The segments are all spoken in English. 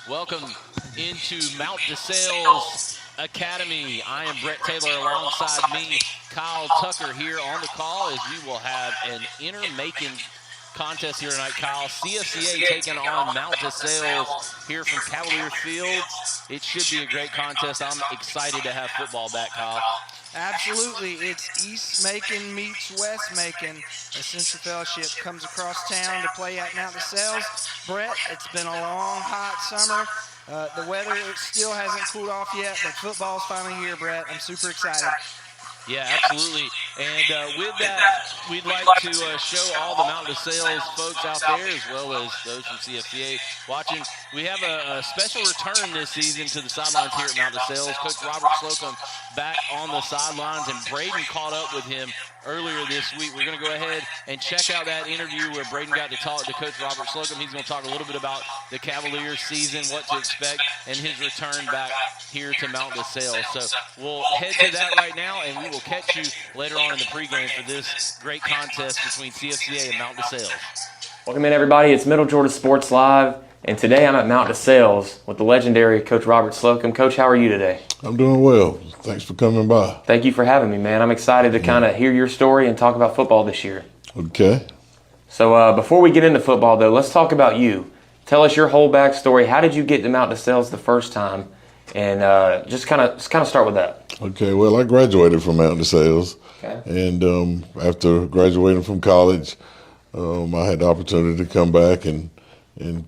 Welcome into Mount DeSales Academy. I am Brett Taylor, alongside me, Kyle Tucker, here on the call as we will have an inter-Macon contest here tonight, Kyle. CFCA taking on Mount DeSales here from Cavalier Fields. It should be a great contest. I'm excited to have football back, Kyle. Absolutely. It's East Macon meets West Macon. As Central Fellowship comes across town to play at Mount DeSales. Brett, it's been a long, hot summer. The weather still hasn't cooled off yet, but football's finally here, Brett. I'm super excited. Yeah, absolutely. And with that, we'd like to show all the Mount DeSales folks out there, as well as those from CFCA watching. We have a special return this season to the sidelines here at Mount DeSales. Coach Robert Slocum back on the sidelines, and Braden caught up with him earlier this week. We're going to go ahead and check out that interview where Braden got to talk to Coach Robert Slocum. He's going to talk a little bit about the Cavaliers season, what to expect, and his return back here to Mount DeSales. So we'll head to that right now, and we will catch you later on in the pregame for this great contest between CFCA and Mount DeSales. Welcome in, everybody. It's Middle Georgia Sports Live, and today I'm at Mount DeSales with the legendary Coach Robert Slocum. Coach, how are you today? I'm doing well. Thanks for coming by. Thank you for having me, man. I'm excited to kind of hear your story and talk about football this year. Okay. So before we get into football, though, let's talk about you. Tell us your whole backstory. How did you get to Mount DeSales the first time? And just kind of start with that. Okay. Well, I graduated from Mount DeSales. Okay. And after graduating from college, I had the opportunity to come back and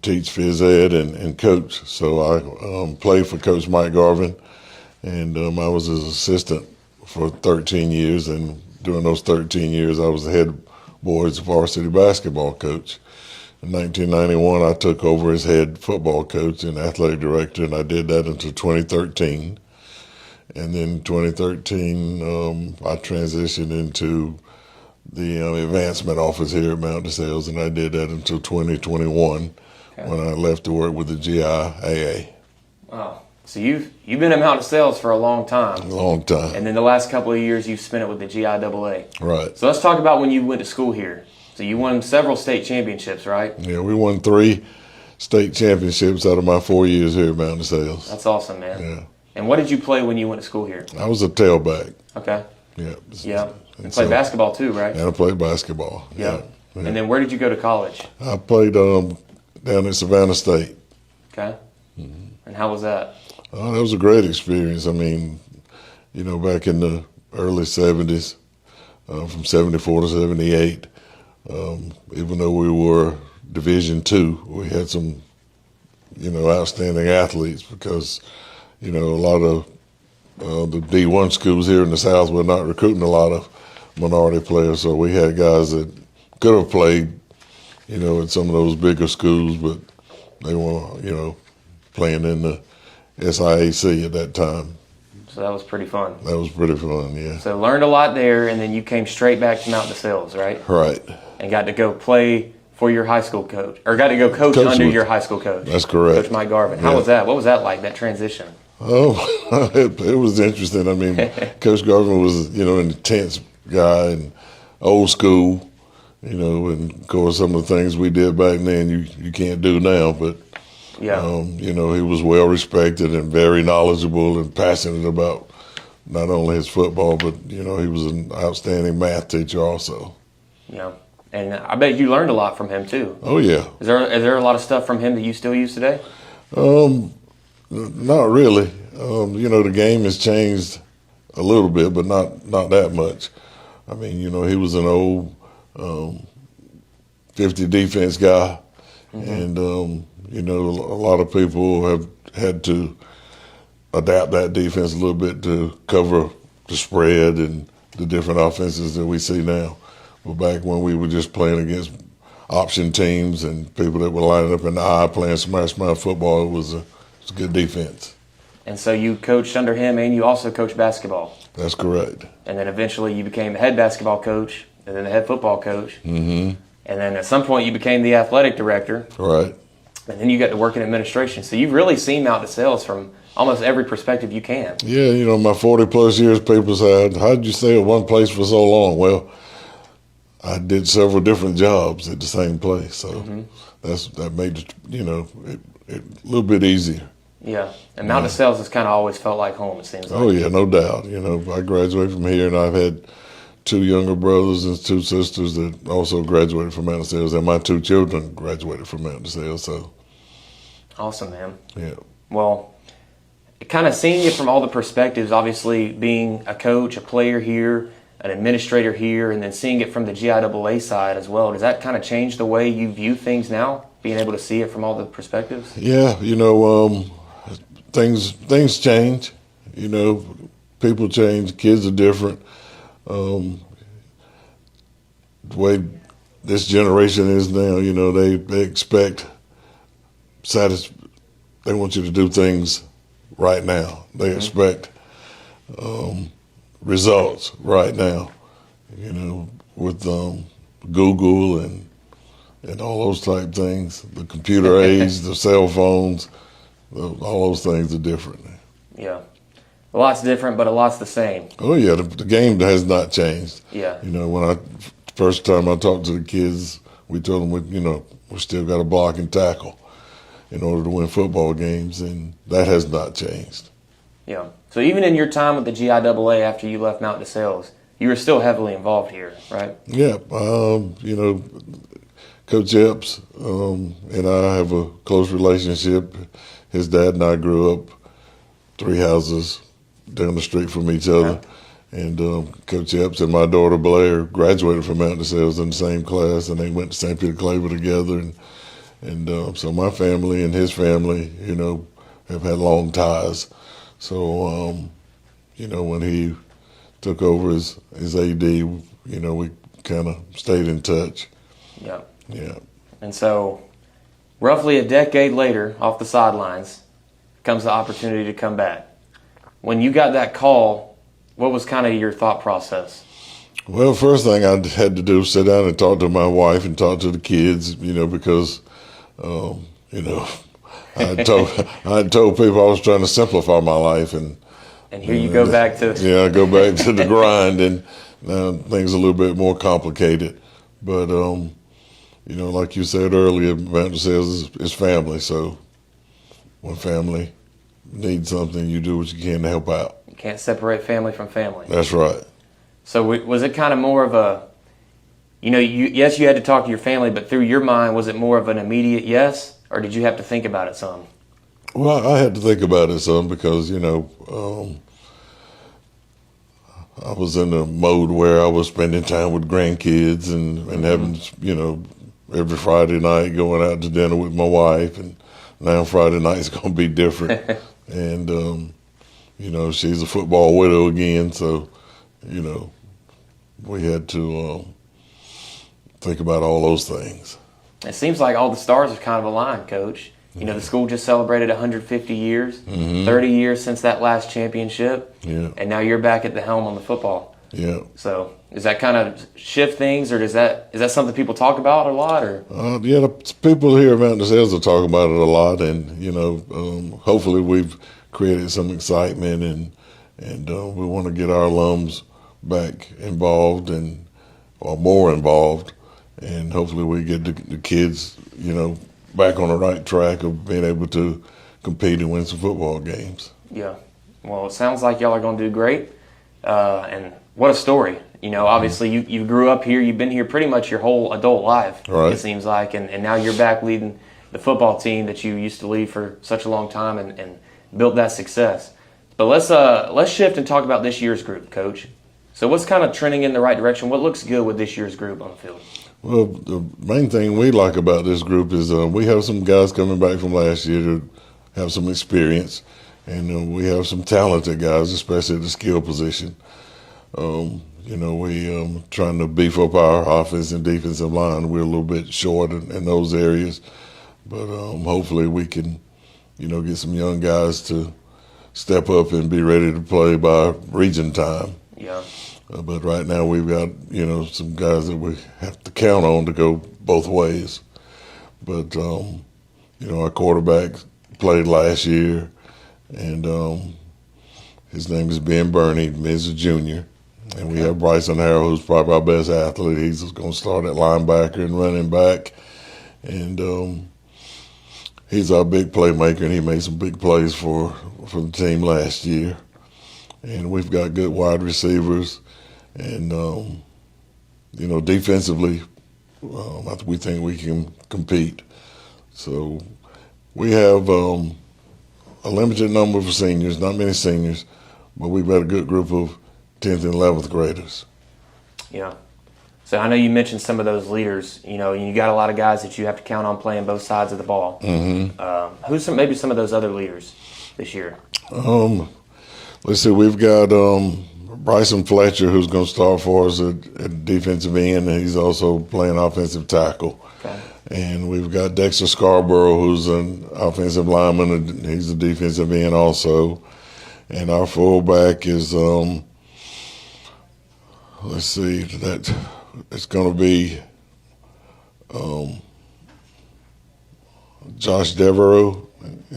teach phys ed and coach. So I played for Coach Mike Garvin, and I was his assistant for 13 years. And during those 13 years, I was the head boys varsity basketball coach. In 1991, I took over as head football coach and athletic director, and I did that until 2013. And then 2013, I transitioned into the advancement office here at Mount DeSales, and I did that until 2021 when I left to work with the GIAA. Wow. So you've been at Mount DeSales for a long time. A long time. And then the last couple of years you've spent it with the GIAA. Right. So let's talk about when you went to school here. So you won several state championships, right? Yeah, we won 3 state championships out of my 4 years here at Mount DeSales. That's awesome, man. Yeah. And what did you play when you went to school here? I was a tailback. Okay. Yeah. Yeah. And played basketball too, right? And I played basketball. Yeah. And then where did you go to college? I played down at Savannah State. Okay. Mm-hmm. And how was that? That was a great experience. I mean, back in the early 70s, from 74 to 78, even though we were Division II, we had some, outstanding athletes because, a lot of the D1 schools here in the South were not recruiting a lot of minority players. So we had guys that could have played, at some of those bigger schools, but they were, playing in the SIAC at that time. So that was pretty fun. That was pretty fun, yeah. So learned a lot there, and then you came straight back to Mount DeSales, right? Right. And got to go play for your high school coach, or got to go coach under your high school coach. That's correct. Coach Mike Garvin. How was that? What was that like, that transition? Oh, it was interesting. I mean, Coach Garvin was, an intense guy and old school, and of course some of the things we did back then you can't do now, but yeah. He was well respected and very knowledgeable and passionate about not only his football, but, he was an outstanding math teacher also. Yeah. And I bet you learned a lot from him too. Oh, yeah. Is there a lot of stuff from him that you still use today? Not really. The game has changed a little bit, but not that much. I mean, he was an old 50 defense guy, and a lot of people have had to adapt that defense a little bit to cover the spread and the different offenses that we see now. But back when we were just playing against option teams and people that were lining up in the eye playing smash mouth football, it was a good defense. And so you coached under him, and you also coached basketball. That's correct. And then eventually you became the head basketball coach, and then the head football coach. Mm-hmm. And then at some point you became the athletic director. Right. And then you got to work in administration. So you've really seen Mount DeSales from almost every perspective you can. Yeah, my 40-plus years, people say, how'd you stay at one place for so long? Well, I did several different jobs at the same place. So that made, a little bit easier. Yeah, and Mount DeSales has kind of always felt like home, it seems like. Oh, yeah, no doubt. You know, I graduated from here, and I've had 2 younger brothers and 2 sisters that also graduated from Mount DeSales, and my 2 children graduated from Mount DeSales, so. Awesome, man. Yeah. Well, kind of seeing it from all the perspectives, obviously being a coach, a player here, an administrator here, and then seeing it from the GIAA side as well, does that kind of change the way you view things now, being able to see it from all the perspectives? Yeah, you know, things change. You know, people change. Kids are different. The way this generation is now, you know, they expect they want you to do things right now. They expect results right now. You know, with Google and all those type things, the computer age, the cell phones, all those things are different. Yeah. A lot's different, but a lot's the same. Oh, yeah, the game has not changed. Yeah. You know, first time I talked to the kids, we told them, we still got to block and tackle in order to win football games, and that has not changed. Yeah. So even in your time with the GIAA after you left Mount DeSales, you were still heavily involved here, right? Yeah. You know, Coach Epps and I have a close relationship. His dad and I grew up 3 houses down the street from each other. Yeah. And Coach Epps and my daughter Blair graduated from Mount DeSales in the same class, and they went to St. Peter Claver together. And so my family and his family, you know, have had long ties. So, you know, when he took over as AD, you know, we kind of stayed in touch. Yeah. Yeah. And so roughly a decade later, off the sidelines, comes the opportunity to come back. When you got that call, what was kind of your thought process? Well, first thing I had to do was sit down and talk to my wife and talk to the kids, you know, because, you know, I had told people I was trying to simplify my life. And here you go back to... Yeah, I go back to the grind, and now things are a little bit more complicated. But, you know, like you said earlier, Mount DeSales is family, so when family needs something, you do what you can to help out. You can't separate family from family. That's right. So was it kind of more of a, you know, yes, you had to talk to your family, but through your mind, was it more of an immediate yes, or did you have to think about it some? Well, I had to think about it some because, you know, I was in a mode where I was spending time with grandkids and having, you know, every Friday night going out to dinner with my wife, and now Friday night's going to be different. And, you know, she's a football widow again, so, you know, we had to think about all those things. It seems like all the stars have kind of aligned, Coach. You know, the school just celebrated 150 years, 30 years since that last championship, and now you're back at the helm on the football. Yeah. So does that kind of shift things, or is that something people talk about a lot? Or yeah, the people here at Mount DeSales are talking about it a lot, and you know, hopefully we've created some excitement, and we want to get our alums back involved or more involved, and hopefully we get the kids, you know, back on the right track of being able to compete and win some football games. Yeah. Well, it sounds like y'all are going to do great. And what a story. You know, obviously you grew up here. You've been here pretty much your whole adult life, right, it seems like. And now you're back leading the football team that you used to lead for such a long time and built that success. But let's shift and talk about this year's group, Coach. So what's kind of trending in the right direction? What looks good with this year's group on the field? Well, the main thing we like about this group is we have some guys coming back from last year to have some experience, and we have some talented guys, especially at the skill position. You know, we trying to beef up our offense and defensive line. We're a little bit short in those areas, but hopefully we can, you know, get some young guys to step up and be ready to play by region time. Yeah. But right now we've got, you know, some guys that we have to count on to go both ways. But, you know, our quarterback played last year, and his name is Ben Burney. He's a junior. And we have Bryson Harrell, who's probably our best athlete. He's going to start at linebacker and running back. And he's our big playmaker, and he made some big plays for the team last year. And we've got good wide receivers, and defensively, we think we can compete. So we have a limited number of seniors, not many seniors, but we've got a good group of 10th and 11th graders. Yeah. So I know you mentioned some of those leaders. You got a lot of guys that you have to count on playing both sides of the ball. Mm-hmm. Who's maybe some of those other leaders this year? Let's see. We've got Bryson Fletcher, who's going to start for us at defensive end, and he's also playing offensive tackle. Okay. And we've got Dexter Scarborough, who's an offensive lineman, and he's a defensive end also. And our fullback is, it's going to be Josh Devereaux.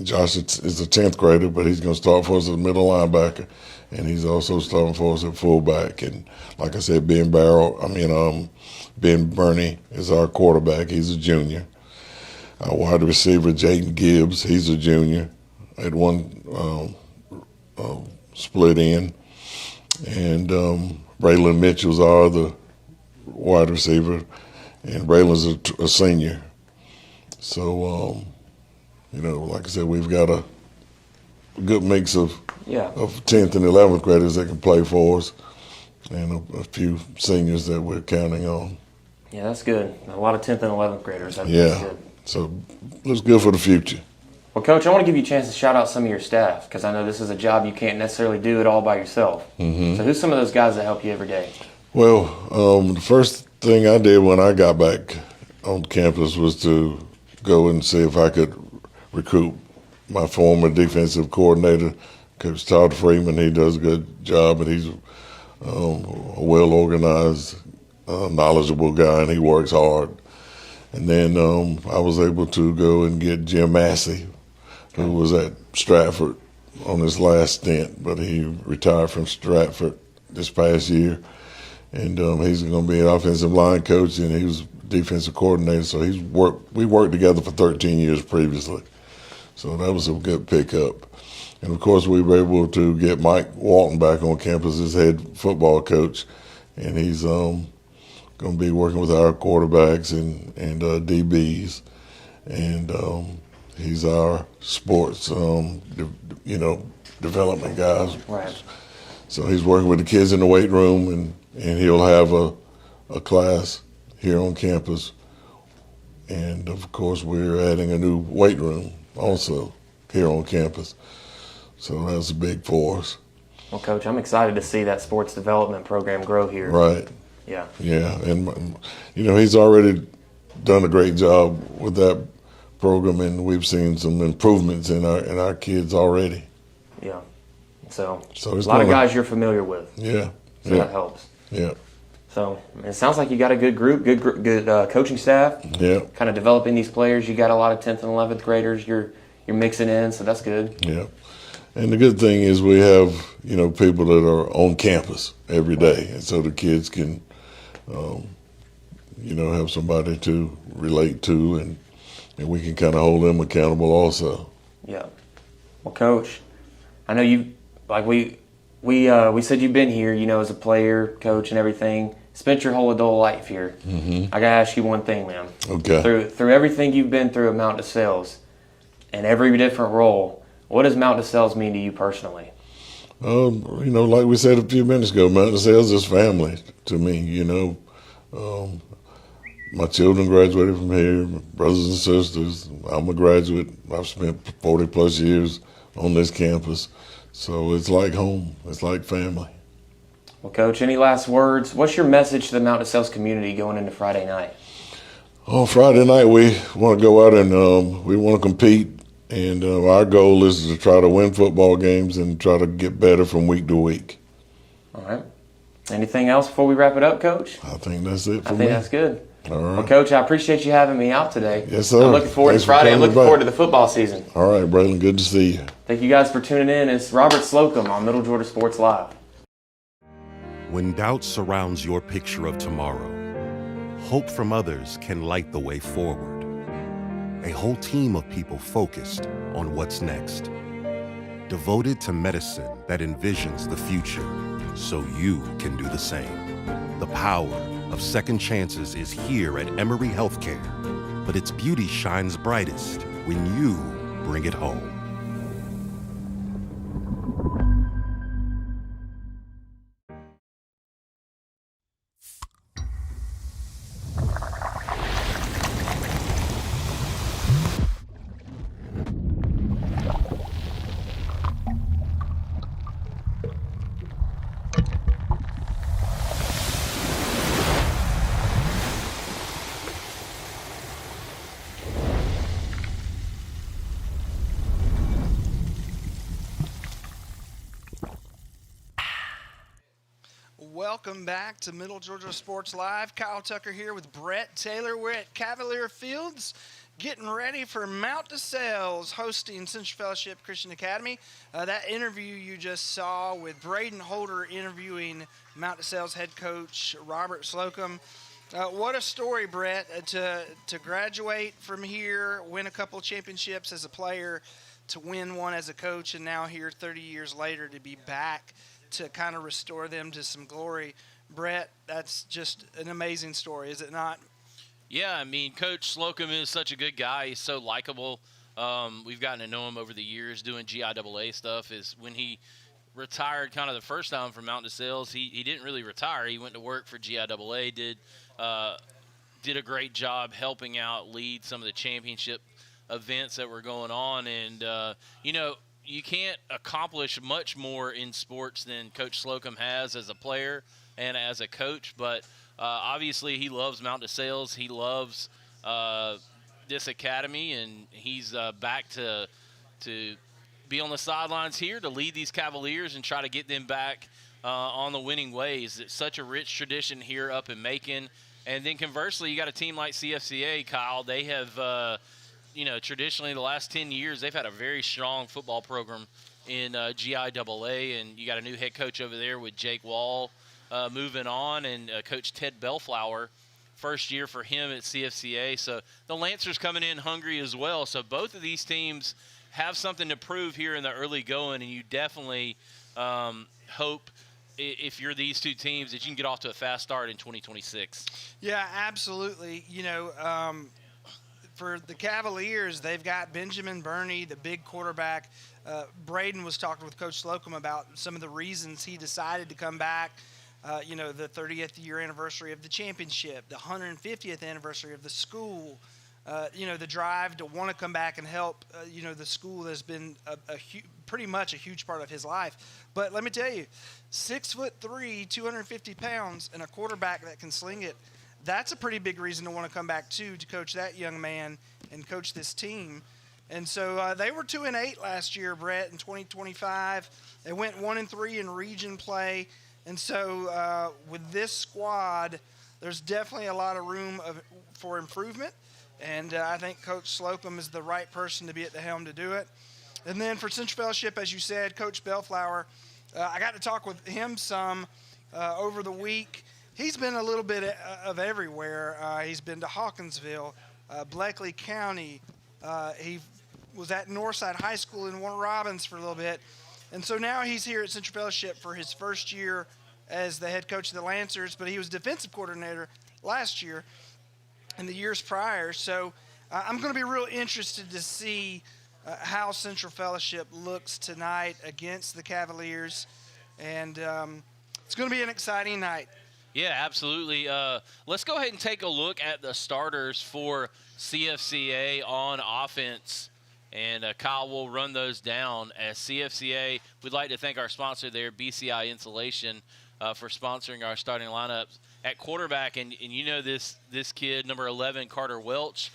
Josh is a 10th grader, but he's going to start for us as a middle linebacker, and he's also starting for us at fullback. And like I said, Ben Burney is our quarterback. He's a junior. Our wide receiver, Jaden Gibbs, he's a junior at one split end. And Braylon Mitchell's our other wide receiver, and Braylon's a senior. So, like I said, we've got a good mix of 10th and 11th graders that can play for us, and a few seniors that we're counting on. Yeah, that's good. A lot of 10th and 11th graders. That's good. So looks good for the future. Well, Coach, I want to give you a chance to shout out some of your staff, because I know this is a job you can't necessarily do it all by yourself. Mm-hmm. So who's some of those guys that help you every day? Well, the first thing I did when I got back on campus was to go and see if I could recruit my former defensive coordinator, Coach Todd Freeman. He does a good job, and he's a well-organized, knowledgeable guy, and he works hard. And then I was able to go and get Jim Massey, who was at Stratford on his last stint, but he retired from Stratford this past year. And he's going to be an offensive line coach, and he was defensive coordinator. So we worked together for 13 years previously. So that was a good pickup. And, of course, we were able to get Mike Walton back on campus as head football coach, and he's going to be working with our quarterbacks and DBs. And he's our sports, development guys. Right. So he's working with the kids in the weight room, and he'll have a class here on campus. And, of course, we're adding a new weight room also here on campus. So that's big for us. Well, Coach, I'm excited to see that sports development program grow here. Right. Yeah. Yeah, and, he's already done a great job with that program, and we've seen some improvements in our kids already. Yeah. So it's a lot of guys you're familiar with. Yeah. So that helps. Yeah. So it sounds like you got a good group, good coaching staff. Yeah. Kind of developing these players. You got a lot of 10th and 11th graders you're mixing in, so that's good. Yeah. And the good thing is we have, people that are on campus every day, and so the kids can, have somebody to relate to, and we can kind of hold them accountable also. Yeah. Well, Coach, I know you, like we said you've been here, as a player, coach, and everything. Spent your whole adult life here. Mm-hmm. I got to ask you one thing, man. Okay. Through everything you've been through at Mount DeSales and every different role, what does Mount DeSales mean to you personally? Like we said a few minutes ago, Mount DeSales is family to me, My children graduated from here, my brothers and sisters. I'm a graduate. I've spent 40-plus years on this campus. So it's like home. It's like family. Well, Coach, any last words? What's your message to the Mount DeSales community going into Friday night? On Friday night, we want to go out and we want to compete. And our goal is to try to win football games and try to get better from week to week. All right. Anything else before we wrap it up, Coach? I think that's it for me. I think that's good. All right. Well, Coach, I appreciate you having me out today. Yes, sir. I'm looking forward to Friday. I'm looking forward to the football season. All right, Braylon, good to see you. Thank you guys for tuning in. It's Robert Slocum on Middle Georgia Sports Live. When doubt surrounds your picture of tomorrow, hope from others can light the way forward. A whole team of people focused on what's next. Devoted to medicine that envisions the future so you can do the same. The power of second chances is here at Emory Healthcare, but its beauty shines brightest when you bring it home. Welcome back to Middle Georgia Sports Live. Kyle Tucker here with Brett Taylor. We're at Cavalier Fields getting ready for Mount DeSales hosting Central Fellowship Christian Academy. That interview you just saw with Braden Holder interviewing Mount DeSales head coach Robert Slocum. What a story, Brett, to graduate from here, win a couple championships as a player, to win one as a coach, and now here 30 years later to be back to kind of restore them to some glory. Brett, that's just an amazing story, is it not? Yeah, I mean, Coach Slocum is such a good guy. He's so likable. We've gotten to know him over the years doing GIAA stuff. Is when he retired kind of the first time from Mount DeSales, he didn't really retire. He went to work for GIAA, did a great job helping out lead some of the championship events that were going on. And, you can't accomplish much more in sports than Coach Slocum has as a player and as a coach. But obviously he loves Mount DeSales. He loves this academy, and he's back to be on the sidelines here to lead these Cavaliers and try to get them back on the winning ways. It's such a rich tradition here up in Macon. And then conversely, you got a team like CFCA, Kyle. They have traditionally the last 10 years, they've had a very strong football program in GIAA, and you got a new head coach over there with Jake Wall moving on, and Coach Ted Bellflower, first year for him at CFCA. So the Lancers coming in hungry as well. So both of these teams have something to prove here in the early going, and you definitely hope, if you're these two teams, that you can get off to a fast start in 2026. Yeah, absolutely. For the Cavaliers, they've got Benjamin Burney, the big quarterback. Braden was talking with Coach Slocum about some of the reasons he decided to come back. The 30th year anniversary of the championship, the 150th anniversary of the school, the drive to want to come back and help, the school has been pretty much a huge part of his life. But let me tell you, 6'3", 250 pounds, and a quarterback that can sling it, that's a pretty big reason to want to come back to coach that young man and coach this team. And so they were 2-8 last year, Brett, in 2025. They went 1-3 in region play. And so with this squad, there's definitely a lot of room for improvement. And I think Coach Slocum is the right person to be at the helm to do it. And then for Central Fellowship, as you said, Coach Bellflower, I got to talk with him some over the week. He's been a little bit of everywhere. He's been to Hawkinsville, Bleckley County. He was at Northside High School in Warner Robins for a little bit. And so now he's here at Central Fellowship for his first year as the head coach of the Lancers, but he was defensive coordinator last year and the years prior. So I'm going to be real interested to see how Central Fellowship looks tonight against the Cavaliers. And it's going to be an exciting night. Yeah, absolutely. Let's go ahead and take a look at the starters for CFCA on offense. And Kyle will run those down. As CFCA, we'd like to thank our sponsor there, BCI Insulation, for sponsoring our starting lineups. At quarterback, and this kid, number 11, Carter Welch,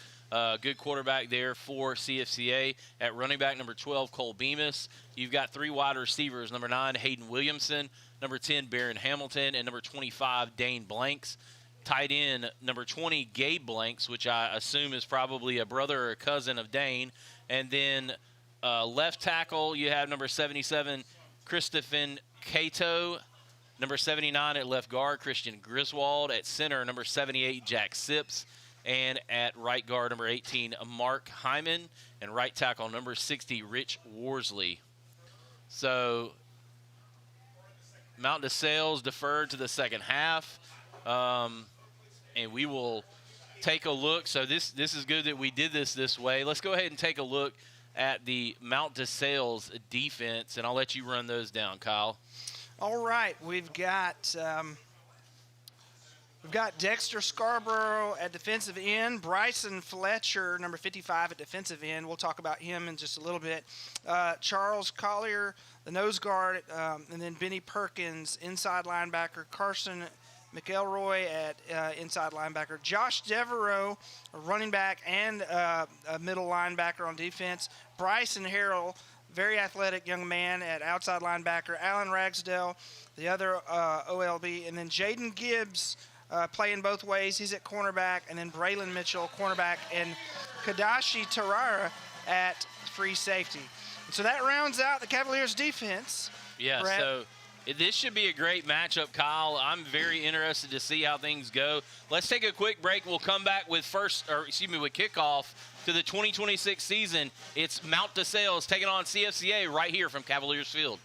good quarterback there for CFCA. At running back, number 12, Cole Bemis. You've got three wide receivers, number 9, Hayden Williamson, number 10, Barron Hamilton, and number 25, Dane Blanks. Tight end, number 20, Gabe Blanks, which I assume is probably a brother or a cousin of Dane. And then left tackle, you have number 77, Christopher Cato. Number 79 at left guard, Christian Griswold. At center, number 78, Jack Sips. And at right guard, number 18, Mark Hyman. And right tackle, number 60, Rich Worsley. So Mount DeSales deferred to the second half. And we will take a look. So this is good that we did this way. Let's go ahead and take a look at the Mount DeSales defense, and I'll let you run those down, Kyle. All right, we've got Dexter Scarborough at defensive end, Bryson Fletcher, number 55, at defensive end. We'll talk about him in just a little bit. Charles Collier, the nose guard, and then Benny Perkins, inside linebacker. Carson McElroy at inside linebacker. Josh Devereaux, a running back and a middle linebacker on defense. Bryson Harrell, very athletic young man, at outside linebacker. Alan Ragsdale, the other OLB. And then Jaden Gibbs, playing both ways. He's at cornerback. And then Braylon Mitchell, cornerback. And Kadashi Tarara at free safety. And so that rounds out the Cavaliers' defense. Yeah, Brett. So this should be a great matchup, Kyle. I'm very interested to see how things go. Let's take a quick break. We'll come back with with kickoff to the 2026 season. It's Mount DeSales taking on CFCA right here from Cavaliers Field.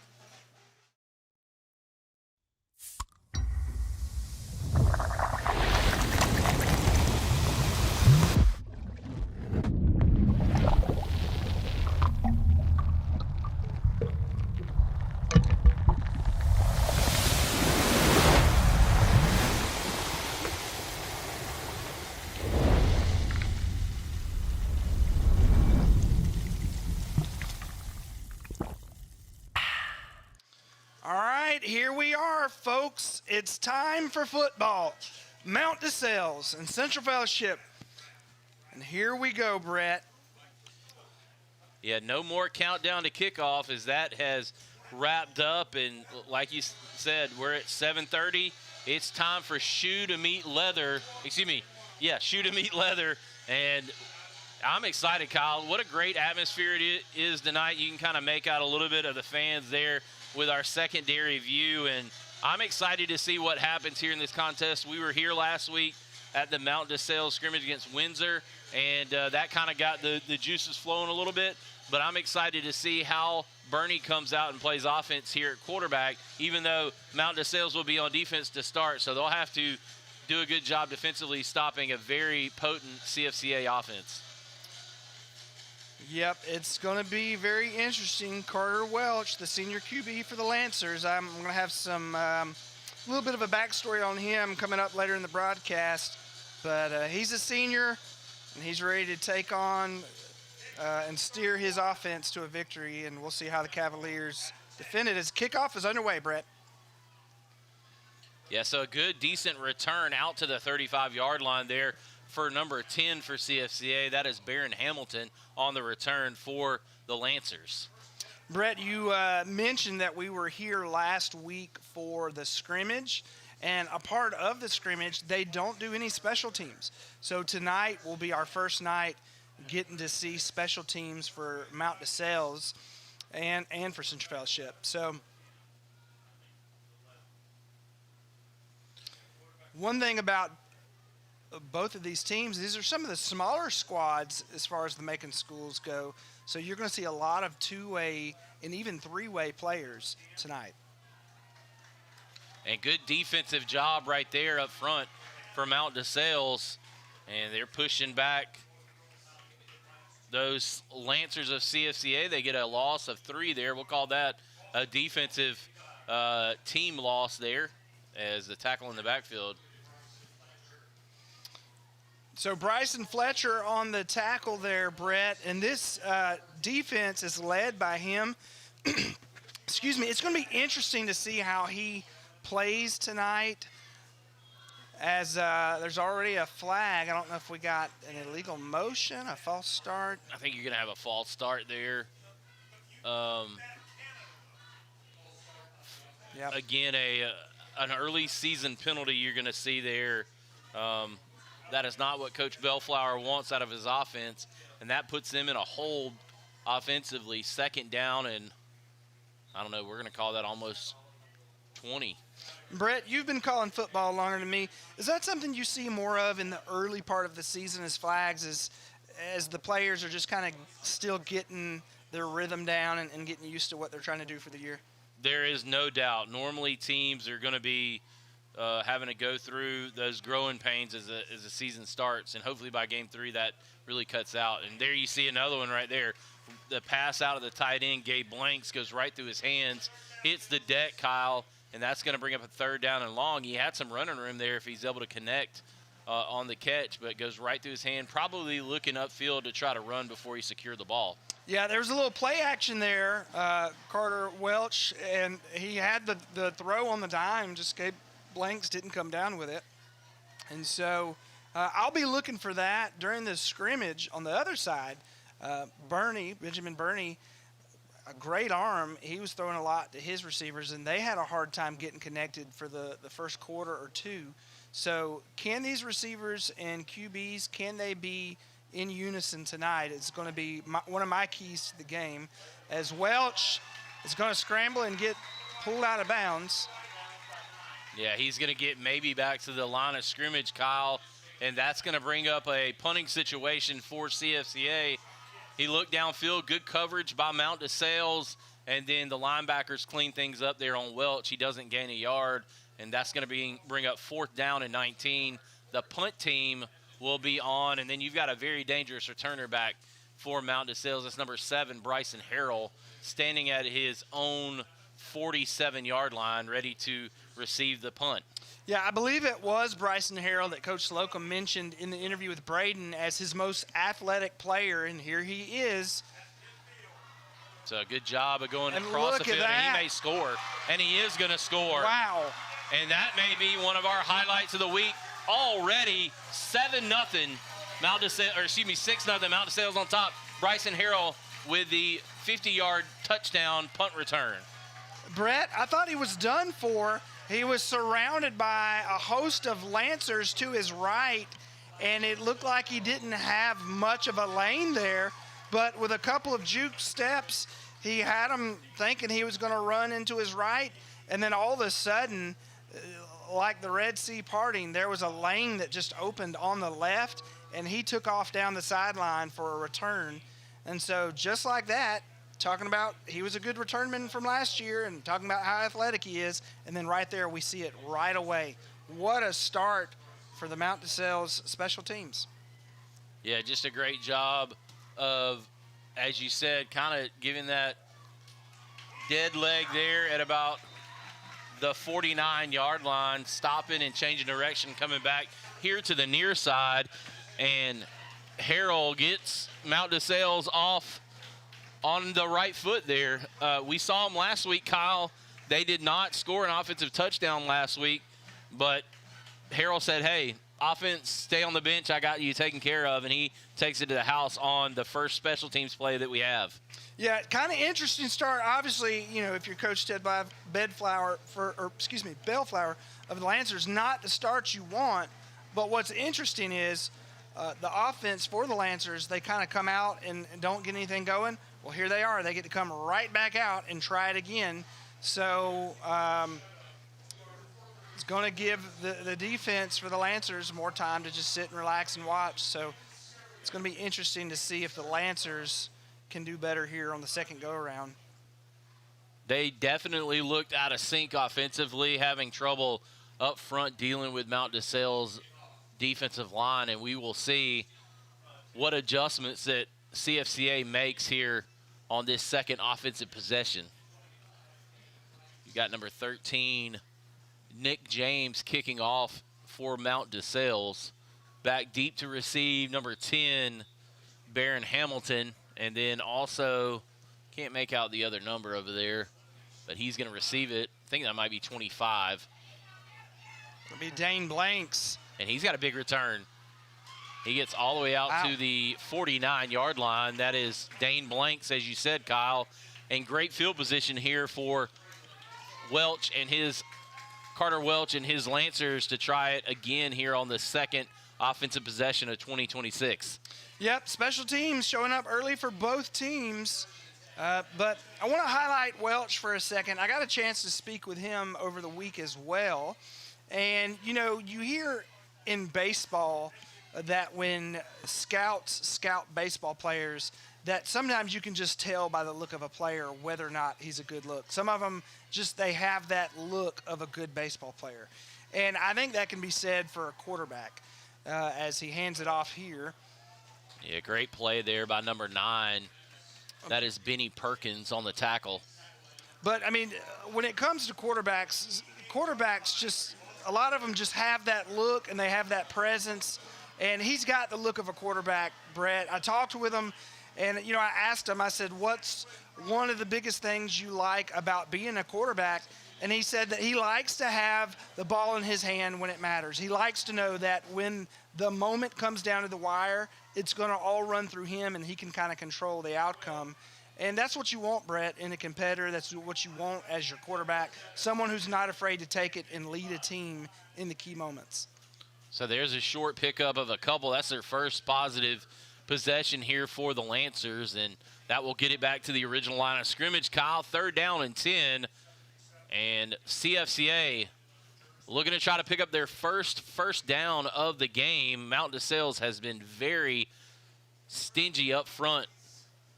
All right, here we are, folks. It's time for football. Mount DeSales and Central Fellowship. And here we go, Brett. Yeah, no more countdown to kickoff as that has wrapped up. And like you said, we're at 7:30. It's time for shoe to meet leather. Shoe to meet leather. And I'm excited, Kyle. What a great atmosphere it is tonight. You can kind of make out a little bit of the fans there with our secondary view. And I'm excited to see what happens here in this contest. We were here last week at the Mount DeSales scrimmage against Windsor, and that kind of got the juices flowing a little bit. But I'm excited to see how Bernie comes out and plays offense here at quarterback, even though Mount DeSales will be on defense to start. So they'll have to do a good job defensively stopping a very potent CFCA offense. Yep, it's going to be very interesting. Carter Welch, the senior QB for the Lancers. I'm going to have some little bit of a backstory on him coming up later in the broadcast. But he's a senior, and he's ready to take on and steer his offense to a victory, and we'll see how the Cavaliers defend it as kickoff is underway, Brett. Yeah, so a good, decent return out to the 35-yard line there for number 10 for CFCA. That is Barron Hamilton on the return for the Lancers. Brett, you mentioned that we were here last week for the scrimmage, and a part of the scrimmage, they don't do any special teams. So tonight will be our first night getting to see special teams for Mount DeSales and for Central Fellowship. So one thing about both of these teams, these are some of the smaller squads as far as the Macon schools go. So you're going to see a lot of two-way and even three-way players tonight. And good defensive job right there up front for Mount DeSales. And they're pushing back those Lancers of CFCA. They get a loss of 3 there. We'll call that a defensive team loss there as the tackle in the backfield. So Bryson Fletcher on the tackle there, Brett, and this defense is led by him. Excuse me. It's going to be interesting to see how he plays tonight, as there's already a flag. I don't know if we got an illegal motion, a false start. I think you're going to have a false start there. Yep. Again, an early season penalty you're going to see there. That is not what Coach Bellflower wants out of his offense, and that puts them in a hold offensively, second down, and I don't know, we're going to call that almost 20. Brett, you've been calling football longer than me. Is that something you see more of in the early part of the season as flags, as the players are just kind of still getting their rhythm down and getting used to what they're trying to do for the year? There is no doubt. Normally teams are going to be having to go through those growing pains as the season starts, and hopefully by game 3 that really cuts out. And there you see another one right there. The pass out of the tight end, Gabe Blanks, goes right through his hands, hits the deck, Kyle, and that's going to bring up a 3rd down and long. He had some running room there if he's able to connect on the catch, but it goes right through his hand, probably looking upfield to try to run before he secured the ball. Yeah, there was a little play action there, Carter Welch, and he had the throw on the dime, just Gabe Blanks didn't come down with it. And so I'll be looking for that during the scrimmage on the other side. Benjamin Burney, a great arm. He was throwing a lot to his receivers, and they had a hard time getting connected for the first quarter or two. So can these receivers and QBs, can they be in unison tonight? It's going to be one of my keys to the game, as Welch is going to scramble and get pulled out of bounds. Yeah, he's going to get maybe back to the line of scrimmage, Kyle, and that's going to bring up a punting situation for CFCA. He looked downfield, good coverage by Mount DeSales, and then the linebackers clean things up there on Welch. He doesn't gain a yard, and that's going to bring up 4th down and 19. The punt team will be on, and then you've got a very dangerous returner back for Mount DeSales. That's number 7, Bryson Harrell, standing at his own 47-yard line, ready to receive the punt. Yeah, I believe it was Bryson Harrell that Coach Slocum mentioned in the interview with Braden as his most athletic player, and here he is. So a good job of going And across the look at field, that. and he may score, and he is going to score. Wow. And that may be one of our highlights of the week. Already 7-0 Mount DeSales, or excuse me, 6-0 Mount DeSales on top. Bryson Harrell with the 50-yard touchdown punt return. Brett, I thought he was done for. He was surrounded by a host of Lancers to his right, and it looked like he didn't have much of a lane there, but with a couple of juke steps, he had him thinking he was going to run into his right, and then all of a sudden, like the Red Sea parting, there was a lane that just opened on the left, and he took off down the sideline for a return. And so just like that, talking about he was a good returnman from last year and talking about how athletic he is, and then right there we see it right away. What a start for the Mount DeSales special teams. Yeah, just a great job of, as you said, kind of giving that dead leg there at about the 49-yard line, stopping and changing direction, coming back here to the near side, and Harrell gets Mount DeSales off on the right foot there. We saw him last week, Kyle. They did not score an offensive touchdown last week, but Harrell said, hey, offense, stay on the bench. I got you taken care of, and he takes it to the house on the first special teams play that we have. Yeah, kind of interesting start. Obviously, you know, if you're Coach Ted Bellflower of the Lancers, not the start you want. But what's interesting is the offense for the Lancers, they kind of come out and don't get anything going. Well, here they are. They get to come right back out and try it again. So it's going to give the defense for the Lancers more time to just sit and relax and watch. So it's going to be interesting to see if the Lancers can do better here on the second go-around. They definitely looked out of sync offensively, having trouble up front dealing with Mount DeSales' defensive line, and we will see what adjustments that CFCA makes here on this second offensive possession. You got number 13, Nick James, kicking off for Mount DeSales. Back deep to receive, number 10, Barron Hamilton. And then also, can't make out the other number over there, but he's going to receive it. I think that might be 25. It'll be Dane Blanks. And he's got a big return. He gets all the way out to the 49-yard line. That is Dane Blanks, as you said, Kyle. And great field position here for Welch and Carter Welch and his Lancers to try it again here on the second offensive possession of 2026. Yep, special teams showing up early for both teams. But I want to highlight Welch for a second. I got a chance to speak with him over the week as well. And, you know, you hear in baseball that when scouts scout baseball players, that sometimes you can just tell by the look of a player whether or not he's a good look. Some of them just, they have that look of a good baseball player. And I think that can be said for a quarterback as he hands it off here. Yeah, great play there by number 9. That is Benny Perkins on the tackle. But, I mean, when it comes to quarterbacks just, a lot of them just have that look and they have that presence. And he's got the look of a quarterback, Brett. I talked with him, and, you know, I asked him, I said, what's one of the biggest things you like about being a quarterback? And he said that he likes to have the ball in his hand when it matters. He likes to know that when the moment comes down to the wire, it's going to all run through him, and he can kind of control the outcome. And that's what you want, Brett, in a competitor. That's what you want as your quarterback, someone who's not afraid to take it and lead a team in the key moments. So there's a short pickup of a couple. That's their first positive possession here for the Lancers, and that will get it back to the original line of scrimmage. Kyle, 3rd down and 10, and CFCA looking to try to pick up their first down of the game. Mountain DeSales has been very stingy up front,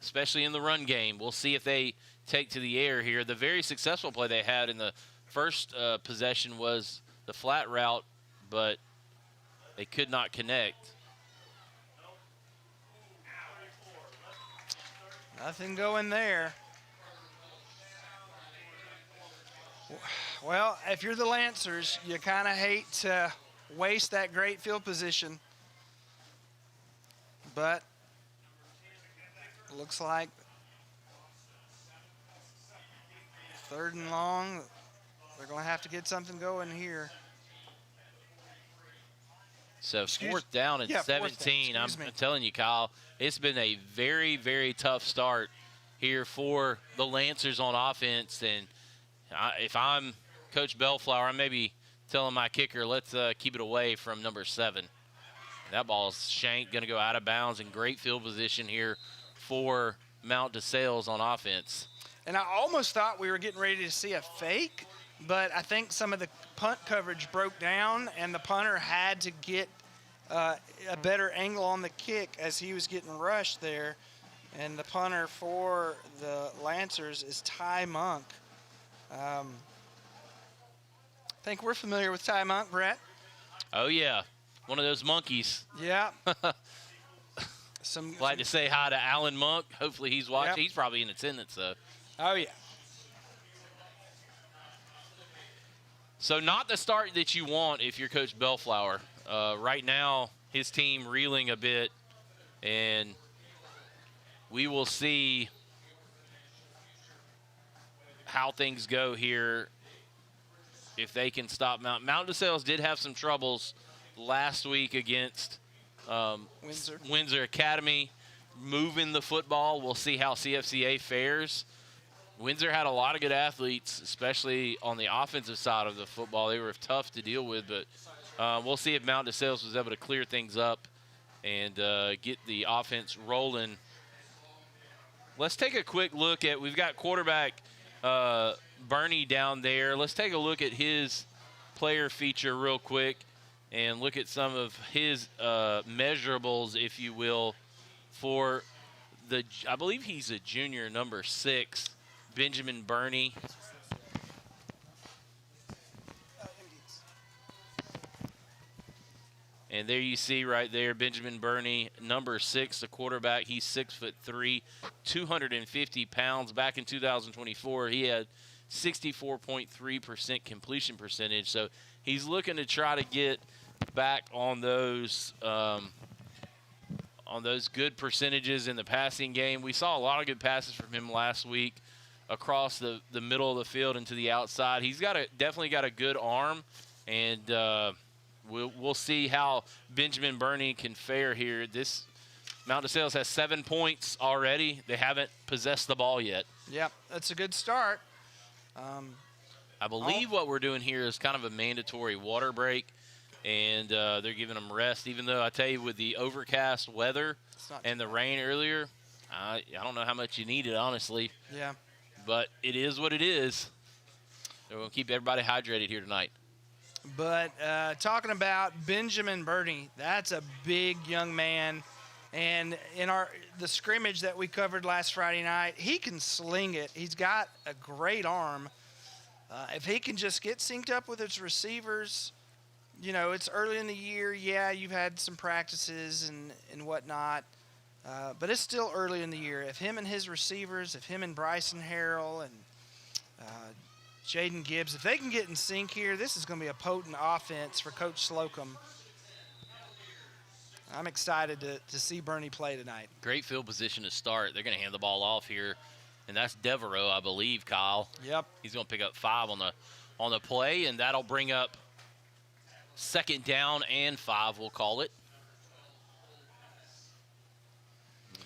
especially in the run game. We'll see if they take to the air here. The very successful play they had in the first possession was the flat route, but they could not connect. Nothing going there. Well, if you're the Lancers, you kind of hate to waste that great field position. But it looks like 3rd and long. They're going to have to get something going here. So 4th down and 17. I'm telling you, Kyle, it's been a very, very tough start here for the Lancers on offense. And if I'm Coach Bellflower, I'm maybe telling my kicker, let's keep it away from number 7. That ball's shanked, going to go out of bounds, in great field position here for Mount DeSales on offense. And I almost thought we were getting ready to see a fake, but I think some of the punt coverage broke down, and the punter had to get a better angle on the kick as he was getting rushed there. And the punter for the Lancers is Ty Monk. I think we're familiar with Ty Monk, Brett. Oh, yeah. One of those monkeys. Yeah. Like to say hi to Alan Monk. Hopefully he's watching. Yep. He's probably in attendance, though. Oh, yeah. So not the start that you want if you're Coach Bellflower. Right now, his team reeling a bit, and we will see how things go here if they can stop Mount. Mount DeSales did have some troubles last week against Windsor Academy moving the football. We'll see how CFCA fares. Windsor had a lot of good athletes, especially on the offensive side of the football. They were tough to deal with, but we'll see if Mount DeSales was able to clear things up and get the offense rolling. Let's take a quick look at, we've got quarterback Bernie down there. Let's take a look at his player feature real quick and look at some of his measurables, if you will, for the, I believe he's a junior, number 6, Benjamin Burney. And there you see right there, Benjamin Burney, number 6, the quarterback. He's 6'3", 250 pounds. Back in 2024, he had 64.3% completion percentage. So he's looking to try to get back on those good percentages in the passing game. We saw a lot of good passes from him last week across the middle of the field and to the outside. He's definitely got a good arm, and we'll see how Benjamin Burney can fare here. This Mount DeSales has 7 points already. They haven't possessed the ball yet. Yep, that's a good start. I believe what we're doing here is kind of a mandatory water break, and they're giving them rest, even though I tell you with the overcast weather and the rain earlier, I don't know how much you need it, honestly. Yeah. But it is what it is. So we'll keep everybody hydrated here tonight. But talking about Benjamin Burney, that's a big young man. And in the scrimmage that we covered last Friday night, he can sling it. He's got a great arm. If he can just get synced up with his receivers, you know, it's early in the year. Yeah, you've had some practices and whatnot. But it's still early in the year. If him and his receivers, if him and Bryson Harrell and Jaden Gibbs, if they can get in sync here, this is going to be a potent offense for Coach Slocum. I'm excited to see Burney play tonight. Great field position to start. They're going to hand the ball off here, and that's Devereaux, I believe, Kyle. Yep. He's going to pick up 5 on the play, and that'll bring up 2nd down and 5, we'll call it.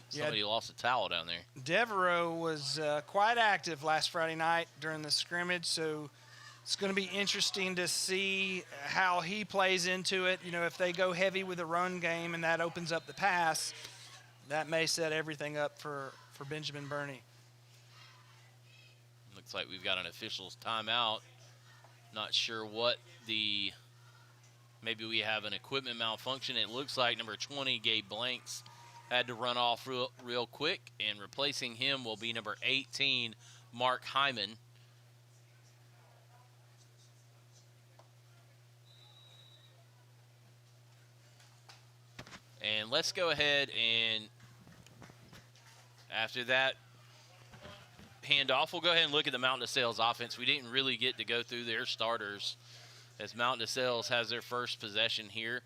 Somebody lost a towel down there. Devereaux was quite active last Friday night during the scrimmage, so it's going to be interesting to see how he plays into it. You know, if they go heavy with the run game and that opens up the pass, that may set everything up for Benjamin Burney. Looks like we've got an official's timeout. Not sure what maybe we have an equipment malfunction. It looks like number 20, Gabe Blanks, had to run off real quick, and replacing him will be number 18, Mark Hyman. And let's go ahead and after that handoff, we'll go ahead and look at the Mountain DeSales offense. We didn't really get to go through their starters as Mountain DeSales has their first possession here.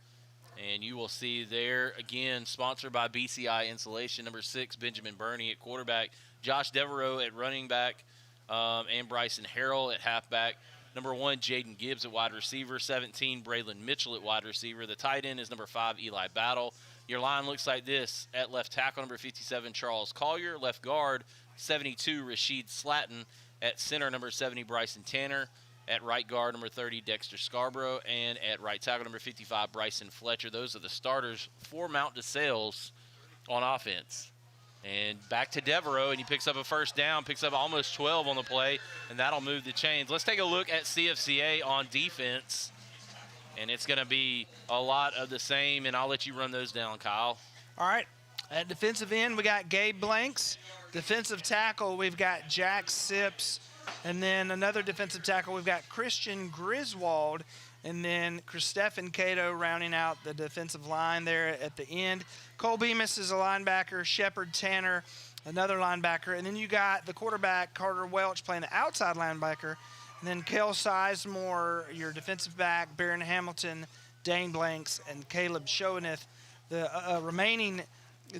And you will see there, again, sponsored by BCI Insulation, number 6, Benjamin Burney at quarterback, Josh Devereaux at running back, and Bryson Harrell at halfback. Number 1, Jaden Gibbs at wide receiver, 17, Braylon Mitchell at wide receiver. The tight end is number 5, Eli Battle. Your line looks like this. At left tackle, number 57, Charles Collier. Left guard, 72, Rashid Slatton. At center, number 70, Bryson Tanner. At right guard, number 30, Dexter Scarborough. And at right tackle, number 55, Bryson Fletcher. Those are the starters for Mount DeSales on offense. And back to Devereaux, and he picks up a first down, picks up almost 12 on the play, and that'll move the chains. Let's take a look at CFCA on defense, and it's going to be a lot of the same, and I'll let you run those down, Kyle. All right. At defensive end, we got Gabe Blanks. Defensive tackle, we've got Jack Sips. And then another defensive tackle, we've got Christian Griswold. And then Christophen Cato rounding out the defensive line there at the end. Cole Bemis is a linebacker. Shepard Tanner, another linebacker. And then you got the quarterback, Carter Welch, playing the outside linebacker. And then Kel Sizemore, your defensive back, Barron Hamilton, Dane Blanks, and Caleb Showeneth, the remaining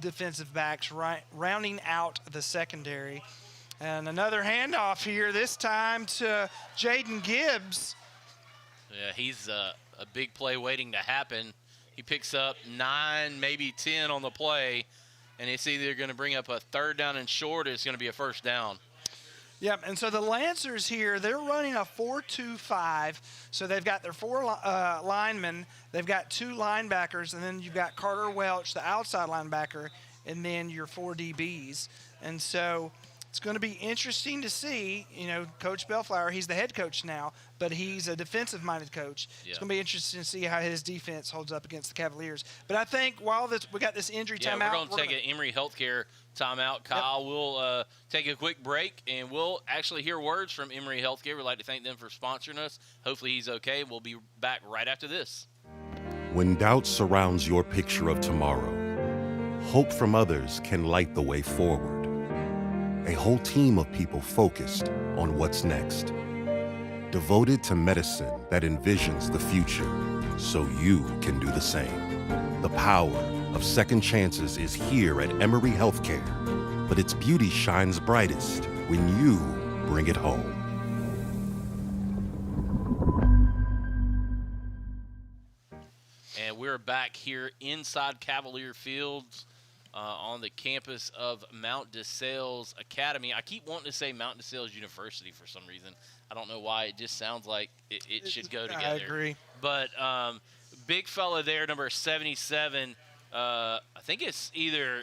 defensive backs, rounding out the secondary. And another handoff here, this time to Jaden Gibbs. Yeah, he's a big play waiting to happen. He picks up 9, maybe 10 on the play, and it's either going to bring up a 3rd down and short or it's going to be a 1st down. Yep, and so the Lancers here, they're running a 4-2-5. So they've got their 4 linemen, they've got 2 linebackers, and then you've got Carter Welch, the outside linebacker, and then your 4 DBs. And so it's going to be interesting to see, you know, Coach Bellflower, he's the head coach now, but he's a defensive-minded coach. Yeah. It's going to be interesting to see how his defense holds up against the Cavaliers. But I think while we got this injury timeout. We're going to take an Emory Healthcare timeout. Kyle, we'll take a quick break, and we'll actually hear words from Emory Healthcare. We'd like to thank them for sponsoring us. Hopefully he's okay. We'll be back right after this. When doubt surrounds your picture of tomorrow, hope from others can light the way forward. A whole team of people focused on what's next. Devoted to medicine that envisions the future so you can do the same. The power of second chances is here at Emory Healthcare, but its beauty shines brightest when you bring it home. And we're back here inside Cavalier Fields. On the campus of Mount DeSales Academy. I keep wanting to say Mount DeSales University for some reason. I don't know why. It just sounds like it should go together. I agree. But big fella there, number 77. I think it's either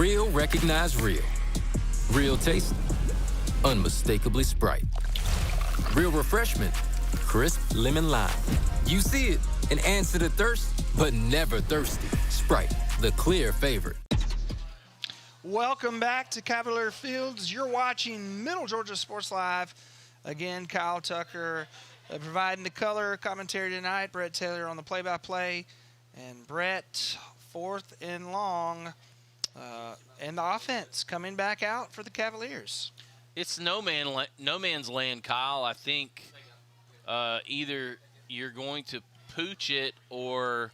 Real recognize real. Real taste, unmistakably Sprite. Real refreshment, crisp lemon lime. You see it and answer the thirst, but never thirsty. Sprite, the clear favorite. Welcome back to Cavalier Fields. You're watching Middle Georgia Sports Live. Again, Kyle Tucker providing the color commentary tonight. Brett Taylor on the play-by-play. And Brett, 4th and long. And the offense coming back out for the Cavaliers. It's no man's land, Kyle. I think either you're going to pooch it or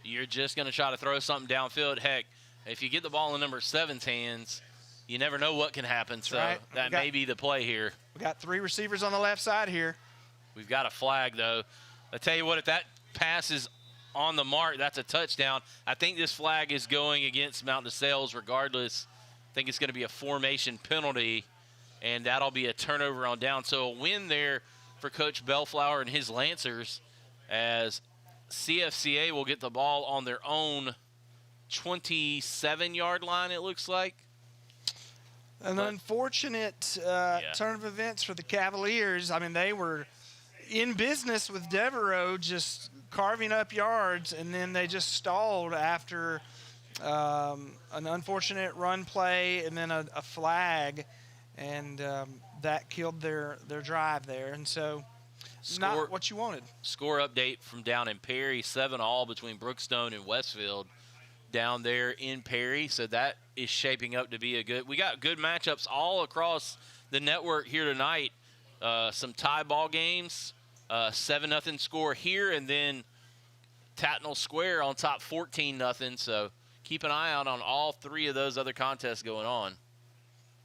you're just going to try to throw something downfield. Heck, if you get the ball in number 7's hands, you never know what can happen. That's so right. that may be the play here. We got 3 receivers on the left side here. We've got a flag, though. I tell you what, if that pass is on the mark, that's a touchdown. I think this flag is going against Mount DeSales regardless. I think it's going to be a formation penalty, and that'll be a turnover on down. So a win there for Coach Bellflower and his Lancers, as CFCA will get the ball on their own 27-yard line, it looks like. An unfortunate turn of events for the Cavaliers. I mean, they were in business with Devereaux, just carving up yards, and then they just stalled after an unfortunate run play and then a flag, and that killed their drive there. And so not what you wanted. Score update from down in Perry, 7-all between Brookstone and Westfield down there in Perry. So that is shaping up to be a good – we got good matchups all across the network here tonight. Some tie ball games, 7-0 score here, and then Tatnall Square on top 14-0. So keep an eye out on all 3 of those other contests going on.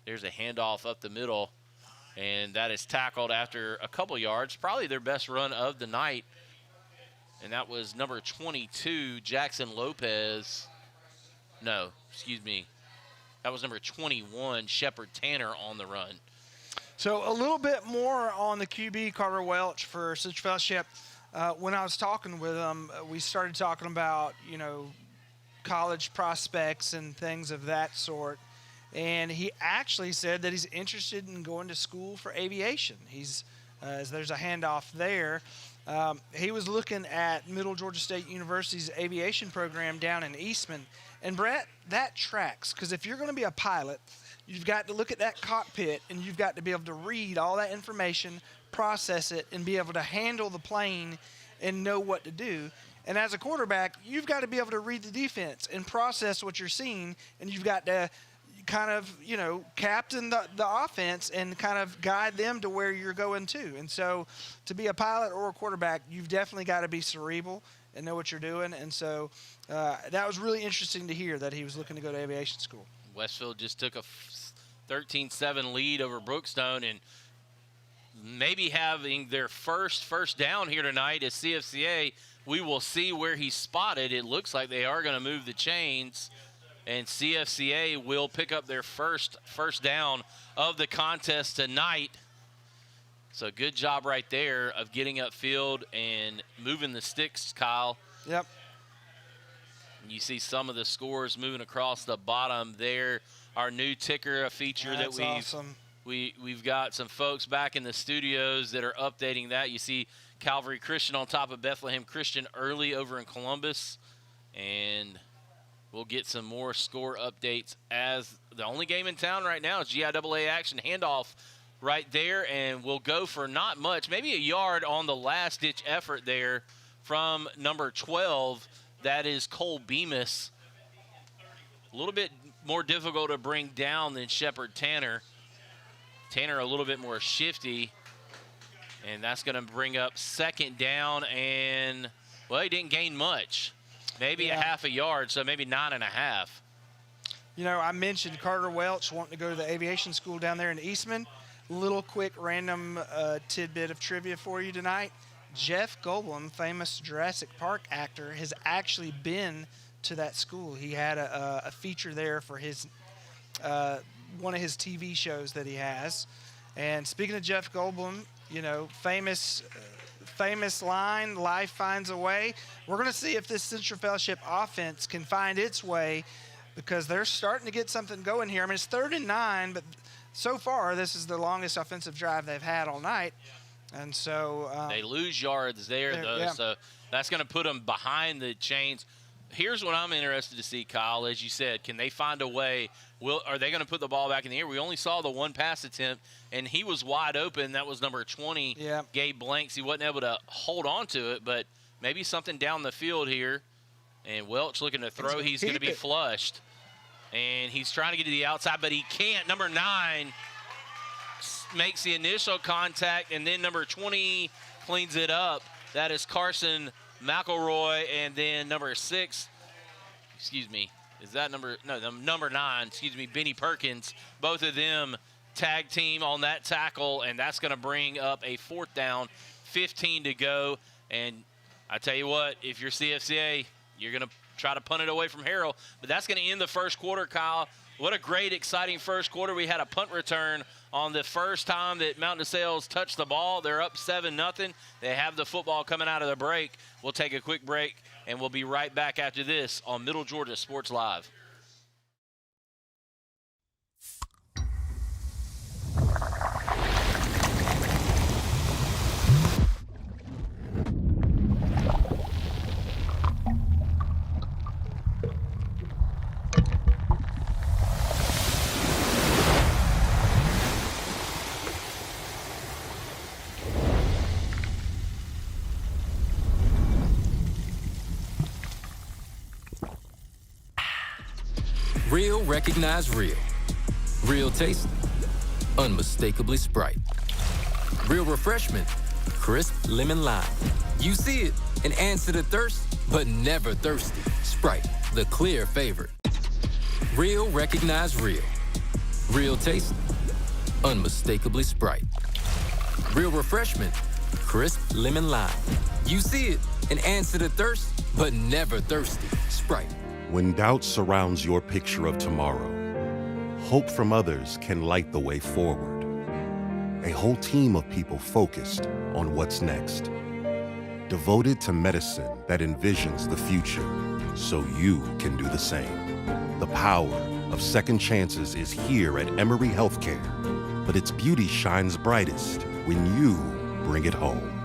There's a handoff up the middle, and that is tackled after a couple yards, probably their best run of the night. And that was number 22, Jackson Lopez. No, excuse me. That was number 21, Shepard Tanner on the run. So a little bit more on the QB, Carter Welch, for Central Fellowship. When I was talking with him, we started talking about, college prospects and things of that sort. And he actually said that he's interested in going to school for aviation. There's a handoff there. He was looking at Middle Georgia State University's aviation program down in Eastman. And, Brett, that tracks, because if you're going to be a pilot, you've got to look at that cockpit, and you've got to be able to read all that information, process it, and be able to handle the plane and know what to do. And as a quarterback, you've got to be able to read the defense and process what you're seeing, and you've got to kind of, captain the offense and kind of guide them to where you're going to. And so to be a pilot or a quarterback, you've definitely got to be cerebral and know what you're doing. And so that was really interesting to hear that he was looking to go to aviation school. Westfield just took a 13-7 lead over Brookstone, and maybe having their first down here tonight as CFCA. We will see where he's spotted. It looks like they are going to move the chains, and CFCA will pick up their first down of the contest tonight. So good job right there of getting upfield and moving the sticks, Kyle. Yep. And you see some of the scores moving across the bottom there. Our new ticker, a feature That's that awesome. We've got some folks back in the studios that are updating that. You see Calvary Christian on top of Bethlehem Christian early over in Columbus, and we'll get some more score updates as the only game in town right now is GIAA Action handoff right there, and we'll go for not much, maybe a yard on the last-ditch effort there from number 12. That is Cole Bemis. A little bit more difficult to bring down than Shepard Tanner. Tanner a little bit more shifty, and that's going to bring up 2nd down, and, well, he didn't gain much. Maybe a half a yard, so maybe 9.5. I mentioned Carter Welch wanting to go to the aviation school down there in Eastman. Little quick random tidbit of trivia for you tonight. Jeff Goldblum, famous Jurassic Park actor, has actually been to that school. He had a feature there for his one of his TV shows that he has. And speaking of Jeff Goldblum, famous line, life finds a way. We're going to see if this Central Fellowship offense can find its way because they're starting to get something going here. I mean, it's 3rd and 9, but so far this is the longest offensive drive they've had all night. And so they lose yards there, though, yeah. so that's going to put them behind the chains. Here's what I'm interested to see, Kyle. As you said, can they find a way? Are they going to put the ball back in the air? We only saw the one pass attempt, and he was wide open. That was number 20, Gabe Blanks. He wasn't able to hold on to it, but maybe something down the field here. And Welch looking to throw. He's going to be flushed. And he's trying to get to the outside, but he can't. Number 9 makes the initial contact, and then number 20 cleans it up. That is Carson McElroy, and then number 6, excuse me, is that number 9, excuse me, Benny Perkins. Both of them tag team on that tackle, and that's going to bring up a 4th down, 15 to go. And I tell you what, if you're CFCA, you're going to try to punt it away from Harrell, but that's going to end the first quarter, Kyle. What a great, exciting first quarter. We had a punt return on the first time that Mountain DeSales touched the ball. They're up 7-0. They have the football coming out of the break. We'll take a quick break, and we'll be right back after this on Middle Georgia Sports Live. Real recognize real. Real taste, unmistakably Sprite. Real refreshment, crisp lemon lime. You see it and answer the thirst, but never thirsty. Sprite, the clear favorite. Real recognize real. Real taste, unmistakably Sprite. Real refreshment, crisp lemon lime. You see it and answer the thirst, but never thirsty. Sprite. When doubt surrounds your picture of tomorrow, hope from others can light the way forward. A whole team of people focused on what's next. Devoted to medicine that envisions the future, so you can do the same. The power of second chances is here at Emory Healthcare, but its beauty shines brightest when you bring it home.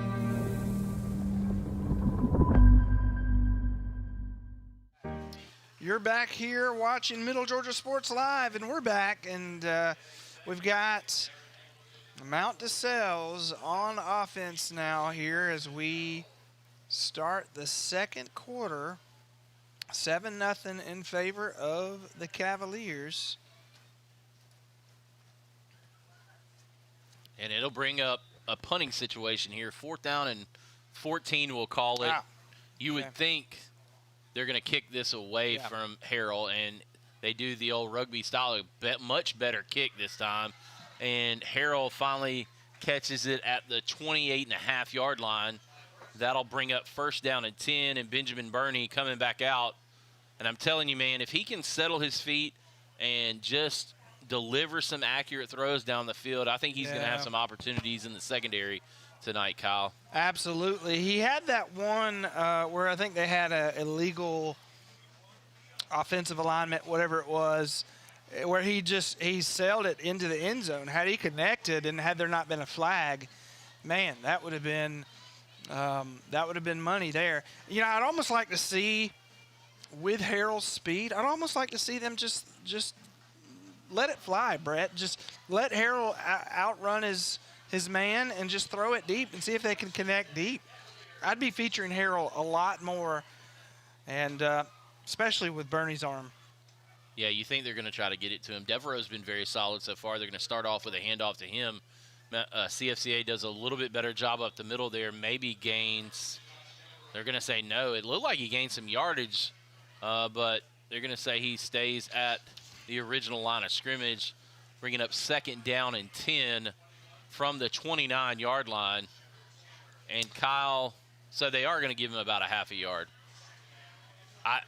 You're back here watching Middle Georgia Sports Live, and we're back, and we've got Mount DeSales on offense now here as we start the second quarter. 7-0 in favor of the Cavaliers. And it'll bring up a punting situation here. 4th down and 14, we'll call it. Wow. You would think they're going to kick this away from Harrell, and they do the old rugby style, much better kick this time. And Harrell finally catches it at the 28.5-yard line. That'll bring up 1st down and 10, and Benjamin Burney coming back out. And I'm telling you, man, if he can settle his feet and just deliver some accurate throws down the field, I think he's going to have some opportunities in the secondary tonight, Kyle. Absolutely. He had that one where I think they had an illegal offensive alignment, whatever it was, where he sailed it into the end zone. Had he connected and had there not been a flag, man, that would have been money there. You know, I'd almost like to see, with Harrell's speed, I'd almost like to see them just let it fly, Brett. Just let Harrell outrun his man and just throw it deep and see if they can connect deep. I'd be featuring Harrell a lot more, and especially with Bernie's arm. Yeah, you think they're going to try to get it to him. Devereaux's been very solid so far. They're going to start off with a handoff to him. CFCA does a little bit better job up the middle there, maybe gains. They're going to say no. It looked like he gained some yardage, but they're going to say he stays at the original line of scrimmage, bringing up 2nd down and 10 from the 29-yard line. And Kyle, so they are going to give him about a half a yard.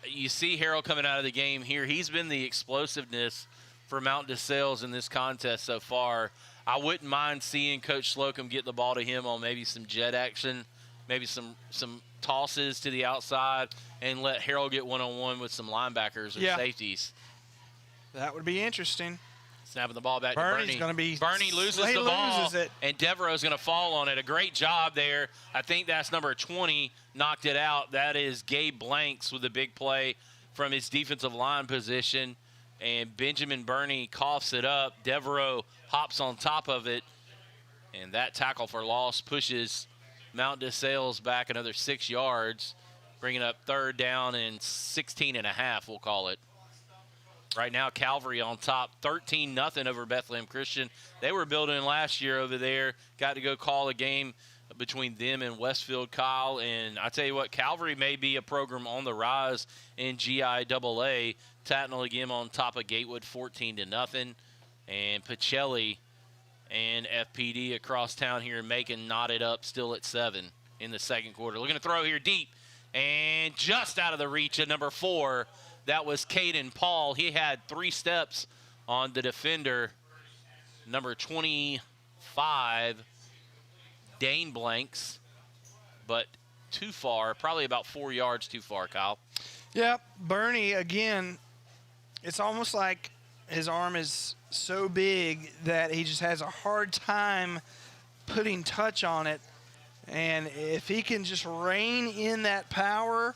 You see Harrell coming out of the game here. He's been the explosiveness for Mount DeSales in this contest so far. I wouldn't mind seeing Coach Slocum get the ball to him on maybe some jet action, maybe some tosses to the outside, and let Harrell get one-on-one with some linebackers or safeties. That would be interesting. Snapping the ball back Bernie's to Bernie. going to be. Bernie loses he the ball, loses it. and Devereaux's going to fall on it. A great job there. I think that's number 20 knocked it out. That is Gabe Blanks with a big play from his defensive line position, and Benjamin Bernie coughs it up. Devereaux hops on top of it, and that tackle for loss pushes Mount DeSales back another 6 yards, bringing up 3rd down and 16 and a half, we'll call it. Right now, Calvary on top, 13-0 over Bethlehem Christian. They were building last year over there. Got to go call a game between them and Westfield, Kyle. And I tell you what, Calvary may be a program on the rise in GIAA. Tatnall again on top of Gatewood, 14-0. And Pacelli and FPD across town here in Macon knotted up still at 7 in the second quarter. Looking to throw here deep. And just out of the reach of number 4, that was Caden Paul. He had 3 steps on the defender, number 25, Dane Blanks, but too far, probably about 4 yards too far, Kyle. Yep, Bernie, again, it's almost like his arm is so big that he just has a hard time putting touch on it. And if he can just rein in that power,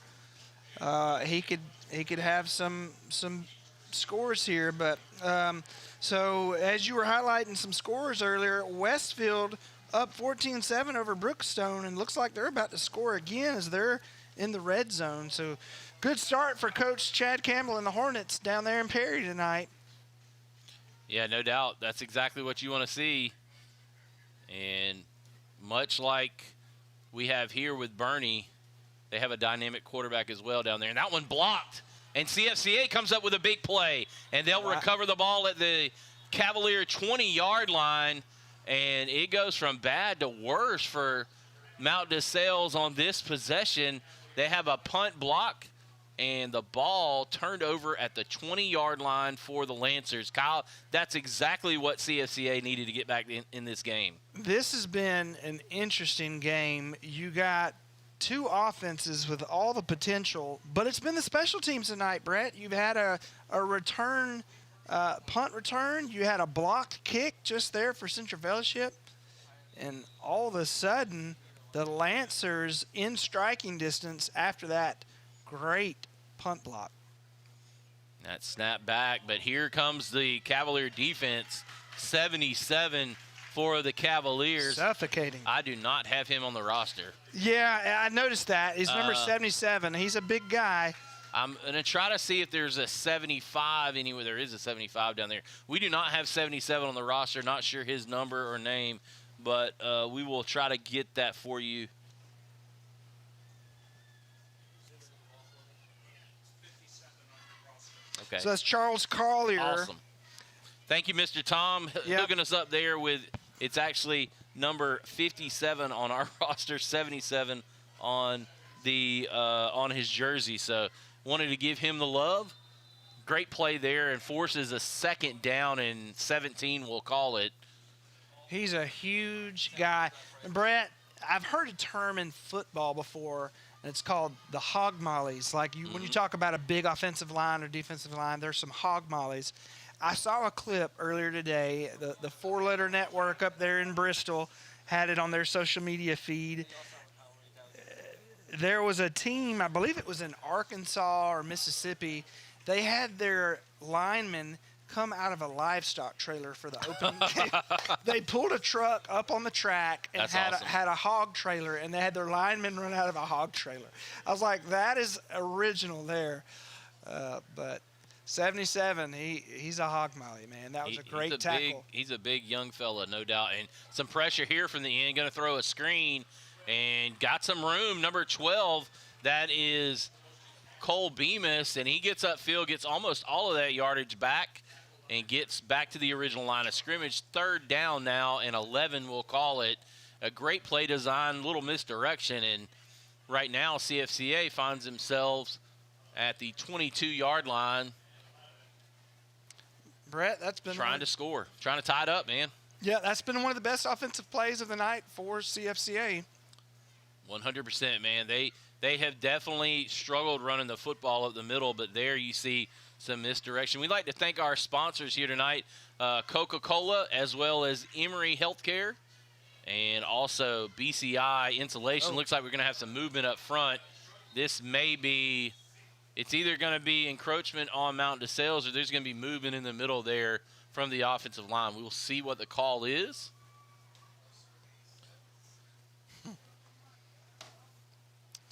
he could have some scores here. But so as you were highlighting some scores earlier, Westfield up 14-7 over Brookstone, and looks like they're about to score again as they're in the red zone. So good start for Coach Chad Campbell and the Hornets down there in Perry tonight. Yeah, no doubt. That's exactly what you want to see. And much like we have here with Bernie, they have a dynamic quarterback as well down there. And that one blocked. And CFCA comes up with a big play. And they'll recover the ball at the Cavalier 20-yard line. And it goes from bad to worse for Mount DeSales on this possession. They have a punt block, and the ball turned over at the 20-yard line for the Lancers. Kyle, that's exactly what CFCA needed to get back in this game. This has been an interesting game. You got 2 offenses with all the potential, but it's been the special teams tonight, Brett. You've had a return, punt return. You had a blocked kick just there for Central Fellowship. And all of a sudden, the Lancers in striking distance after that great punt block. That snap back, but here comes the Cavalier defense, 77 for the Cavaliers. Suffocating. I do not have him on the roster. Yeah, I noticed that. He's number 77. He's a big guy. I'm going to try to see if there's a 75 anywhere. There is a 75 down there. We do not have 77 on the roster. Not sure his number or name, but we will try to get that for you. Okay. So that's Charles Collier. Awesome. Thank you, Mr. Tom, hooking us up there with, it's actually number 57 on our roster, 77 on the on his jersey. So wanted to give him the love. Great play there, and forces a 2nd down and 17, we'll call it. He's a huge guy. And Brett, I've heard a term in football before, and it's called the hog mollies. Like when you talk about a big offensive line or defensive line, there's some hog mollies. I saw a clip earlier today. The 4-letter network up there in Bristol had it on their social media feed. There was a team, I believe it was in Arkansas or Mississippi. They had their linemen come out of a livestock trailer for the opening game. They pulled a truck up on the track and had a hog trailer, and they had their linemen run out of a hog trailer. I was like, that is original there. But 77, he's a hog molly, man. That was a great tackle. He's a big young fella, no doubt. And some pressure here from the end. Going to throw a screen and got some room. Number 12, that is Cole Bemis, and he gets upfield, gets almost all of that yardage back, and gets back to the original line of scrimmage. 3rd down now, and 11, we'll call it. A great play design, little misdirection, and right now CFCA finds themselves at the 22-yard line. Brett, that's been trying to score, trying to tie it up, man. Yeah, that's been one of the best offensive plays of the night for CFCA. 100%, man. they have definitely struggled running the football up the middle, but there you see some misdirection. We'd like to thank our sponsors here tonight, Coca-Cola, as well as Emory Healthcare, and also BCI Insulation. Looks like we're going to have some movement up front. This may be, it's either going to be encroachment on Mountain DeSales or there's going to be movement in the middle there from the offensive line. We will see what the call is.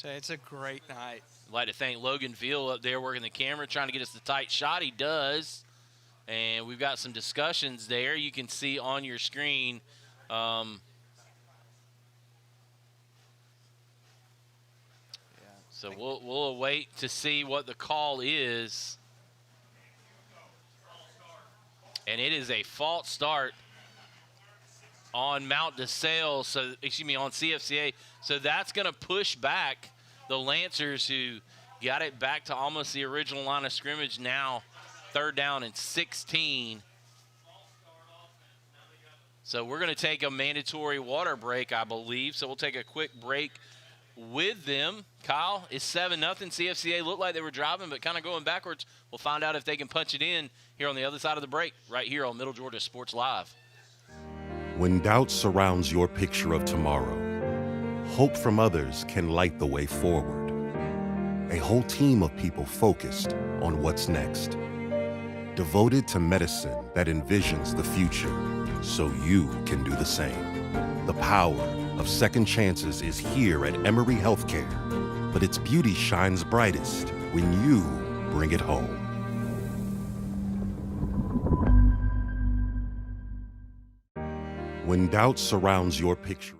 It's a great night. I'd like to thank Logan Veal up there working the camera, trying to get us the tight shot. He does. And we've got some discussions there. You can see on your screen. So we'll await to see what the call is. And it is a false start on Mount DeSales, so excuse me, on CFCA. So that's going to push back the Lancers, who got it back to almost the original line of scrimmage. Now 3rd down and 16. So we're going to take a mandatory water break, I believe. So we'll take a quick break with them. Kyle, it's 7-0. CFCA looked like they were driving, but kind of going backwards. We'll find out if they can punch it in here on the other side of the break, right here on Middle Georgia Sports Live. When doubt surrounds your picture of tomorrow, hope from others can light the way forward. A whole team of people focused on what's next. Devoted to medicine that envisions the future so you can do the same. The power of second chances is here at Emory Healthcare, but its beauty shines brightest when you bring it home. When doubt surrounds your picture.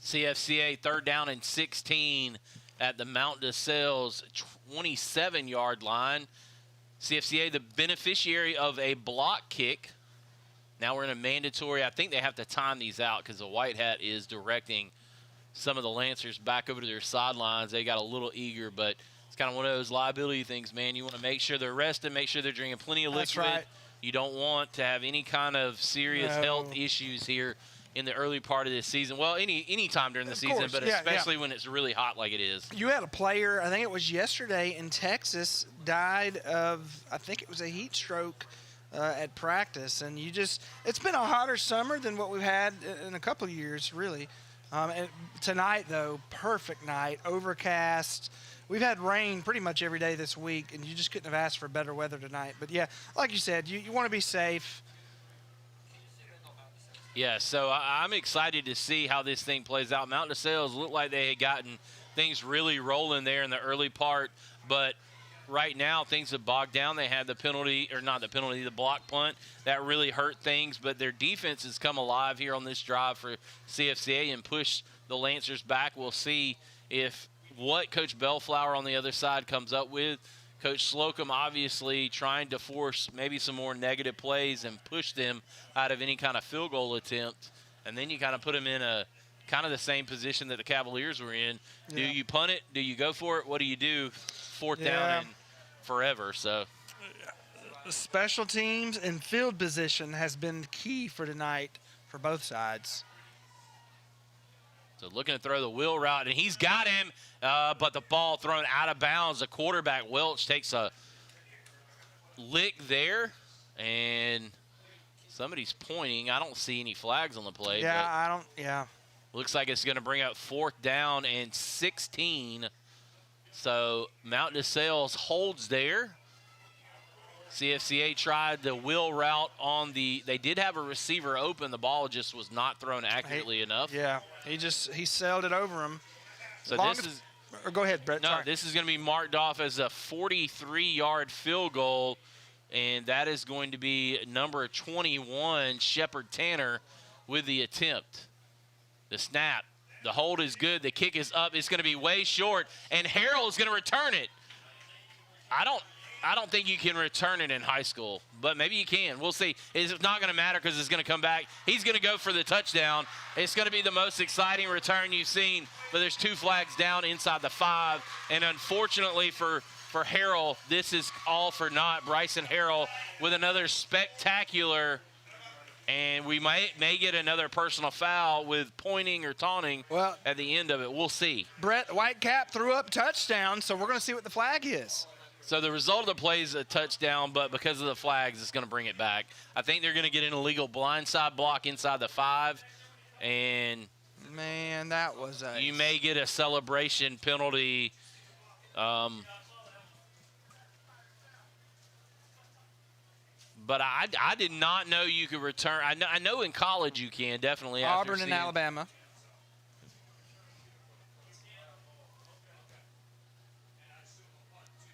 CFCA 3rd down and 16 at the Mount DeSales 27-yard line. CFCA, the beneficiary of a block kick. Now we're in a mandatory. I think they have to time these out because the white hat is directing some of the Lancers back over to their sidelines. They got a little eager, but it's kind of one of those liability things, man. You want to make sure they're rested, make sure they're drinking plenty of liquid. That's right. You don't want to have any kind of serious health issues here in the early part of this season. Well, any time during the season, but especially when it's really hot like it is. You had a player, I think it was yesterday in Texas, died of, I think it was a heat stroke at practice. And it's been a hotter summer than what we've had in a couple of years, really. And tonight, though, perfect night, overcast. We've had rain pretty much every day this week, and you just couldn't have asked for better weather tonight. But, yeah, like you said, you want to be safe. Yeah, so I'm excited to see how this thing plays out. Mountain DeSales looked like they had gotten things really rolling there in the early part, but right now things have bogged down. They had the penalty, or not the penalty, the block punt. That really hurt things, but their defense has come alive here on this drive for CFCA and pushed the Lancers back. We'll see if what Coach Bellflower on the other side comes up with. Coach Slocum obviously trying to force maybe some more negative plays and push them out of any kind of field goal attempt. And then you kind of put them in a kind of the same position that the Cavaliers were in. Yeah. Do you punt it? Do you go for it? What do you do? 4th down and forever. So special teams and field position has been key for tonight for both sides. So looking to throw the wheel route, and he's got him, but the ball thrown out of bounds. The quarterback, Welch, takes a lick there, and somebody's pointing. I don't see any flags on the play. Looks like it's going to bring up 4th down and 16. So Mount DeSales holds there. CFCA tried the wheel route on the – they did have a receiver open. The ball just was not thrown accurately enough. Yeah, he sailed it over him. So this is – or go ahead, Brett. No, sorry. This is going to be marked off as a 43-yard field goal, and that is going to be number 21, Shepard Tanner, with the attempt. The snap, The hold is good. The kick is up. It's going to be way short, and Harrell is going to return it. I don't think you can return it in high school, but maybe you can. We'll see. It's not going to matter because it's going to come back. He's going to go for the touchdown. It's going to be the most exciting return you've seen, but there's 2 flags down inside the 5, and unfortunately for Harrell, this is all for naught. Bryson Harrell with another spectacular, and we may get another personal foul with pointing or taunting at the end of it. We'll see. Brett Whitecap threw up touchdown, so we're going to see what the flag is. So the result of the play is a touchdown, but because of the flags, it's going to bring it back. I think they're going to get an illegal blindside block inside the 5, and man, that was you may get a celebration penalty. But I did not know you could return. I know in college you can, definitely. Auburn and Alabama.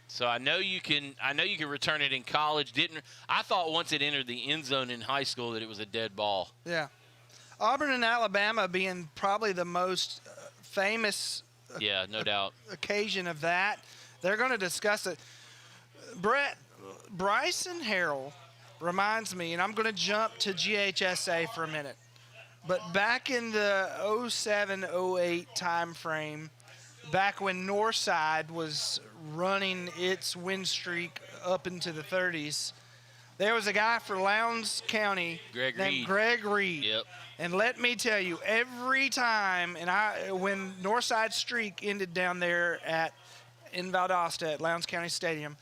So I know you can return it in college. I thought once it entered the end zone in high school that it was a dead ball. Yeah. Auburn and Alabama being probably the most famous no doubt. occasion of that. They're going to discuss it. Bryson Harrell reminds me, and I'm going to jump to GHSA for a minute, but back in the 07-08 time frame, back when Northside was running its win streak up into the 30s, there was a guy for Lowndes County named Greg Reed. Yep. And let me tell you, every time, when Northside's streak ended down there in Valdosta at Lowndes County Stadium,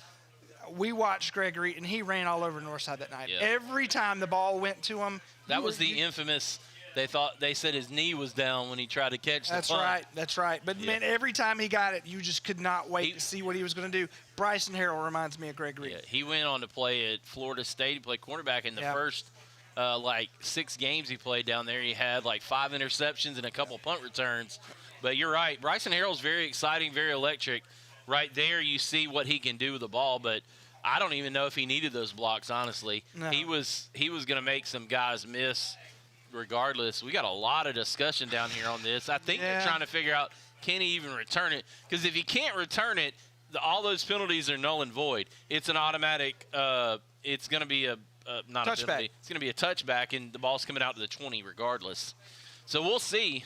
we watched Greg Reed, and he ran all over Northside that night. Yep. Every time the ball went to him. That was the infamous. They said his knee was down when he tried to catch the punt. That's right. But, man, every time he got it, you just could not wait to see what he was going to do. Bryson Harrell reminds me of Greg Reed. Yeah, he went on to play at Florida State. He played cornerback in the first, 6 games he played down there. He had, 5 interceptions and a couple punt returns. But you're right. Bryson Harrell's very exciting, very electric. Right there you see what he can do with the ball, but I don't even know if he needed those blocks, honestly. No. He was going to make some guys miss regardless. We got a lot of discussion down here on this. I think they're trying to figure out, can he even return it? Because if he can't return it, all those penalties are null and void. It's an automatic it's going to be not touchback. A penalty. It's going to be a touchback, and the ball's coming out to the 20 regardless. So we'll see.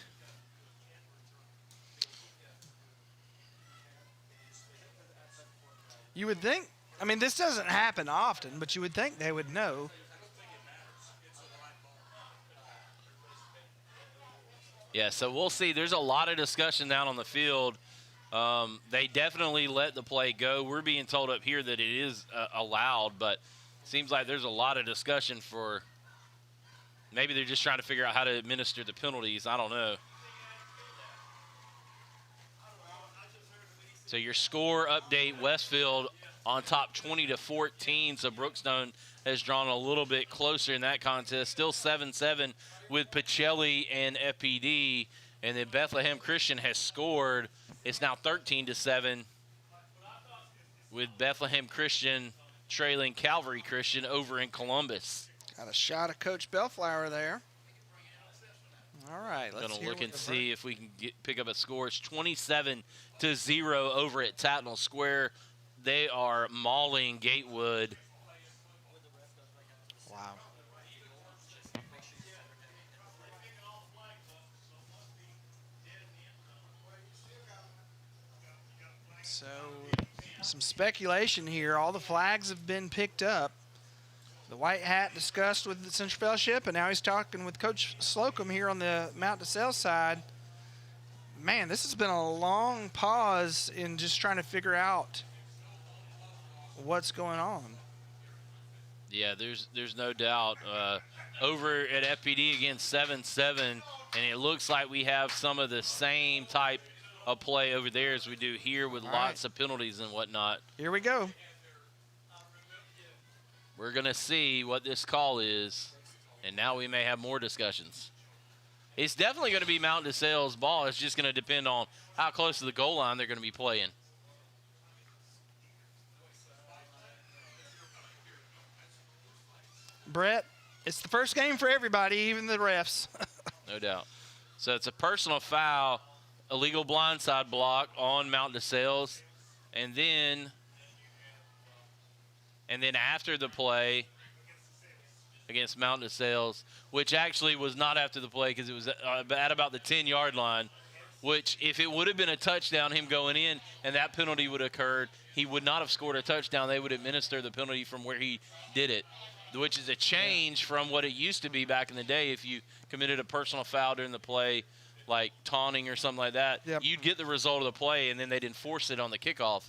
You would think, this doesn't happen often, but you would think they would know. Yeah, so we'll see. There's a lot of discussion down on the field. They definitely let the play go. We're being told up here that it is allowed, but it seems like there's a lot of discussion for maybe they're just trying to figure out how to administer the penalties. I don't know. So your score update, Westfield on top 20-14. So Brookstone has drawn a little bit closer in that contest. Still 7-7 with Pacelli and FPD. And then Bethlehem Christian has scored. It's now 13-7 with Bethlehem Christian trailing Calvary Christian over in Columbus. Got a shot of Coach Bellflower there. All right, let's going to look and see if we can pick up a score. It's 27-0 over at Tatnall Square. They are mauling Gatewood. Wow. So, some speculation here. All the flags have been picked up. The white hat discussed with the Central Fellowship, and now he's talking with Coach Slocum here on the Mount DeSale side. Man, this has been a long pause in just trying to figure out what's going on. Yeah, there's no doubt. Over at FPD again, 7-7, and it looks like we have some of the same type of play over there as we do here with lots of penalties and whatnot. Here we go. We're going to see what this call is, and now we may have more discussions. It's definitely going to be Mount DeSale's ball. It's just going to depend on how close to the goal line they're going to be playing. Brett, it's the first game for everybody, even the refs. No doubt. So it's a personal foul, illegal blindside block on Mount DeSales, and then after the play against Mount DeSales, which actually was not after the play because it was at about the 10-yard line, which if it would have been a touchdown, him going in, and that penalty would have occurred, he would not have scored a touchdown. They would administer the penalty from where he did it, which is a change from what it used to be back in the day. If you committed a personal foul during the play, like taunting or something like that, you'd get the result of the play, and then they'd enforce it on the kickoff.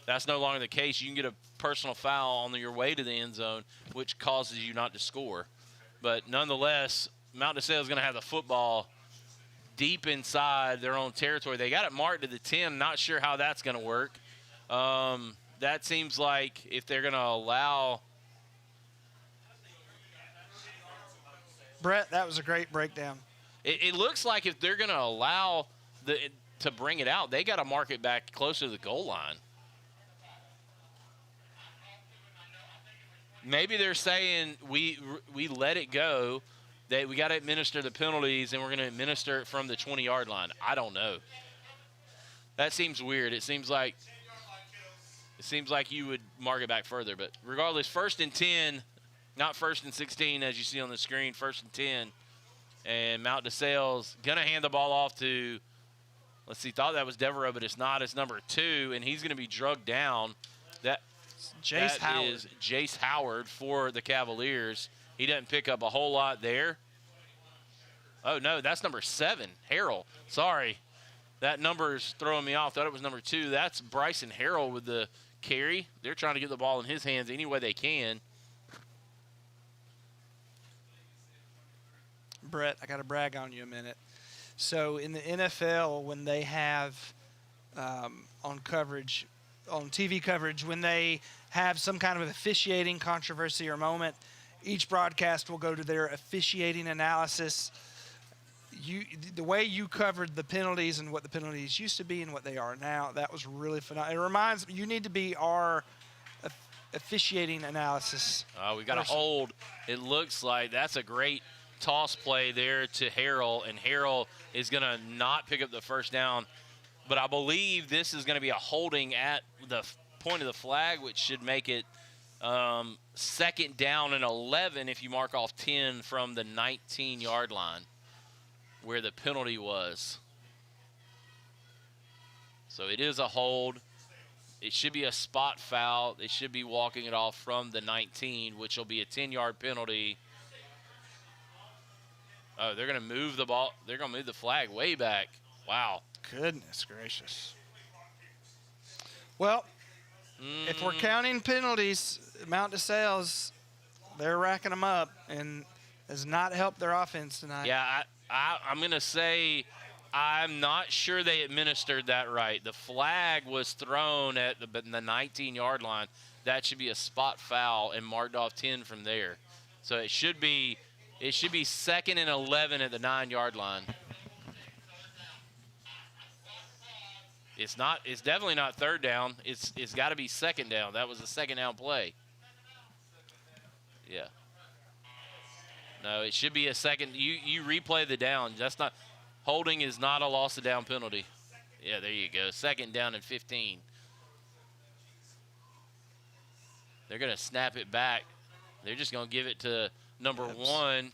That's no longer the case. You can get a personal foul on your way to the end zone, which causes you not to score. But nonetheless, Mount DeSales is going to have the football deep inside their own territory. They got it marked to the 10. Not sure how that's going to work. That seems like if they're going to allow – Brett, that was a great breakdown. It looks like if they're going to allow to bring it out, they got to mark it back closer to the goal line. Maybe they're saying we let it go, that we got to administer the penalties, and we're going to administer it from the 20-yard line. I don't know. That seems weird. It seems like you would mark it back further. But regardless, 1st and 10, not 1st and 16 as you see on the screen, 1st and 10. And Mount DeSales going to hand the ball off to, let's see, thought that was Devereaux, but it's not. It's number 2, and he's going to be drugged down. That is Jace Howard for the Cavaliers. He doesn't pick up a whole lot there. Oh, no, that's number 7, Harrell. Sorry. That number's throwing me off. Thought it was number 2. That's Bryson Harrell with the carry. They're trying to get the ball in his hands any way they can. Brett, I got to brag on you a minute. So in the NFL, when they have on coverage, on TV coverage, when they have some kind of officiating controversy or moment, each broadcast will go to their officiating analysis. The way you covered the penalties and what the penalties used to be and what they are now, that was really phenomenal. It reminds me, you need to be our officiating analysis. We got a hold. It looks like that's a great toss play there to Harrell, and Harrell is going to not pick up the first down. But I believe this is going to be a holding at the point of the flag, which should make it 2nd down and 11 if you mark off 10 from the 19-yard line where the penalty was. So it is a hold. It should be a spot foul. They should be walking it off from the 19, which will be a 10-yard penalty. Oh, they're going to move the ball. They're going to move the flag way back. Wow. Goodness gracious. Well, if we're counting penalties, Mount DeSales, they're racking them up and has not helped their offense tonight. Yeah, I'm going to say I'm not sure they administered that right. The flag was thrown at the 19-yard line. That should be a spot foul and marked off 10 from there. So it should be 2nd and 11 at the 9-yard line. It's definitely not 3rd down. It's got to be 2nd down. That was a 2nd down play. Yeah. No, it should be a 2nd. You replay the down. That's not holding is not a loss of down penalty. Yeah, there you go. 2nd down and 15. They're going to snap it back. They're just going to give it to number 1.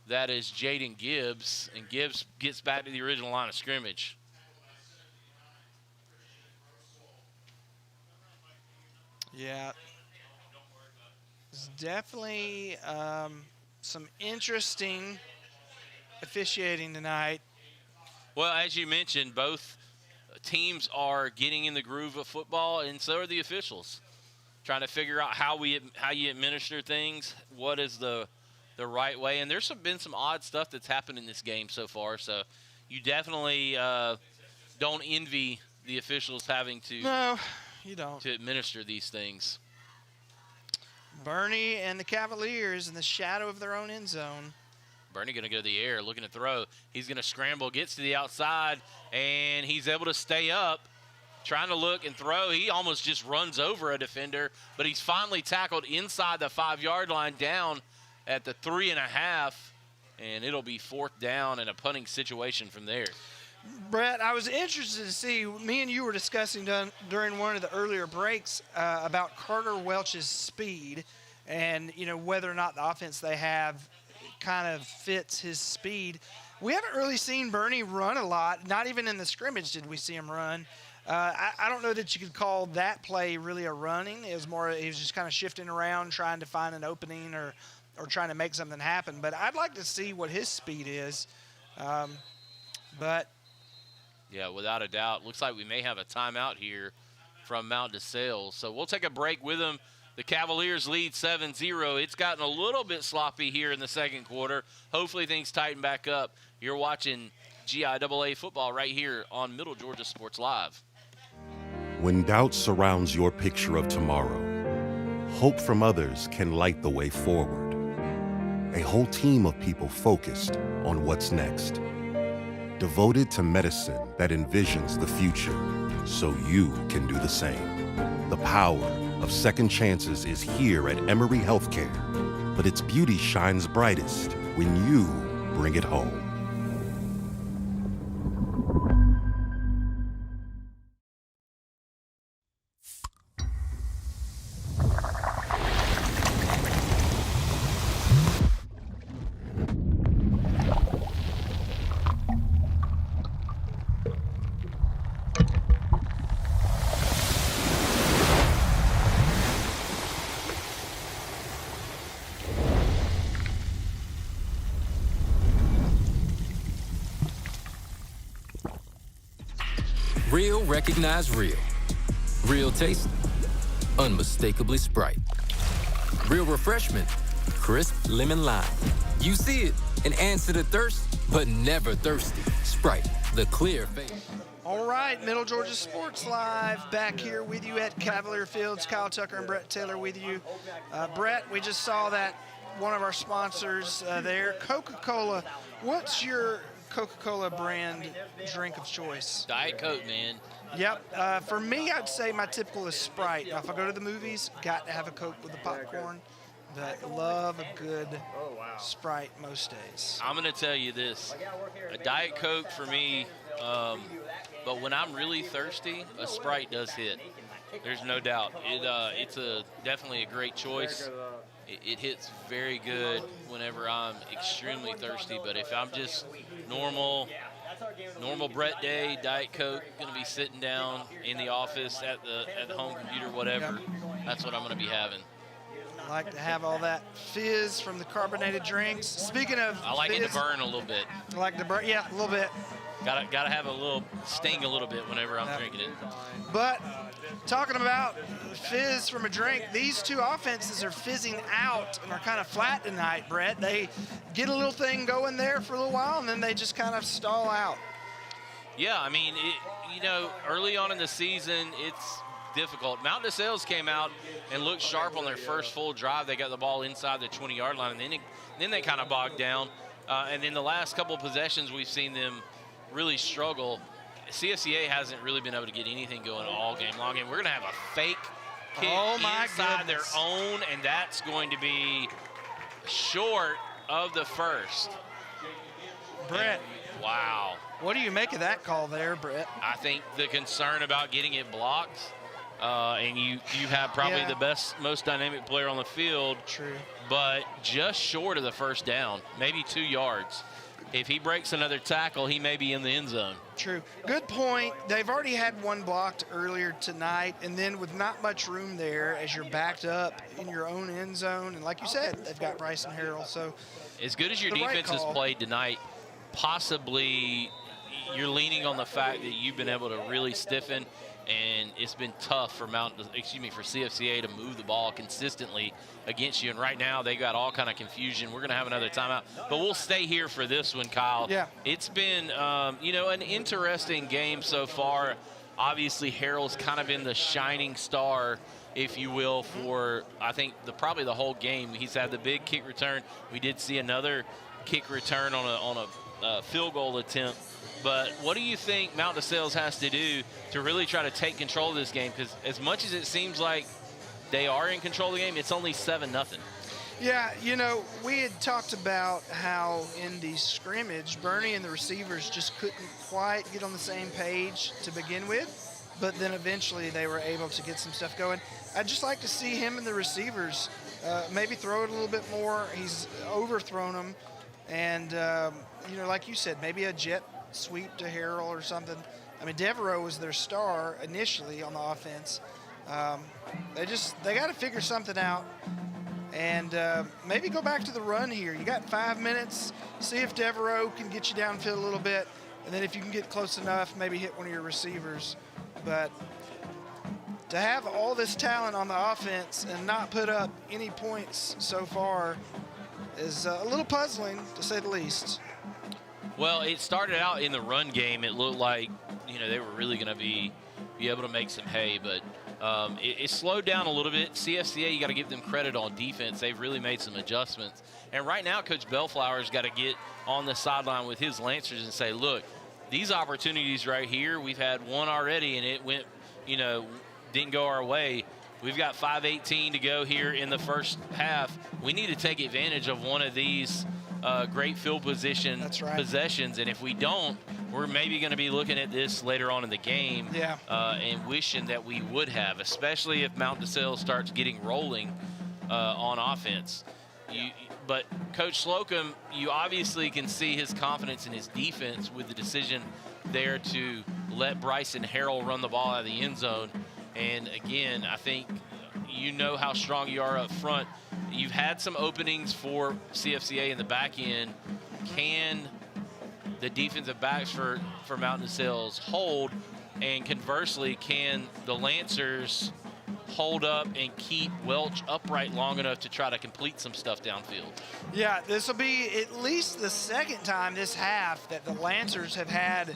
That is Jaden Gibbs, and Gibbs gets back to the original line of scrimmage. Yeah. It's definitely some interesting officiating tonight. Well, as you mentioned, both teams are getting in the groove of football, and so are the officials. Trying to figure out how you administer things, what is the right way. And there's been some odd stuff that's happened in this game so far, so you definitely don't envy the officials having to – No, you don't. To administer these things. Bernie and the Cavaliers in the shadow of their own end zone. Bernie going to go to the air, looking to throw. He's going to scramble, gets to the outside, and he's able to stay up, trying to look and throw. He almost just runs over a defender, but he's finally tackled inside the 5-yard line down at the 3.5. and it'll be 4th down and a punting situation from there. Brett, I was interested to see, me and you were discussing during one of the earlier breaks about Carter Welch's speed and, whether or not the offense they have kind of fits his speed. We haven't really seen Bernie run a lot. Not even in the scrimmage did we see him run. I don't know that you could call that play really a running. It was more, he was just kind of shifting around, trying to find an opening or trying to make something happen. But I'd like to see what his speed is. But yeah, without a doubt. Looks like we may have a timeout here from Mount DeSales. So we'll take a break with them. The Cavaliers lead 7-0. It's gotten a little bit sloppy here in the second quarter. Hopefully things tighten back up. You're watching GIAA football right here on Middle Georgia Sports Live. When doubt surrounds your picture of tomorrow, hope from others can light the way forward. A whole team of people focused on what's next. Devoted to medicine that envisions the future so you can do the same. The power of second chances is here at Emory Healthcare, but its beauty shines brightest when you bring it home. Real recognize real. Real taste, unmistakably Sprite. Real refreshment, crisp lemon lime. You see it and answer to thirst, but never thirsty. Sprite, the clear face. all right, Middle Georgia Sports Live back here with you at Cavalier Fields. Kyle Tucker and Brett Taylor with you. Brett, we just saw that one of our sponsors there, Coca-Cola. What's your Coca-Cola brand drink of choice? Diet Coke, man. Yep. For me, I'd say my typical is Sprite. Now, if I go to the movies, got to have a Coke with the popcorn. But love a good Sprite most days. I'm going to tell you this. A Diet Coke for me, but when I'm really thirsty, a Sprite does hit. There's no doubt. It's definitely a great choice. It hits very good whenever I'm extremely thirsty, but if I'm just normal Brett day, Diet Coke, going to be sitting down in the office at the home computer, whatever, that's what I'm going to be having. I like to have all that fizz from the carbonated drinks. Speaking of I like fizz, it to burn a little bit. I like to burn, yeah, a little bit. Gotta have a little sting a little bit whenever I'm drinking it. But talking about fizz from a drink, these two offenses are fizzing out and are kind of flat tonight, Brett. They get a little thing going there for a little while, and then they just kind of stall out. Yeah, I mean, early on in the season, it's difficult. Mount DeSales came out and looked sharp on their first full drive. They got the ball inside the 20-yard line, and then they kind of bogged down. And then the last couple of possessions, we've seen them really struggle. CFCA hasn't really been able to get anything going all game long, and we're going to have a fake kick inside their own, and that's going to be short of the first. Brett. And, wow. What do you make of that call there, Brett? I think the concern about getting it blocked, and you have probably the best, most dynamic player on the field. True. But just short of the first down, maybe 2 yards. If he breaks another tackle, he may be in the end zone. True. Good point. They've already had one blocked earlier tonight, and then with not much room there as you're backed up in your own end zone, and like you said, they've got Bryson Harrell. So as good as your defense has played tonight, possibly you're leaning on the fact that you've been able to really stiffen, and it's been tough for CFCA to move the ball consistently against you. And right now they got all kind of confusion. We're going to have another timeout, but we'll stay here for this one, Kyle. Yeah. It's been, an interesting game so far. Obviously, Harrell's kind of been the shining star, if you will, for I think probably the whole game. He's had the big kick return. We did see another kick return on a field goal attempt. But what do you think Mount DeSales has to do to really try to take control of this game? Because as much as it seems like they are in control of the game, it's only 7-0. Yeah, you know, we had talked about how in the scrimmage, Bernie and the receivers just couldn't quite get on the same page to begin with, but then eventually they were able to get some stuff going. I'd just like to see him and the receivers maybe throw it a little bit more. He's overthrown them, and, you know, like you said, maybe a jet sweep to Harrell or something. I mean, Devereaux was their star initially on the offense. They got to figure something out. And maybe go back to the run here. You got 5 minutes. See if Devereaux can get you downfield a little bit. And then if you can get close enough, maybe hit one of your receivers. But to have all this talent on the offense and not put up any points so far is a little puzzling, to say the least. Well, it started out in the run game. It looked like, you know, they were really going to be able to make some hay, but it slowed down a little bit. CFCA, you got to give them credit on defense. They've really made some adjustments. And right now, Coach Bellflower's got to get on the sideline with his Lancers and say, look, these opportunities right here, we've had one already, and it went, you know, didn't go our way. We've got 5:18 to go here in the first half. We need to take advantage of one of these great field position possessions, and if we don't, we're maybe going to be looking at this later on in the game and wishing that we would have, especially if Mount DeSales starts getting rolling on offense. But Coach Slocum, you obviously can see his confidence in his defense with the decision there to let Bryson Harrell run the ball out of the end zone. And again, I think you know how strong you are up front. You've had some openings for CFCA in the back end. Can the defensive backs for Mount DeSales hold? And conversely, can the Lancers hold up and keep Welch upright long enough to try to complete some stuff downfield? Yeah, this will be at least the second time this half that the Lancers have had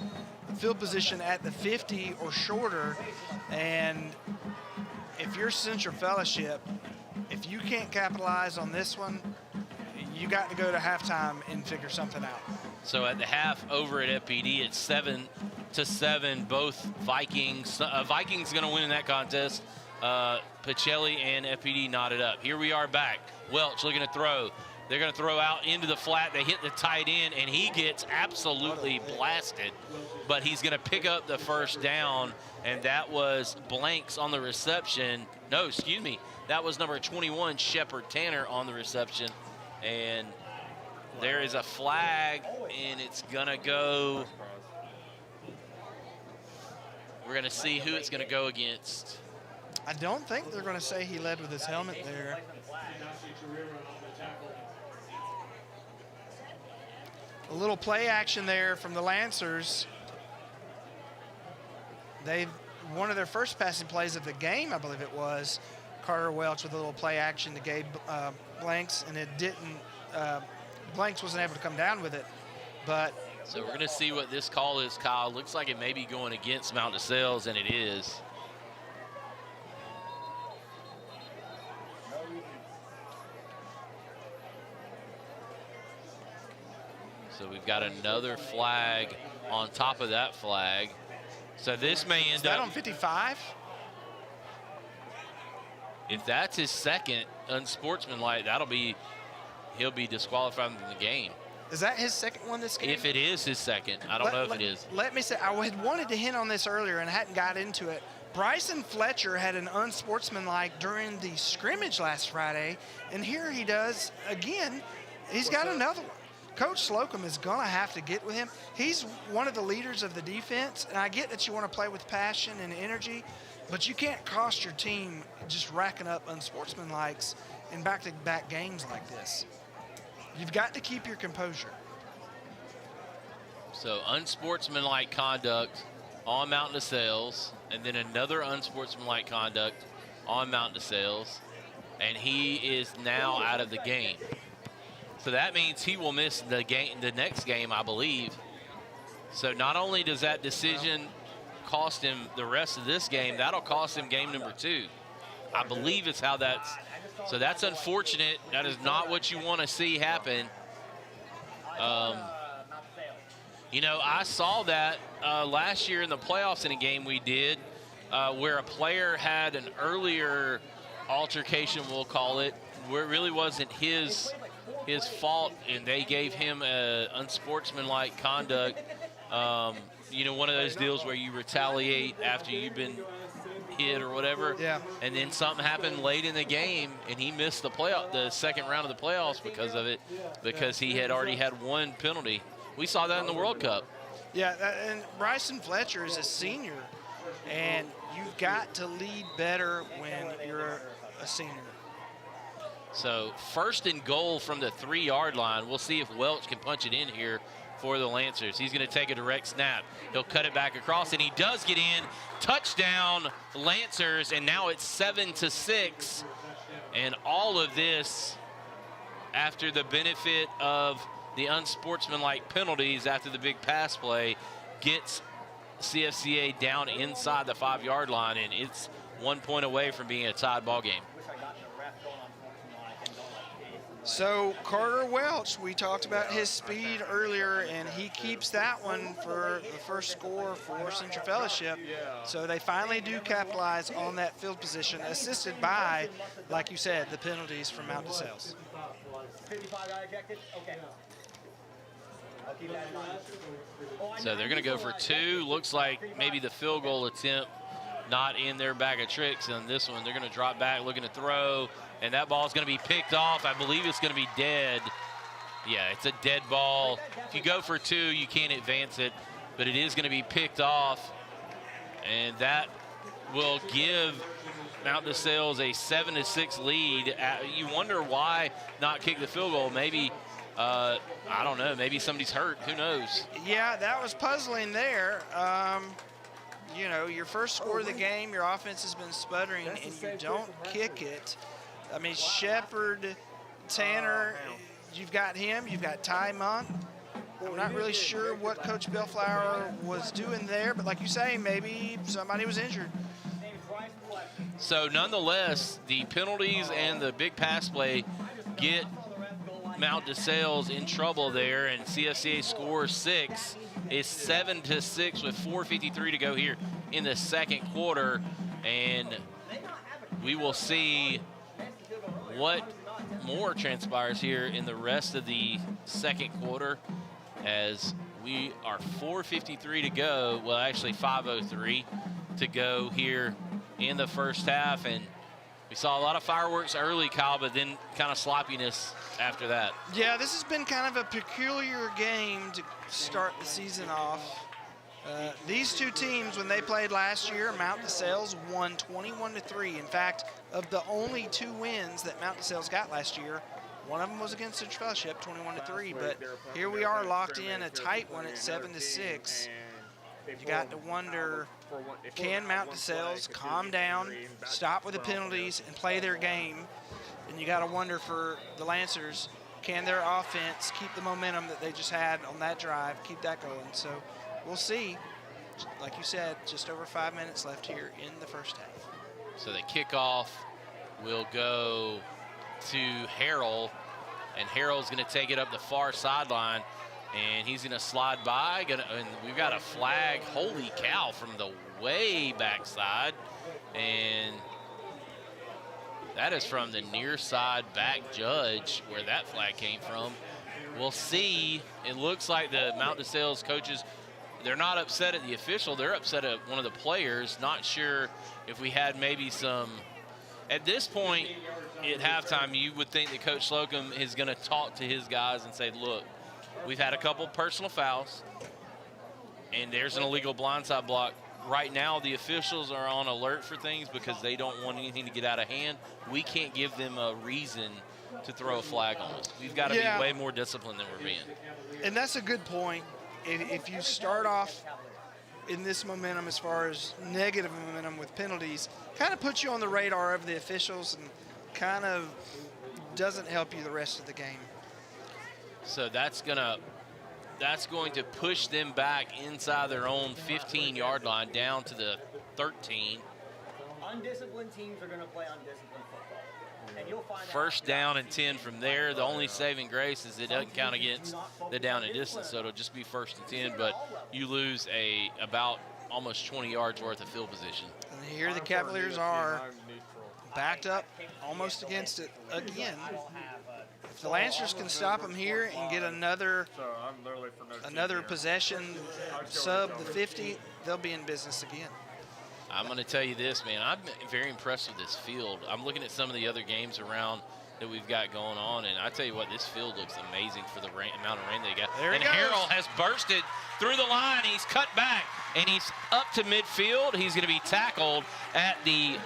field position at the 50 or shorter. And if you're Central Fellowship, if you can't capitalize on this one, you got to go to halftime and figure something out. So at the half over at FPD, it's 7-7. Both Vikings. Vikings going to win in that contest. Pacelli and FPD knotted up. Here we are back. Welch looking to throw. They're going to throw out into the flat. They hit the tight end, and he gets absolutely blasted. But he's going to pick up the first down, and that was Blanks on the reception. No, excuse me. That was number 21, Shepard Tanner, on the reception. And there is a flag, and it's going to go. We're going to see who it's going to go against. I don't think they're going to say he led with his helmet there. A little play action there from the Lancers. One of their first passing plays of the game, I believe it was, Carter Welch with a little play action to Gabe Blanks, and it didn't. Blanks wasn't able to come down with it, but. So we're going to see what this call is, Kyle. Looks like it may be going against Mount DeSales, and it is. So we've got another flag on top of that flag. So this may end up. Is that on 55? If that's his second unsportsmanlike, he'll be disqualified from the game. Is that his second one this game? If it is his second, I don't know if it is. Let me say, I had wanted to hint on this earlier and hadn't got into it. Bryson Fletcher had an unsportsmanlike during the scrimmage last Friday, and here he does again. He's got another one. Coach Slocum is going to have to get with him. He's one of the leaders of the defense, and I get that you want to play with passion and energy, but you can't cost your team just racking up unsportsmanlikes in back-to-back games like this. You've got to keep your composure. So unsportsmanlike conduct on Mount DeSales, and then another unsportsmanlike conduct on Mount DeSales, and he is now out of the game. So that means he will miss the next game, I believe. So not only does that decision cost him the rest of this game, that'll cost him game number 2. I believe it's how that's. So that's unfortunate. That is not what you want to see happen. You know, I saw that last year in the playoffs in a game we did where a player had an earlier altercation, we'll call it, where it really wasn't his fault, and they gave him unsportsmanlike conduct. You know, one of those deals where you retaliate after you've been hit or whatever. Yeah. And then something happened late in the game, and he missed the second round of the playoffs because of it, because he had already had one penalty. We saw that in the World Cup. Yeah, and Bryson Fletcher is a senior, and you've got to lead better when you're a senior. So 1st and goal from the 3-yard line. We'll see if Welch can punch it in here for the Lancers. He's going to take a direct snap. He'll cut it back across, and he does get in. Touchdown, Lancers, and now it's 7-6. And all of this after the benefit of the unsportsmanlike penalties after the big pass play gets CFCA down inside the 5-yard line, and it's 1 point away from being a tied ball game. So Carter Welch, we talked about his speed earlier, and he keeps that one for the first score for Central Fellowship. So they finally do capitalize on that field position, assisted by, like you said, the penalties from Mount DeSales. So they're going to go for 2. Looks like maybe the field goal attempt not in their bag of tricks on this one. They're going to drop back looking to throw, and that ball is going to be picked off. I believe it's going to be dead. Yeah, it's a dead ball. If you go for 2, you can't advance it, but it is going to be picked off, and that will give Mount DeSales a 7-6 lead. You wonder why not kick the field goal. Maybe, I don't know, maybe somebody's hurt. Who knows? Yeah, that was puzzling there. You know, your first score of the game, your offense has been sputtering, and you don't kick it. I mean, Shepard, Tanner, you've got him. You've got Ty Monk. I'm not really sure what Coach Bellflower was doing there, but like you say, maybe somebody was injured. So nonetheless, the penalties and the big pass play get Mount DeSales in trouble there, and CFCA scores 6. It's 7-6 with 4:53 to go here in the second quarter, and we will see what more transpires here in the rest of the second quarter, as we are 4:53 to go. Well, actually 5:03 to go here in the first half, and we saw a lot of fireworks early, Kyle, but then kind of sloppiness after that. Yeah, this has been kind of a peculiar game to start the season off. These two teams, when they played last year, Mount DeSales won 21-3. In fact, of the only 2 wins that Mount DeSales got last year, one of them was against Central Fellowship, 21-3. But here we are locked in a tight one at 7-6. You got to wonder, can Mount DeSales calm down, stop with the penalties, and play their game? And you got to wonder for the Lancers, can their offense keep the momentum that they just had on that drive, keep that going? So we'll see. Like you said, just over 5 minutes left here in the first half. So the kickoff will go to Harrell, and Harrell's going to take it up the far sideline, and he's going to slide by. And we've got a flag, holy cow, from the way backside, and that is from the near side back judge where that flag came from. We'll see. It looks like the Mount DeSales coaches, they're not upset at the official. They're upset at one of the players. Not sure if we had maybe some. At this point, at halftime, you would think that Coach Slocum is going to talk to his guys and say, look, we've had a couple personal fouls, and there's an illegal blindside block. Right now, the officials are on alert for things because they don't want anything to get out of hand. We can't give them a reason to throw a flag on us. We've got to be way more disciplined than we're being. And that's a good point. If you start off in this momentum as far as negative momentum with penalties, kind of puts you on the radar of the officials and kind of doesn't help you the rest of the game. So that's going to push them back inside their own 15-yard line down to the 13. Undisciplined teams are going to play undisciplined football. And you'll find First down and 10 from there. The only saving grace is it doesn't count against the down and distance, so it'll just be first and 10, but you lose about almost 20 yards worth of field position. And here the Cavaliers are backed up almost against it again. If the Lancers can stop them here and get another possession sub the 50, they'll be in business again. I'm going to tell you this, man. I'm very impressed with this field. I'm looking at some of the other games around that we've got going on, and I tell you what, this field looks amazing for the amount of rain they got. There and he goes. Harrell has bursted through the line. He's cut back, and he's up to midfield. He's going to be tackled at the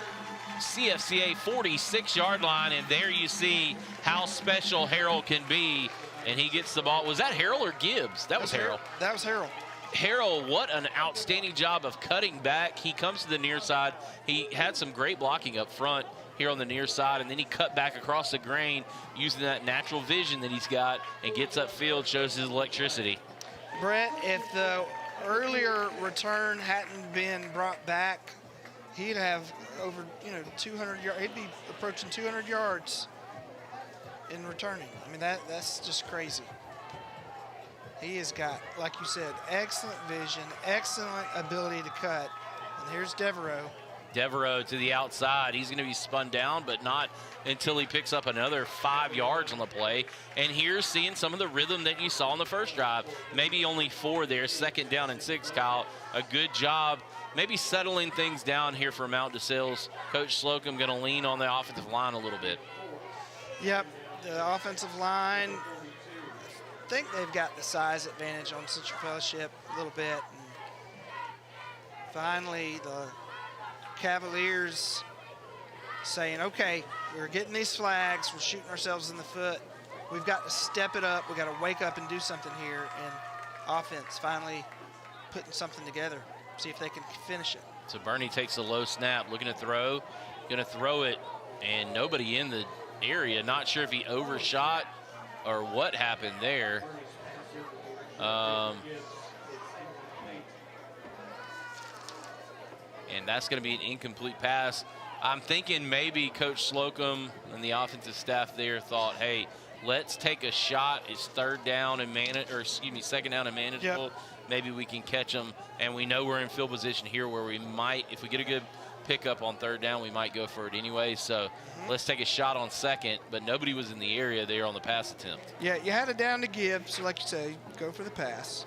CFCA 46-yard line, and there you see how special Harrell can be, and he gets the ball. Was that Harrell or Gibbs? That was Harrell. That was Harrell. Harrell, what an outstanding job of cutting back. He comes to the near side. He had some great blocking up front here on the near side, and then he cut back across the grain using that natural vision that he's got and gets upfield, shows his electricity. Brett, if the earlier return hadn't been brought back, he'd have over 200 yards. He'd be approaching 200 yards in returning. I mean, that's just crazy. He has got, like you said, excellent vision, excellent ability to cut. And here's Devereaux. Devereaux to the outside. He's going to be spun down, but not until he picks up another 5 yards on the play. And here's seeing some of the rhythm that you saw in the first drive. Maybe only 4 there, 2nd down and 6, Kyle. A good job maybe settling things down here for Mount DeSales. Coach Slocum going to lean on the offensive line a little bit. Yep, the offensive line, I think they've got the size advantage on Central Fellowship a little bit. And finally, the Cavaliers saying, okay, we're getting these flags, we're shooting ourselves in the foot, we've got to step it up, we've got to wake up and do something here, and offense finally putting something together, see if they can finish it. So Bernie takes a low snap, looking to throw, going to throw it, and nobody in the area, not sure if he overshot or what happened there. And that's going to be an incomplete pass. I'm thinking maybe Coach Slocum and the offensive staff there thought, hey, let's take a shot. It's 3rd down and 2nd down and manageable. Yep. Maybe we can catch them. And we know we're in field position here where we might, if we get a good pickup on 3rd down, we might go for it anyway. So let's take a shot on 2nd, but nobody was in the area there on the pass attempt. Yeah, you had it down to Gibbs, so like you say, go for the pass.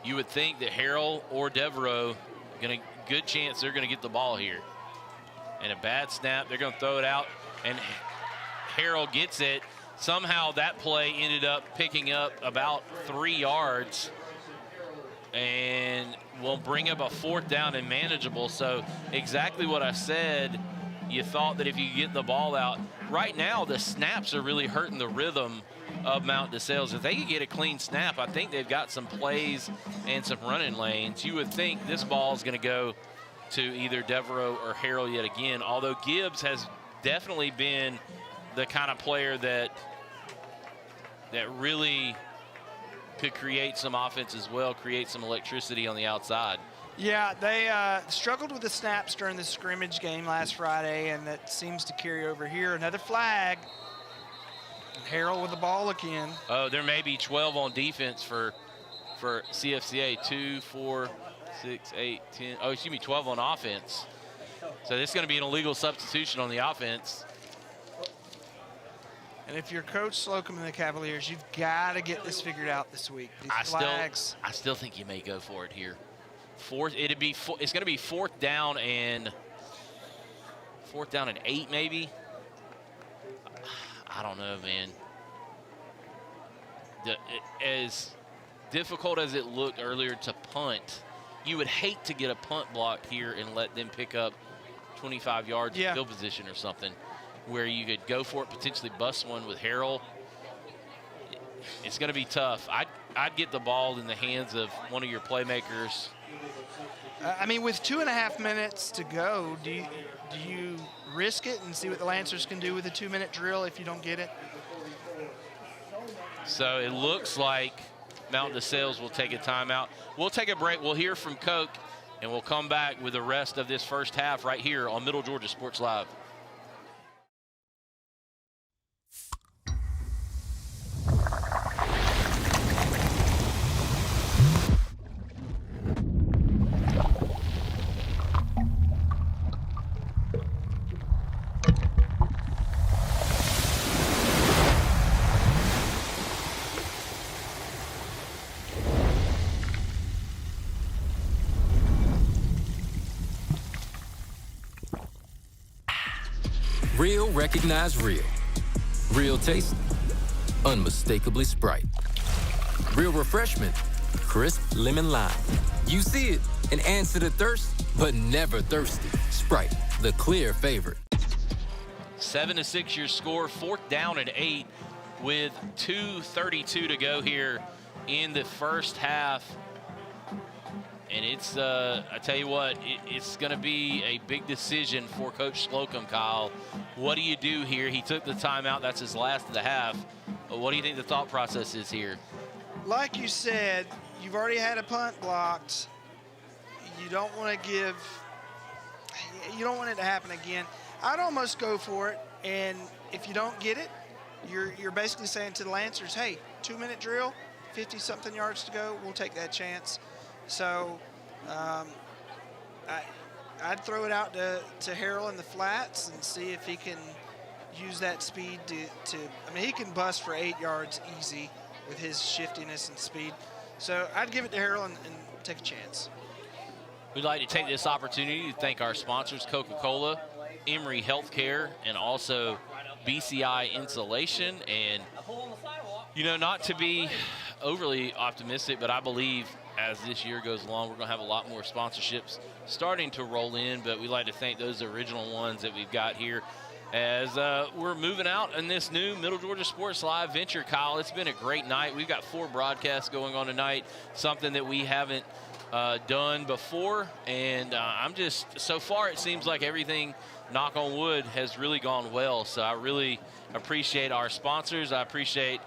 You would think that Harrell or Devereaux, good chance they're going to get the ball here. And a bad snap, they're going to throw it out, and Harrell gets it. Somehow that play ended up picking up about 3 yards, and will bring up a 4th down and manageable. So exactly what I said, you thought that if you get the ball out. Right now, the snaps are really hurting the rhythm of Mount DeSales. If they could get a clean snap, I think they've got some plays and some running lanes. You would think this ball is going to go to either Devereaux or Harrell yet again, although Gibbs has definitely been the kind of player that really could create some offense as well, create some electricity on the outside. Yeah, they struggled with the snaps during the scrimmage game last Friday, and that seems to carry over here. Another flag. Harrell with the ball again. Oh, there may be 12 on defense for CFCA. 2, 4, 6, 8, 10. Oh, excuse me, 12 on offense. So this is going to be an illegal substitution on the offense. And if you're Coach Slocum and the Cavaliers, you've got to get this figured out this week. These flags. I still think you may go for it here. It's going to be 4th down and 8 maybe. I don't know, man. As difficult as it looked earlier to punt, you would hate to get a punt block here and let them pick up 25 yards in field position or something, where you could go for it, potentially bust one with Harrell. It's going to be tough. I'd get the ball in the hands of one of your playmakers. I mean, with 2.5 minutes to go, do you risk it and see what the Lancers can do with a 2-minute drill if you don't get it? So it looks like Mount DeSales will take a timeout. We'll take a break. We'll hear from Coke, and we'll come back with the rest of this first half right here on Middle Georgia Sports Live. Real recognize real. Real taste, unmistakably Sprite. Real refreshment, crisp lemon lime. You see it and answer the thirst, but never thirsty. Sprite, the clear favorite. 7-6 your score, 4th down and 8 with 2:32 to go here in the first half. And it's, I tell you what, it's going to be a big decision for Coach Slocum, Kyle. What do you do here? He took the timeout. That's his last of the half. But what do you think the thought process is here? Like you said, you've already had a punt blocked. You don't want to you don't want it to happen again. I'd almost go for it, and if you don't get it, you're basically saying to the Lancers, hey, 2-minute drill, 50-something yards to go, we'll take that chance. So I'd throw it out to Harrell in the flats and see if he can use that speed to I mean, he can bust for 8 yards easy with his shiftiness and speed. So I'd give it to Harrell and take a chance. We'd like to take this opportunity to thank our sponsors, Coca-Cola, Emory Healthcare, and also BCI Insulation. And, you know, not to be overly optimistic, but I believe as this year goes along, we're going to have a lot more sponsorships starting to roll in, but we'd like to thank those original ones that we've got here as we're moving out in this new Middle Georgia Sports Live venture, Kyle. It's been a great night. We've got 4 broadcasts going on tonight, something that we haven't done before, and I'm just, so far it seems like everything, knock on wood, has really gone well. So I really appreciate our sponsors. I appreciate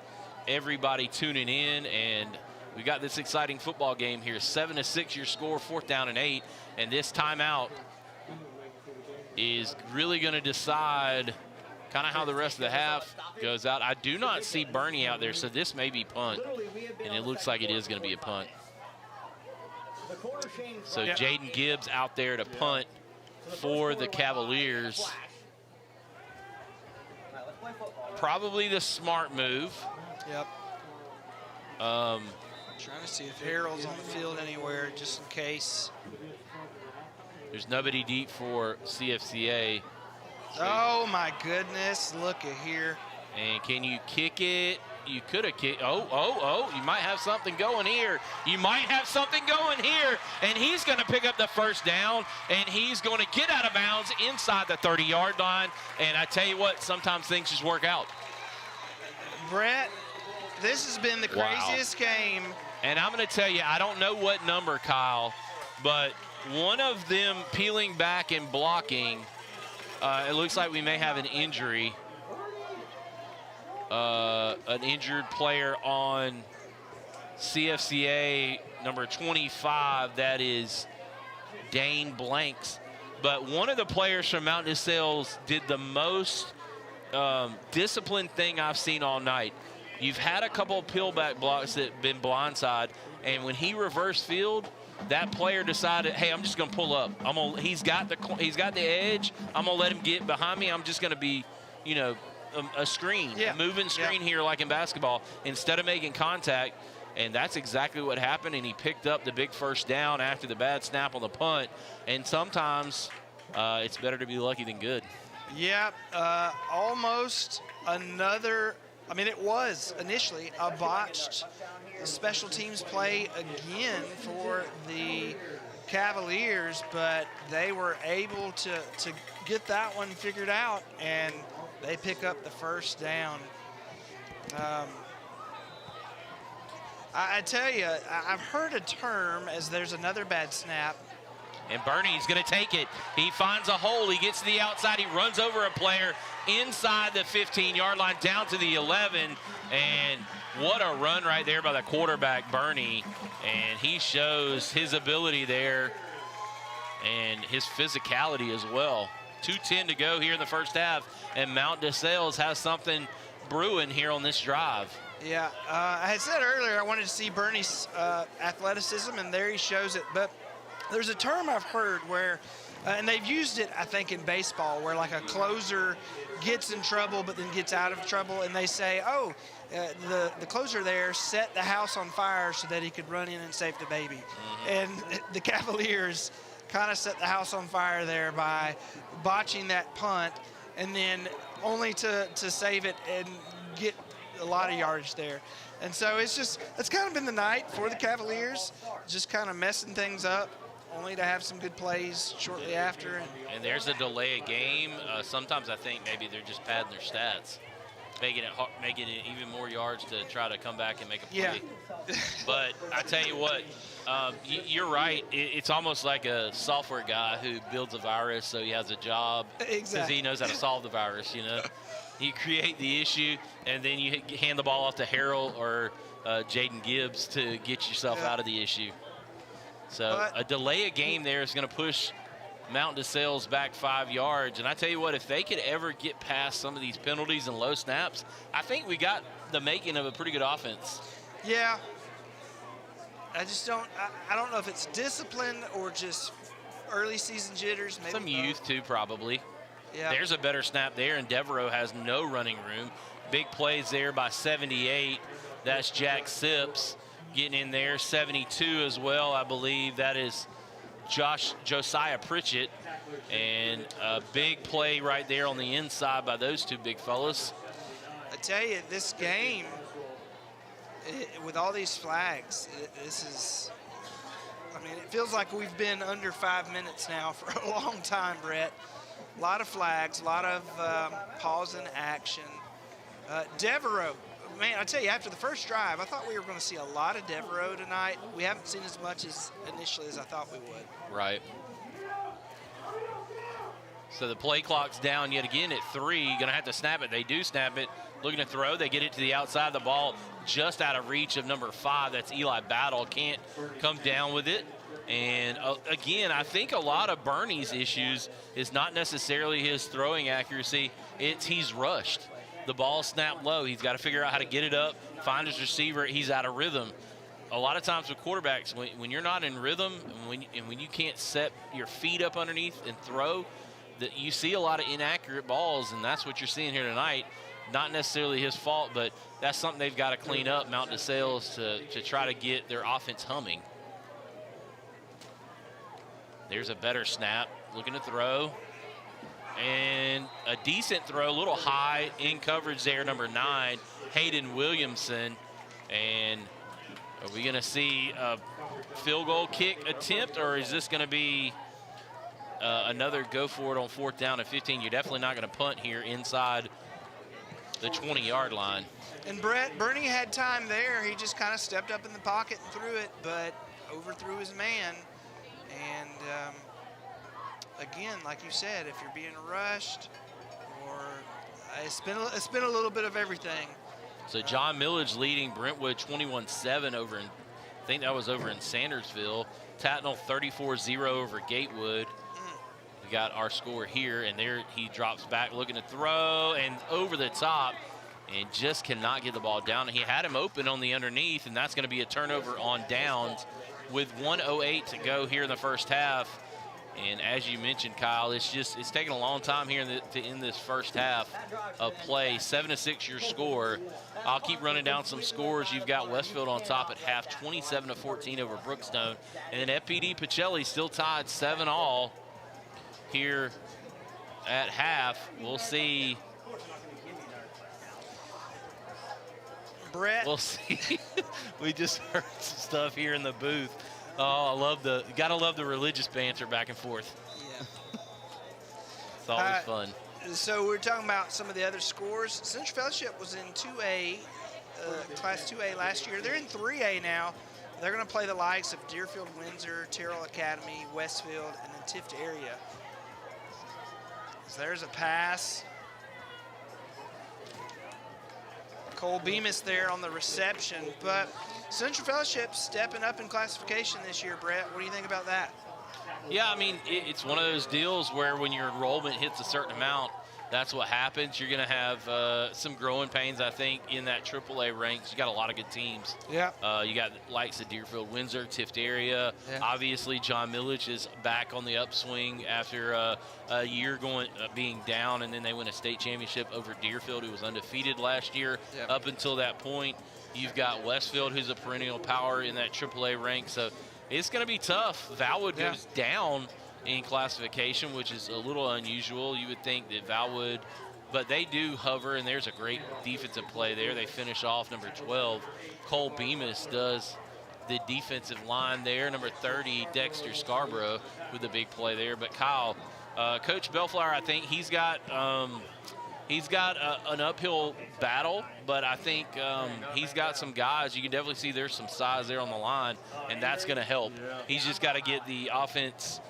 everybody tuning in, and we got this exciting football game here. 7-6 your score, 4th down and 8, and this timeout is really going to decide kind of how the rest of the half goes out. I do not see Bernie out there, so this may be punt, and it looks like it is going to be a punt. So Jaden Gibbs out there to punt for the Cavaliers. Probably the smart move. Yep. Trying to see if Harrell's on the field anywhere, just in case. There's nobody deep for CFCA. Oh my goodness, look at here. And can you kick it? You could have kicked. Oh, you might have something going here. You might have something going here. And he's going to pick up the first down, and he's going to get out of bounds inside the 30-yard line. And I tell you what, sometimes things just work out. Brett, this has been the craziest game. And I'm going to tell you, I don't know what number, Kyle, but one of them peeling back and blocking, it looks like we may have an injury. An injured player on CFCA number 25, that is Dane Blanks. But one of the players from Mountain DeSales did the most disciplined thing I've seen all night. You've had a couple of peelback blocks that have been blindside, and when he reversed field, that player decided, hey, I'm just going to pull up. He's got the edge. I'm going to let him get behind me. I'm just going to be, you know, a screen, a moving screen here like in basketball instead of making contact. And that's exactly what happened, and he picked up the big first down after the bad snap on the punt. And sometimes it's better to be lucky than good. Yeah, almost another, I mean, it was initially a botched special teams play again for the Cavaliers, but they were able to get that one figured out, and they pick up the first down. I tell you, I've heard a term as there's another bad snap. And Bernie's going to take it. He finds a hole. He gets to the outside. He runs over a player inside the 15-yard line down to the 11. And what a run right there by the quarterback, Bernie. And he shows his ability there and his physicality as well. 2:10 to go here in the first half. And Mount DeSales has something brewing here on this drive. Yeah, I had said earlier I wanted to see Bernie's athleticism, and there he shows it. But there's a term I've heard where, and they've used it, I think, in baseball, where like a closer gets in trouble but then gets out of trouble, and they say, oh, the closer there set the house on fire so that he could run in and save the baby. And the Cavaliers kind of set the house on fire there by botching that punt. and then only to save it and get a lot of yardage there. And so it's kind of been the night for the Cavaliers, just kind of messing things up, only to have some good plays shortly after. And there's a delay of game. Sometimes I think maybe they're just padding their stats, making it even more yards to try to come back and make a play. Yeah. But I tell you what, you're right. It's almost like a software guy who builds a virus so he has a job because he knows how to solve the virus, you know. You create the issue, and then you hand the ball off to Harrell or Jaden Gibbs to get yourself out of the issue. So a delay of game there is going to push Mountain DeSales back 5 yards. And I tell you what, if they could ever get past some of these penalties and low snaps, I think we got the making of a pretty good offense. Yeah. I just don't – I don't know if it's discipline or just early season jitters. Maybe some youth, too, probably. Yeah. There's a better snap there, and Devereaux has no running room. Big plays there by 78. That's Jack Sips getting in there. 72 as well, I believe. That is Josiah Pritchett. And a big play right there on the inside by those two big fellas. I tell you, this game, with all these flags, this is – I mean, it feels like we've been under 5 minutes now for a long time, Brett. A lot of flags, a lot of pause in action. Devereaux, man, I tell you, after the first drive, I thought we were going to see a lot of Devereaux tonight. We haven't seen as much as initially as I thought we would. Right. So the play clock's down yet again at 3. Going to have to snap it. They do snap it. Looking to throw. They get it to the outside of the ball, just out of reach of number 5. That's Eli Battle. Can't come down with it. And again, I think a lot of Bernie's issues is not necessarily his throwing accuracy. It's he's rushed. The ball snapped low. He's got to figure out how to get it up, find his receiver. He's out of rhythm. A lot of times with quarterbacks, when you're not in rhythm and when you can't set your feet up underneath and throw, that you see a lot of inaccurate balls, and that's what you're seeing here tonight. Not necessarily his fault, but that's something they've got to clean up, Mountain DeSales, to try to get their offense humming. There's a better snap, looking to throw. And a decent throw, a little high in coverage there, number 9, Hayden Williamson. And are we going to see a field goal kick attempt, or is this going to be another go for it on 4th down and 15? You're definitely not going to punt here inside the 20-yard line. And Brett, Bernie had time there. He just kind of stepped up in the pocket and threw it, but overthrew his man. And again, like you said, if you're being rushed, or it's been a little bit of everything. So John Millage leading Brentwood 21-7 over in, I think that was over in Sandersville. Tatnall 34-0 over Gatewood. We got our score here, and there he drops back looking to throw and over the top, and just cannot get the ball down. He had him open on the underneath, and that's going to be a turnover on downs with 1:08 to go here in the first half. And as you mentioned, Kyle, it's taking a long time here to end this first half of play. 7-6 your score. I'll keep running down some scores. You've got Westfield on top at half, 27-14 over Brookstone. And then FPD Pacelli still tied 7-all here at half. We'll see. Brett. We'll see. We just heard some stuff here in the booth. Oh, gotta love the religious banter back and forth. Yeah. It's always fun. So we're talking about some of the other scores. Central Fellowship was in 2A, Class 2A last year. They're in 3A now. They're going to play the likes of Deerfield, Windsor, Terrell Academy, Westfield, and then Tift area. So there's a pass. Cole Bemis there on the reception, but Central Fellowship stepping up in classification this year, Brett. What do you think about that? Yeah, I mean, it's one of those deals where when your enrollment hits a certain amount, that's what happens. You're going to have some growing pains, I think, in that AAA ranks. You got a lot of good teams. Yeah. You got likes of Deerfield, Windsor, Tift area. Yeah. Obviously, John Millage is back on the upswing after a year being down, and then they win a state championship over Deerfield, who was undefeated last year. Yep. Up until that point, you've got Westfield, who's a perennial power in that AAA rank. So it's going to be tough. Valwood goes down in classification, which is a little unusual. You would think that Val would, but they do hover, and there's a great defensive play there. They finish off number 12. Cole Bemis does the defensive line there. Number 30, Dexter Scarborough, with a big play there. But Kyle, Coach Bellflower, I think he's got an uphill battle, but I think he's got some guys. You can definitely see there's some size there on the line, and that's going to help. He's just got to get the offense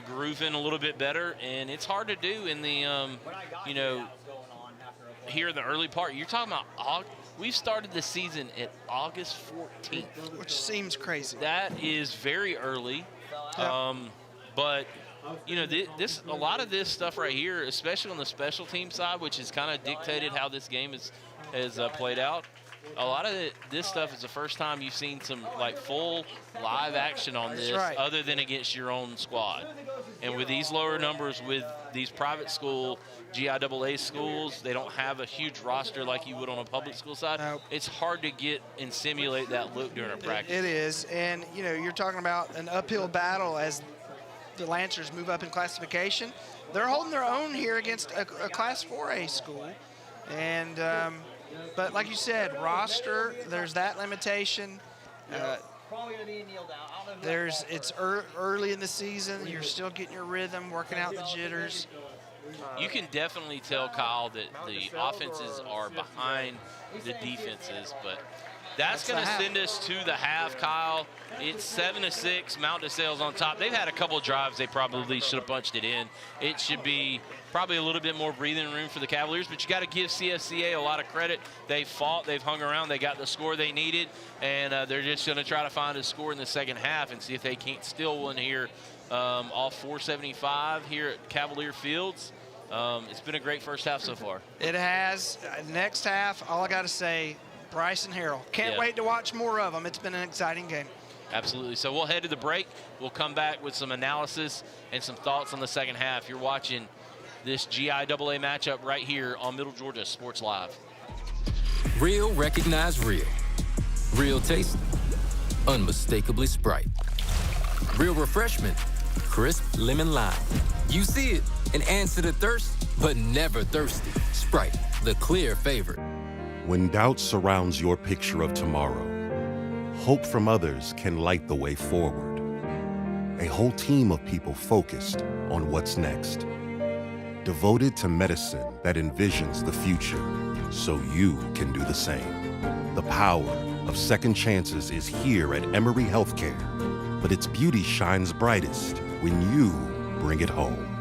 grooving a little bit better, and it's hard to do in the, here in the early part. You're talking about we've started the season at August 14th. Which seems crazy. That is very early, but a lot of this stuff right here, especially on the special team side, which has kind of dictated how this game has played out. A lot of this stuff is the first time you've seen some full live action on this, other than against your own squad. And with these lower numbers, with these private school GIAA schools, they don't have a huge roster like you would on a public school side. Nope. It's hard to get and simulate that look during a practice. It is, and you're talking about an uphill battle as the Lancers move up in classification. They're holding their own here against a Class 4A school. And, but like you said, roster, there's that limitation. It's early in the season. You're still getting your rhythm, working out the jitters. You can definitely tell, Kyle, that the offenses are behind the defenses, but that's going to send us to the half, Kyle. It's 7-6, Mount DeSales on top. They've had a couple of drives they probably should have punched it in. It should be probably a little bit more breathing room for the Cavaliers, but you got to give CFCA a lot of credit. They fought, they've hung around, they got the score they needed, and they're just going to try to find a score in the second half and see if they can't steal one here off 475 here at Cavalier Fields. It's been a great first half so far. It has. Next half, all I got to say, Bryce and Harrell. Can't wait to watch more of them. It's been an exciting game. Absolutely. So we'll head to the break. We'll come back with some analysis and some thoughts on the second half. You're watching this GIAA matchup right here on Middle Georgia Sports Live. Real recognize real. Real taste, unmistakably Sprite. Real refreshment, crisp lemon lime. You see it and answer the thirst, but never thirsty. Sprite, the clear favorite. When doubt surrounds your picture of tomorrow, hope from others can light the way forward. A whole team of people focused on what's next. Devoted to medicine that envisions the future, so you can do the same. The power of second chances is here at Emory Healthcare, but its beauty shines brightest when you bring it home.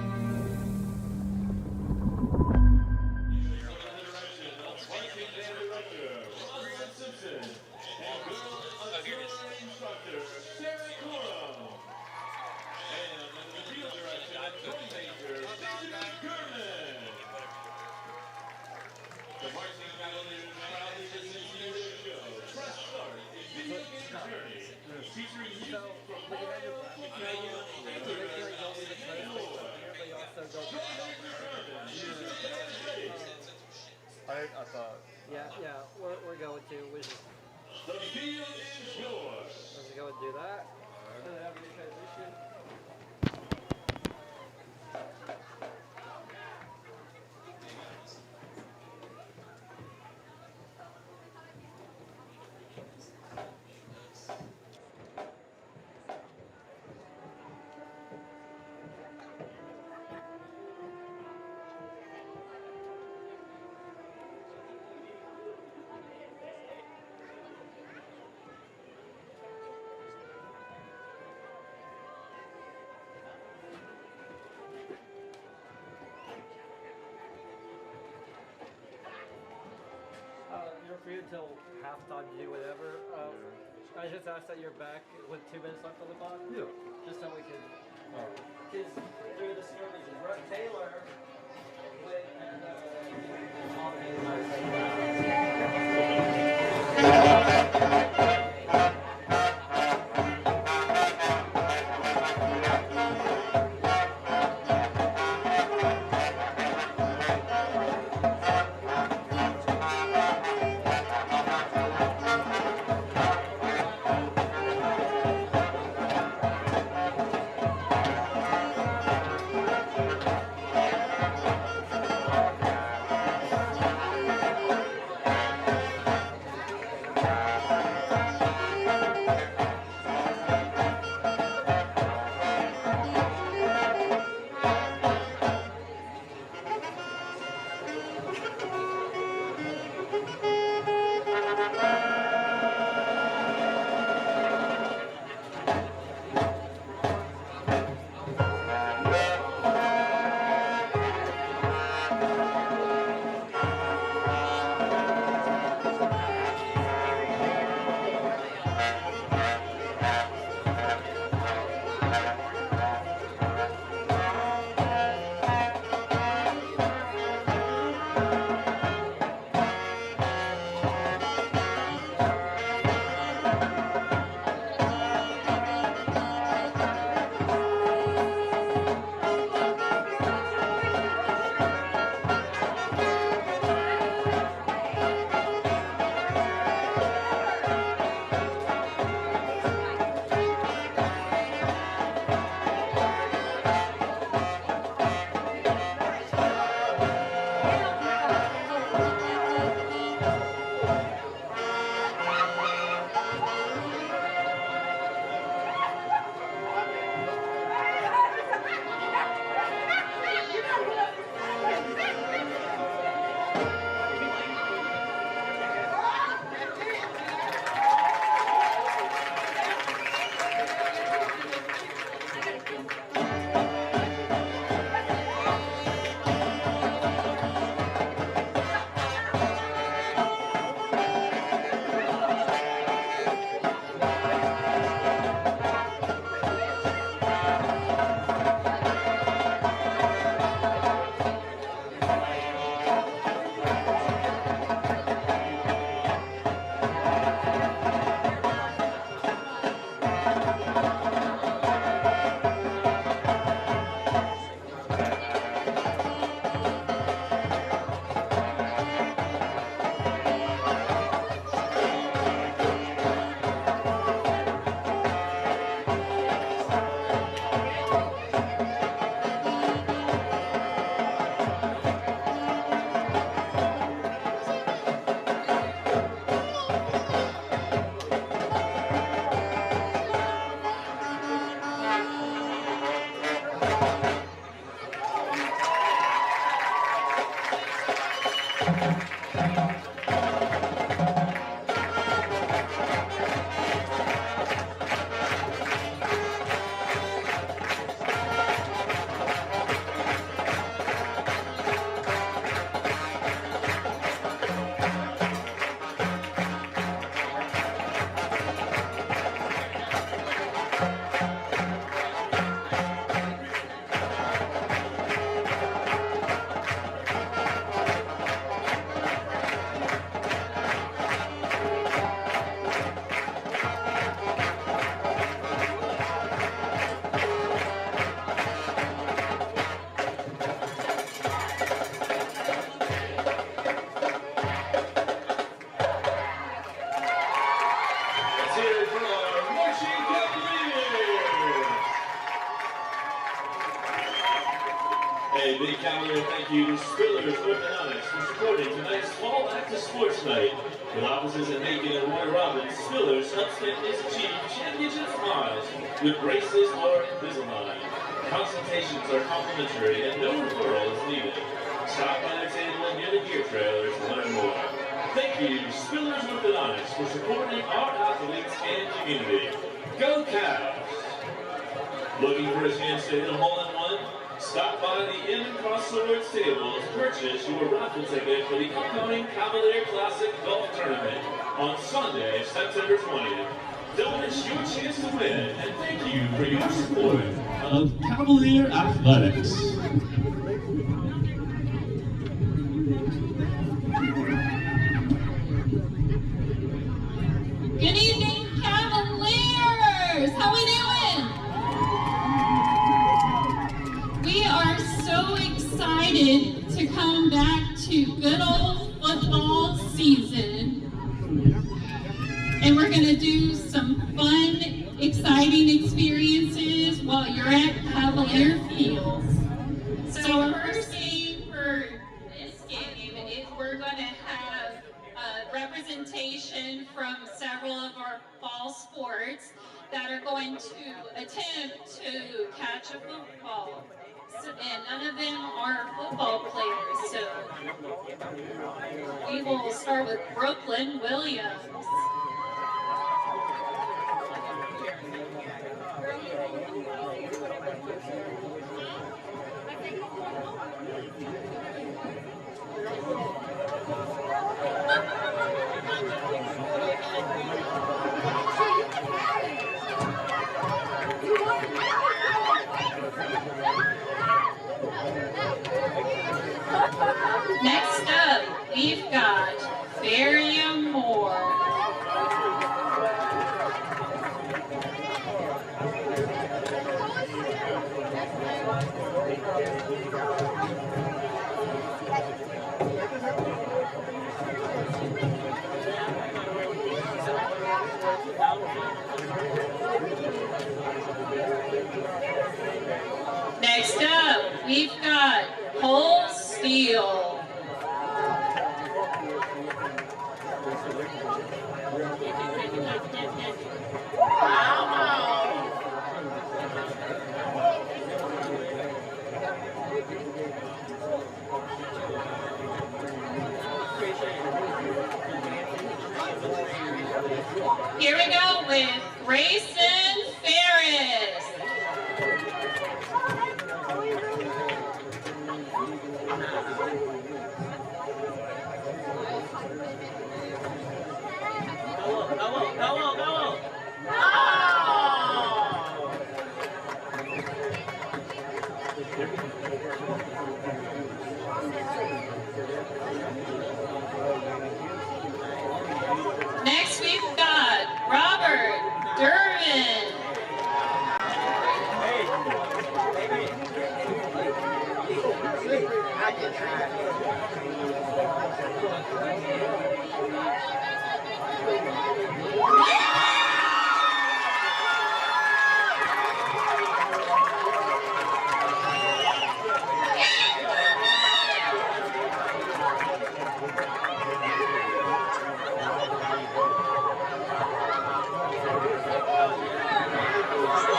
I thought. Yeah, we're going to. The field is yours. Let's go and do that. You're free until halftime to do whatever. I just asked that you're back with 2 minutes left on the clock. Yeah. Just so we can. Kids through the skirmishes. Brett Taylor you to Spillers Orthodontics for supporting tonight's Fall Active Sports Night. With offices in Macon and Warner Robins, Spillers helps families achieve championship smiles with braces or Invisalign. Consultations are complimentary and no referral is needed. Stop by their table and near the gear trailers to learn more. Thank you, Spillers Orthodontics, for supporting our athletes and community. Go Cavs! Looking for a chance to hit a hole-in-one? Stop by the In and Cross Swords table to purchase your raffle ticket for the upcoming Cavalier Classic Golf Tournament on Sunday, September 20th. Don't miss your chance to win, and thank you for your support of Cavalier Athletics. Good evening, Cavaliers! How we doing? We are so excited to come back to good old football season. And we're going to do some fun, exciting experiences while you're at Cavalier Fields. So our first game for this game is we're going to have representation from several of our fall sports that are going to attempt to catch a football. And none of them are football players, so we will start with Brooklyn Williams. Next up, we've got Barium Moore. Next up, we've got Cole Steele. Here we go with Grayson Ferris. Next we've got Robert Durbin.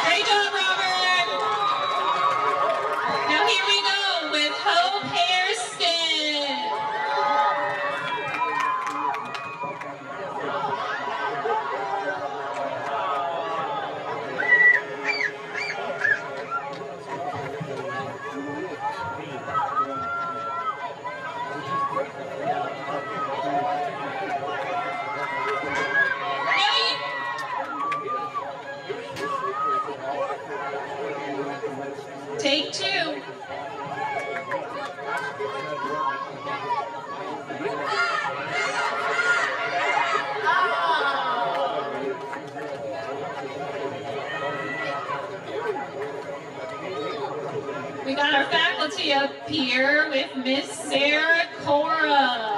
Great job, Robert. Now here we go with Hope Hairston. Take two. We got our faculty up here with Miss Sarah Cora.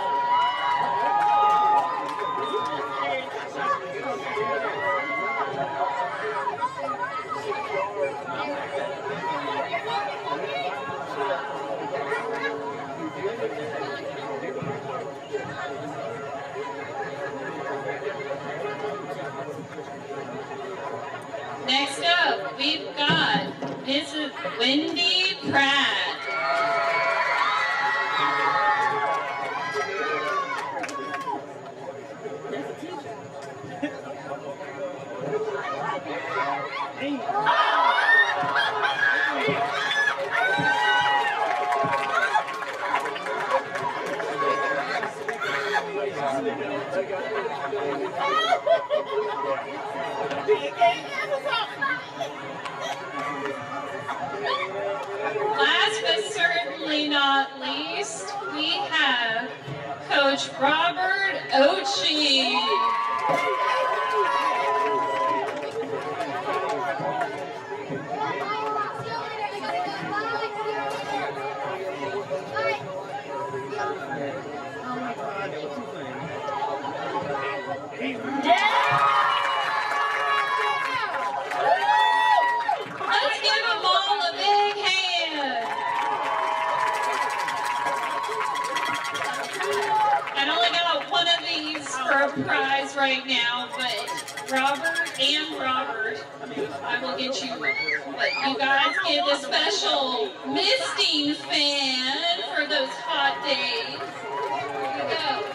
we've got Mrs. Wendy Pratt. Last but certainly not least, we have Coach Robert Ochi. Let's give them all a big hand. I only got one of these for a prize right now, but Robert and Robert, I will get you, but you guys get a special misting fan for those hot days. Here we go.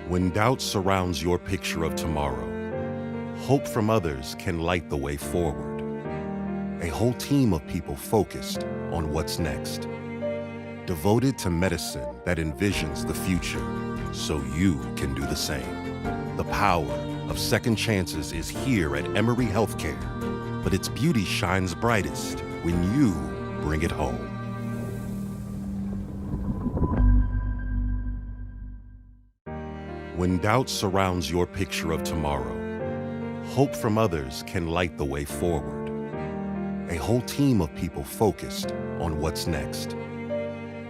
When doubt surrounds your picture of tomorrow, hope from others can light the way forward. A whole team of people focused on what's next. Devoted to medicine that envisions the future so you can do the same. The power of second chances is here at Emory Healthcare, but its beauty shines brightest when you bring it home. When doubt surrounds your picture of tomorrow, hope from others can light the way forward. A whole team of people focused on what's next.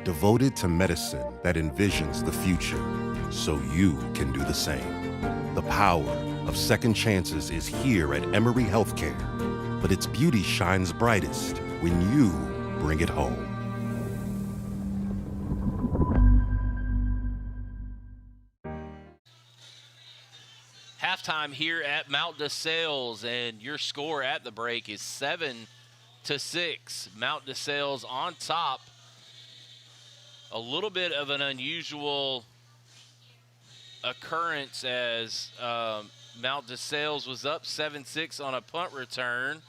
Devoted to medicine that envisions the future so you can do the same. The power of second chances is here at Emory Healthcare, but its beauty shines brightest when you bring it home. Halftime here at Mount DeSales, and your score at the break is 7-6. Mount DeSales on top. A little bit of an unusual occurrence as Mount DeSales was up 7-6 on a punt return,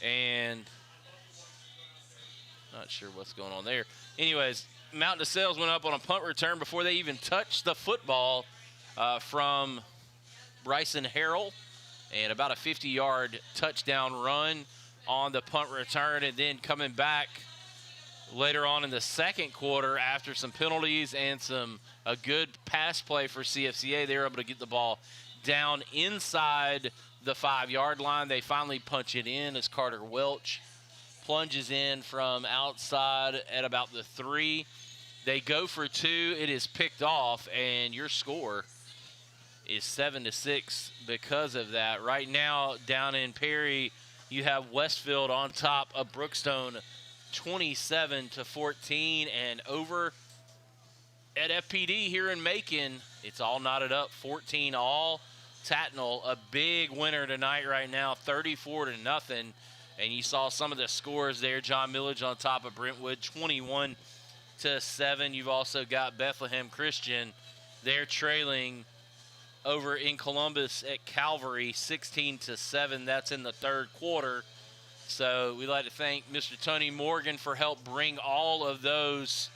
and not sure what's going on there. Anyways, Mount DeSales went up on a punt return before they even touched the football from Bryson Harrell, and about a 50-yard touchdown run on the punt return, and then coming back later on in the second quarter after some penalties and a good pass play for CFCA, they were able to get the ball down inside the 5-yard line. They finally punch it in as Carter Welch plunges in from outside at about the 3. They go for 2. It is picked off, and your score is 7-6 because of that. Right now, down in Perry, you have Westfield on top of Brookstone 27-14, and over at FPD here in Macon, it's all knotted up 14-all. Tatnall, a big winner tonight right now, 34-0. And you saw some of the scores there. John Millage on top of Brentwood, 21-7. You've also got Bethlehem Christian. They're trailing over in Columbus at Calvary, 16-7. That's in the third quarter. So we'd like to thank Mr. Tony Morgan for help bring all of those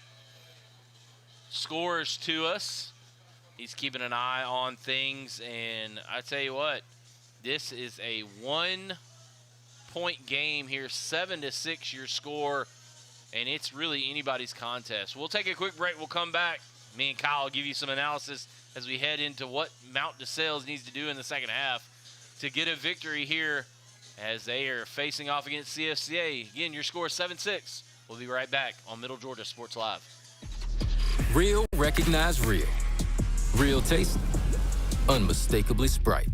scores to us. He's keeping an eye on things, and I tell you what, this is a 1-point game here, 7-6 your score, and it's really anybody's contest. We'll take a quick break. We'll come back. Me and Kyle will give you some analysis as we head into what Mount DeSales needs to do in the second half to get a victory here as they are facing off against CFCA. Again, your score is 7-6. We'll be right back on Middle Georgia Sports Live. Real, recognize real. Real taste, unmistakably Sprite.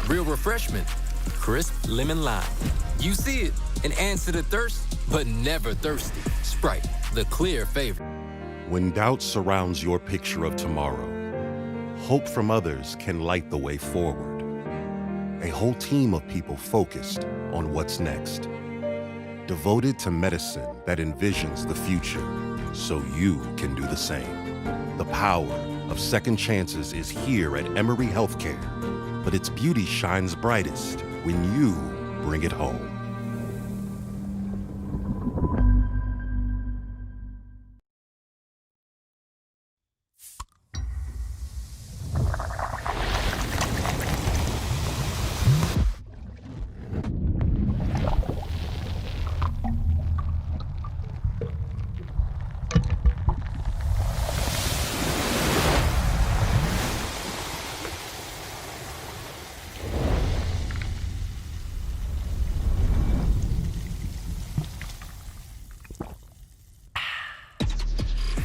Real refreshment, crisp lemon lime. You see it and answer the thirst, but never thirsty. Sprite, the clear favorite. When doubt surrounds your picture of tomorrow, hope from others can light the way forward. A whole team of people focused on what's next. Devoted to medicine that envisions the future so you can do the same. The power of second chances is here at Emory Healthcare, but its beauty shines brightest when you bring it home.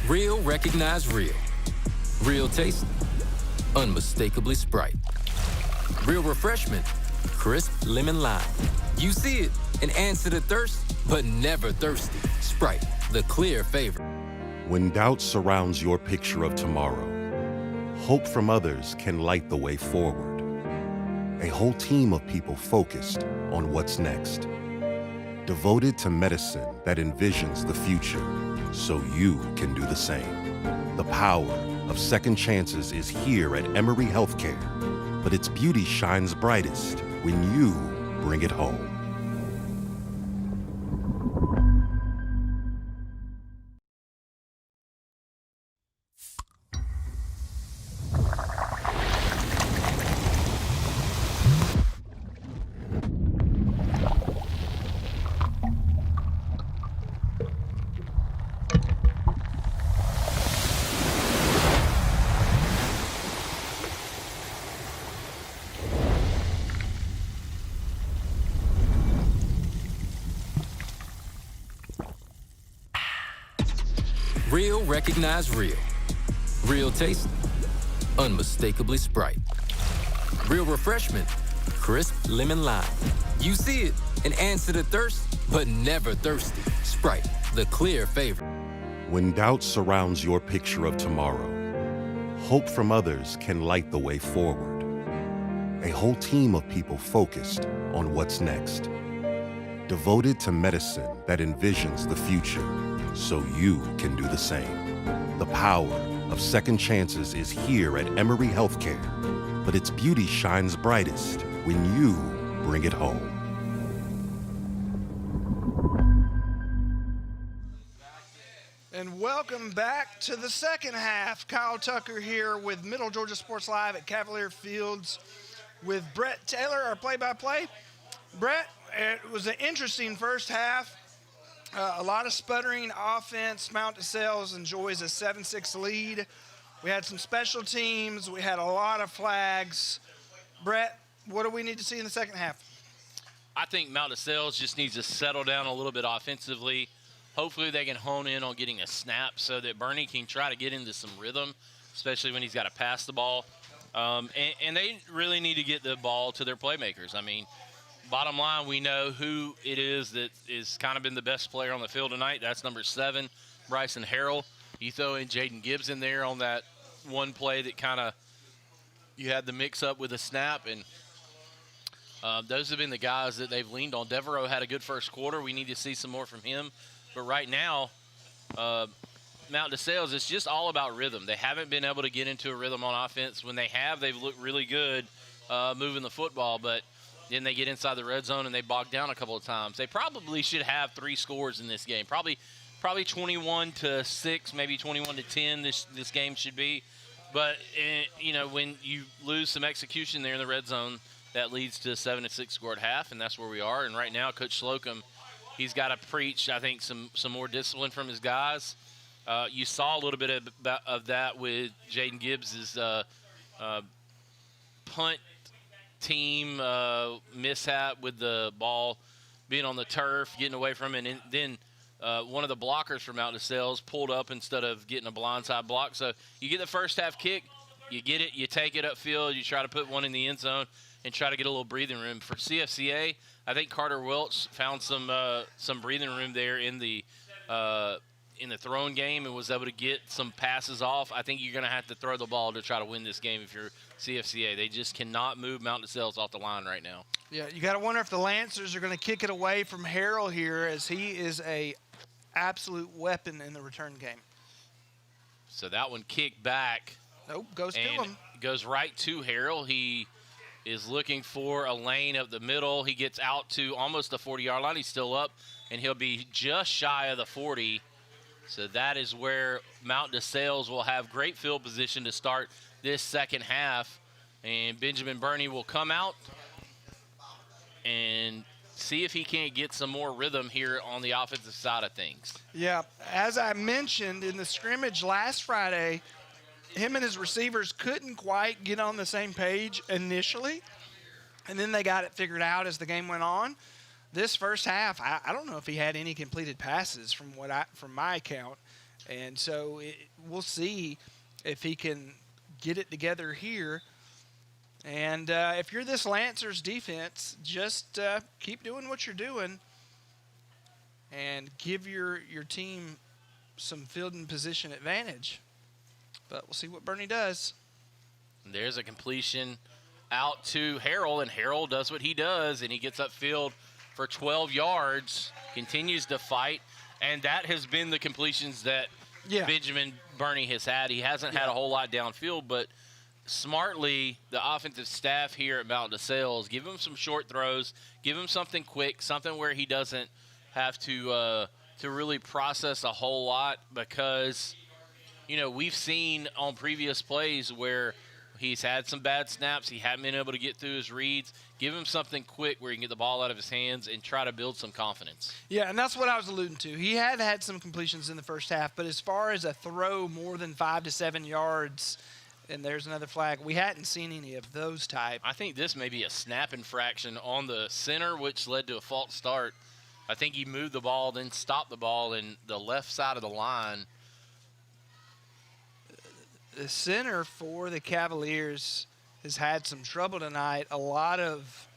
Real, recognize real. Real taste, unmistakably Sprite. Real refreshment, crisp lemon lime. You see it and answer the thirst, but never thirsty. Sprite, the clear favorite. When doubt surrounds your picture of tomorrow, hope from others can light the way forward. A whole team of people focused on what's next. Devoted to medicine that envisions the future so you can do the same. The power of second chances is here at Emory Healthcare, but its beauty shines brightest when you bring it home. Real recognize real. Real taste, unmistakably Sprite. Real refreshment, crisp lemon lime. You see it and answer the thirst, but never thirsty. Sprite, the clear favorite. When doubt surrounds your picture of tomorrow, hope from others can light the way forward. A whole team of people focused on what's next. Devoted to medicine that envisions the future, so you can do the same. The power of second chances is here at Emory Healthcare, but its beauty shines brightest when you bring it home. And welcome back to the second half. Kyle Tucker here with Middle Georgia Sports Live at Cavalier Fields with Brett Taylor, our play-by-play. Brett, it was an interesting first half. A lot of sputtering offense. Mount DeSales enjoys a 7-6 lead. We had some special teams. We had a lot of flags. Brett, what do we need to see in the second half? I think Mount DeSales just needs to settle down a little bit offensively. Hopefully they can hone in on getting a snap so that Bernie can try to get into some rhythm, especially when he's got to pass the ball. And they really need to get the ball to their playmakers. I mean, bottom line, we know who it is that is kind of been the best player on the field tonight. That's number 7, Bryson Harrell. You throw in Jaden Gibbs in there on that one play that kind of you had the mix-up with a snap, and those have been the guys that they've leaned on. Devereaux had a good first quarter. We need to see some more from him. But right now, Mount DeSales, it's just all about rhythm. They haven't been able to get into a rhythm on offense. When they have, they've looked really good moving the football, but then they get inside the red zone and they bog down a couple of times. They probably should have 3 scores in this game. Probably 21-6, maybe 21-10 this game should be. But, you know, when you lose some execution there in the red zone, that leads to a 7-6 score at half, and that's where we are. And right now, Coach Slocum, he's got to preach, I think, some more discipline from his guys. You saw a little bit of that with Jaden Gibbs' punt team mishap with the ball being on the turf, getting away from it, and then one of the blockers from Mount DeSales pulled up instead of getting a blindside block. So you get the first half kick, you get it, you take it upfield, you try to put one in the end zone and try to get a little breathing room. For CFCA, I think Carter Welch found some breathing room there in the throwing game and was able to get some passes off. I think you're going to have to throw the ball to try to win this game if you're CFCA. They just cannot move Mount DeSales off the line right now. Yeah, you got to wonder if the Lancers are going to kick it away from Harrell here, as he is a absolute weapon in the return game. So that one kicked back. Nope, goes to him. Goes right to Harrell. He is looking for a lane up the middle. He gets out to almost the 40-yard line. He's still up, and he'll be just shy of the 40. So that is where Mount DeSales will have great field position to start this second half. And Benjamin Burney will come out and see if he can't get some more rhythm here on the offensive side of things. Yeah, as I mentioned in the scrimmage last Friday, him and his receivers couldn't quite get on the same page initially, and then they got it figured out as the game went on. This first half, I don't know if he had any completed passes from my account, and so we'll see if he can get it together here. And if you're this Lancers defense, just keep doing what you're doing and give your team some field and position advantage. But we'll see what Bernie does. There's a completion out to Harrell, and Harrell does what he does, and he gets upfield for 12 yards, continues to fight, and that has been the completions that Benjamin Burney has had. He hasn't had a whole lot downfield, but smartly, the offensive staff here at Mount DeSales, give him some short throws, give him something quick, something where he doesn't have to really process a whole lot, because you know, we've seen on previous plays where he's had some bad snaps. He hadn't been able to get through his reads. Give him something quick where he can get the ball out of his hands and try to build some confidence. Yeah, and that's what I was alluding to. He had some completions in the first half, but as far as a throw more than 5 to 7 yards, and there's another flag, we hadn't seen any of those type. I think this may be a snap infraction on the center, which led to a false start. I think he moved the ball, then stopped the ball, and the left side of the line the center for the Cavaliers has had some trouble tonight. A lot of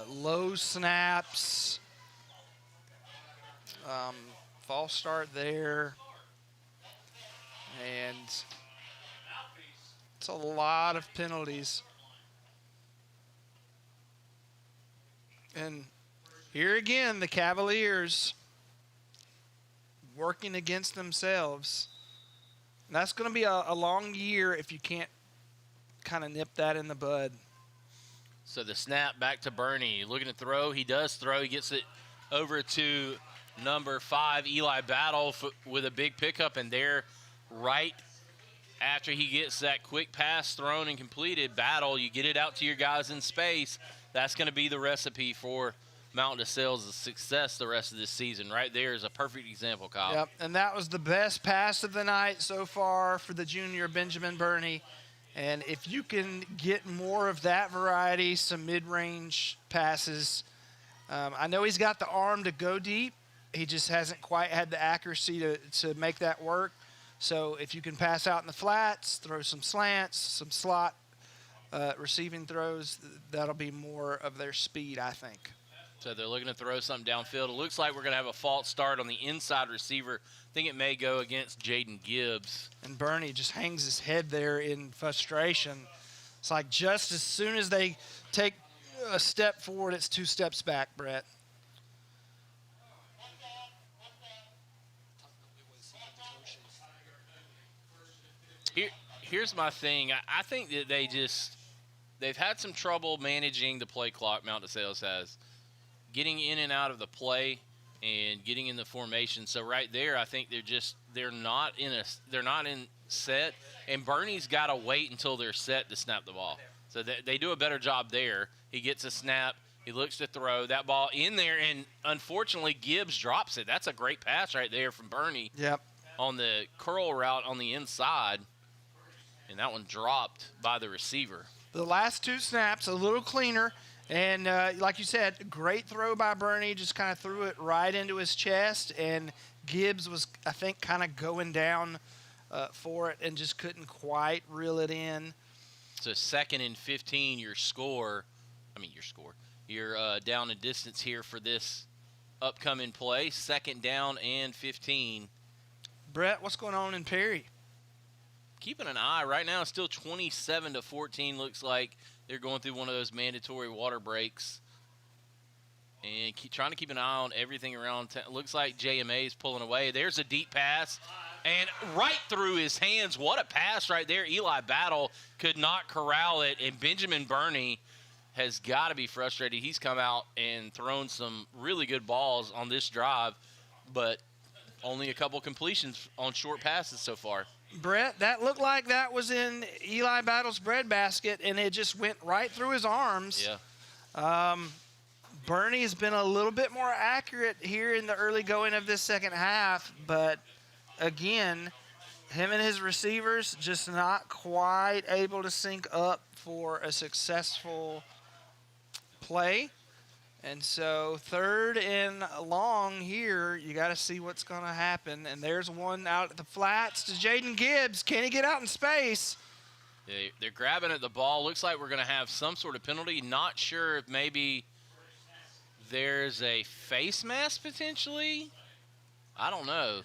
low snaps, false start there, and it's a lot of penalties. And here again, the Cavaliers working against themselves. And that's going to be a long year if you can't kind of nip that in the bud. So the snap back to Bernie. Looking to throw. He does throw. He gets it over to number 5, Eli Battle, with a big pickup. And there, right after he gets that quick pass thrown and completed, Battle, you get it out to your guys in space. That's going to be the recipe for Mount DeSales' success the rest of this season. Right there is a perfect example, Kyle. Yep, and that was the best pass of the night so far for the junior Benjamin Burney. And if you can get more of that variety, some mid-range passes, I know he's got the arm to go deep. He just hasn't quite had the accuracy to make that work. So if you can pass out in the flats, throw some slants, some slot receiving throws, that'll be more of their speed, I think. So they're looking to throw something downfield. It looks like we're going to have a false start on the inside receiver. I think it may go against Jaden Gibbs. And Bernie just hangs his head there in frustration. It's like just as soon as they take a step forward, it's 2 steps back, Brett. Here's my thing. I think that they've had some trouble managing the play clock, Mount DeSales has. Getting in and out of the play and getting in the formation. So right there, I think they're not in set, and Bernie's got to wait until they're set to snap the ball. So they do a better job there. He gets a snap, he looks to throw that ball in there, and unfortunately Gibbs drops it. That's a great pass right there from Bernie. Yep. On the curl route on the inside, and that one dropped by the receiver. The last 2 snaps a little cleaner. And like you said, great throw by Bernie, just kind of threw it right into his chest. And Gibbs was, I think, kind of going down for it and just couldn't quite reel it in. So 2nd and 15, your you're down in distance here for this upcoming play. 2nd down and 15. Brett, what's going on in Perry? Keeping an eye. Right now, it's still 27-14, looks like. They're going through one of those mandatory water breaks and trying to keep an eye on everything around. Looks like JMA is pulling away. There's a deep pass, and right through his hands. What a pass right there. Eli Battle could not corral it, and Benjamin Burney has got to be frustrated. He's come out and thrown some really good balls on this drive, but only a couple completions on short passes so far. Brett, that looked like that was in Eli Battle's breadbasket, and it just went right through his arms. Yeah. Bernie has been a little bit more accurate here in the early going of this second half, but again, him and his receivers just not quite able to sync up for a successful play. And so 3rd and long here, you got to see what's going to happen. And there's one out at the flats to Jaden Gibbs. Can he get out in space? They're grabbing at the ball. Looks like we're going to have some sort of penalty. Not sure if maybe there's a face mask potentially. I don't know.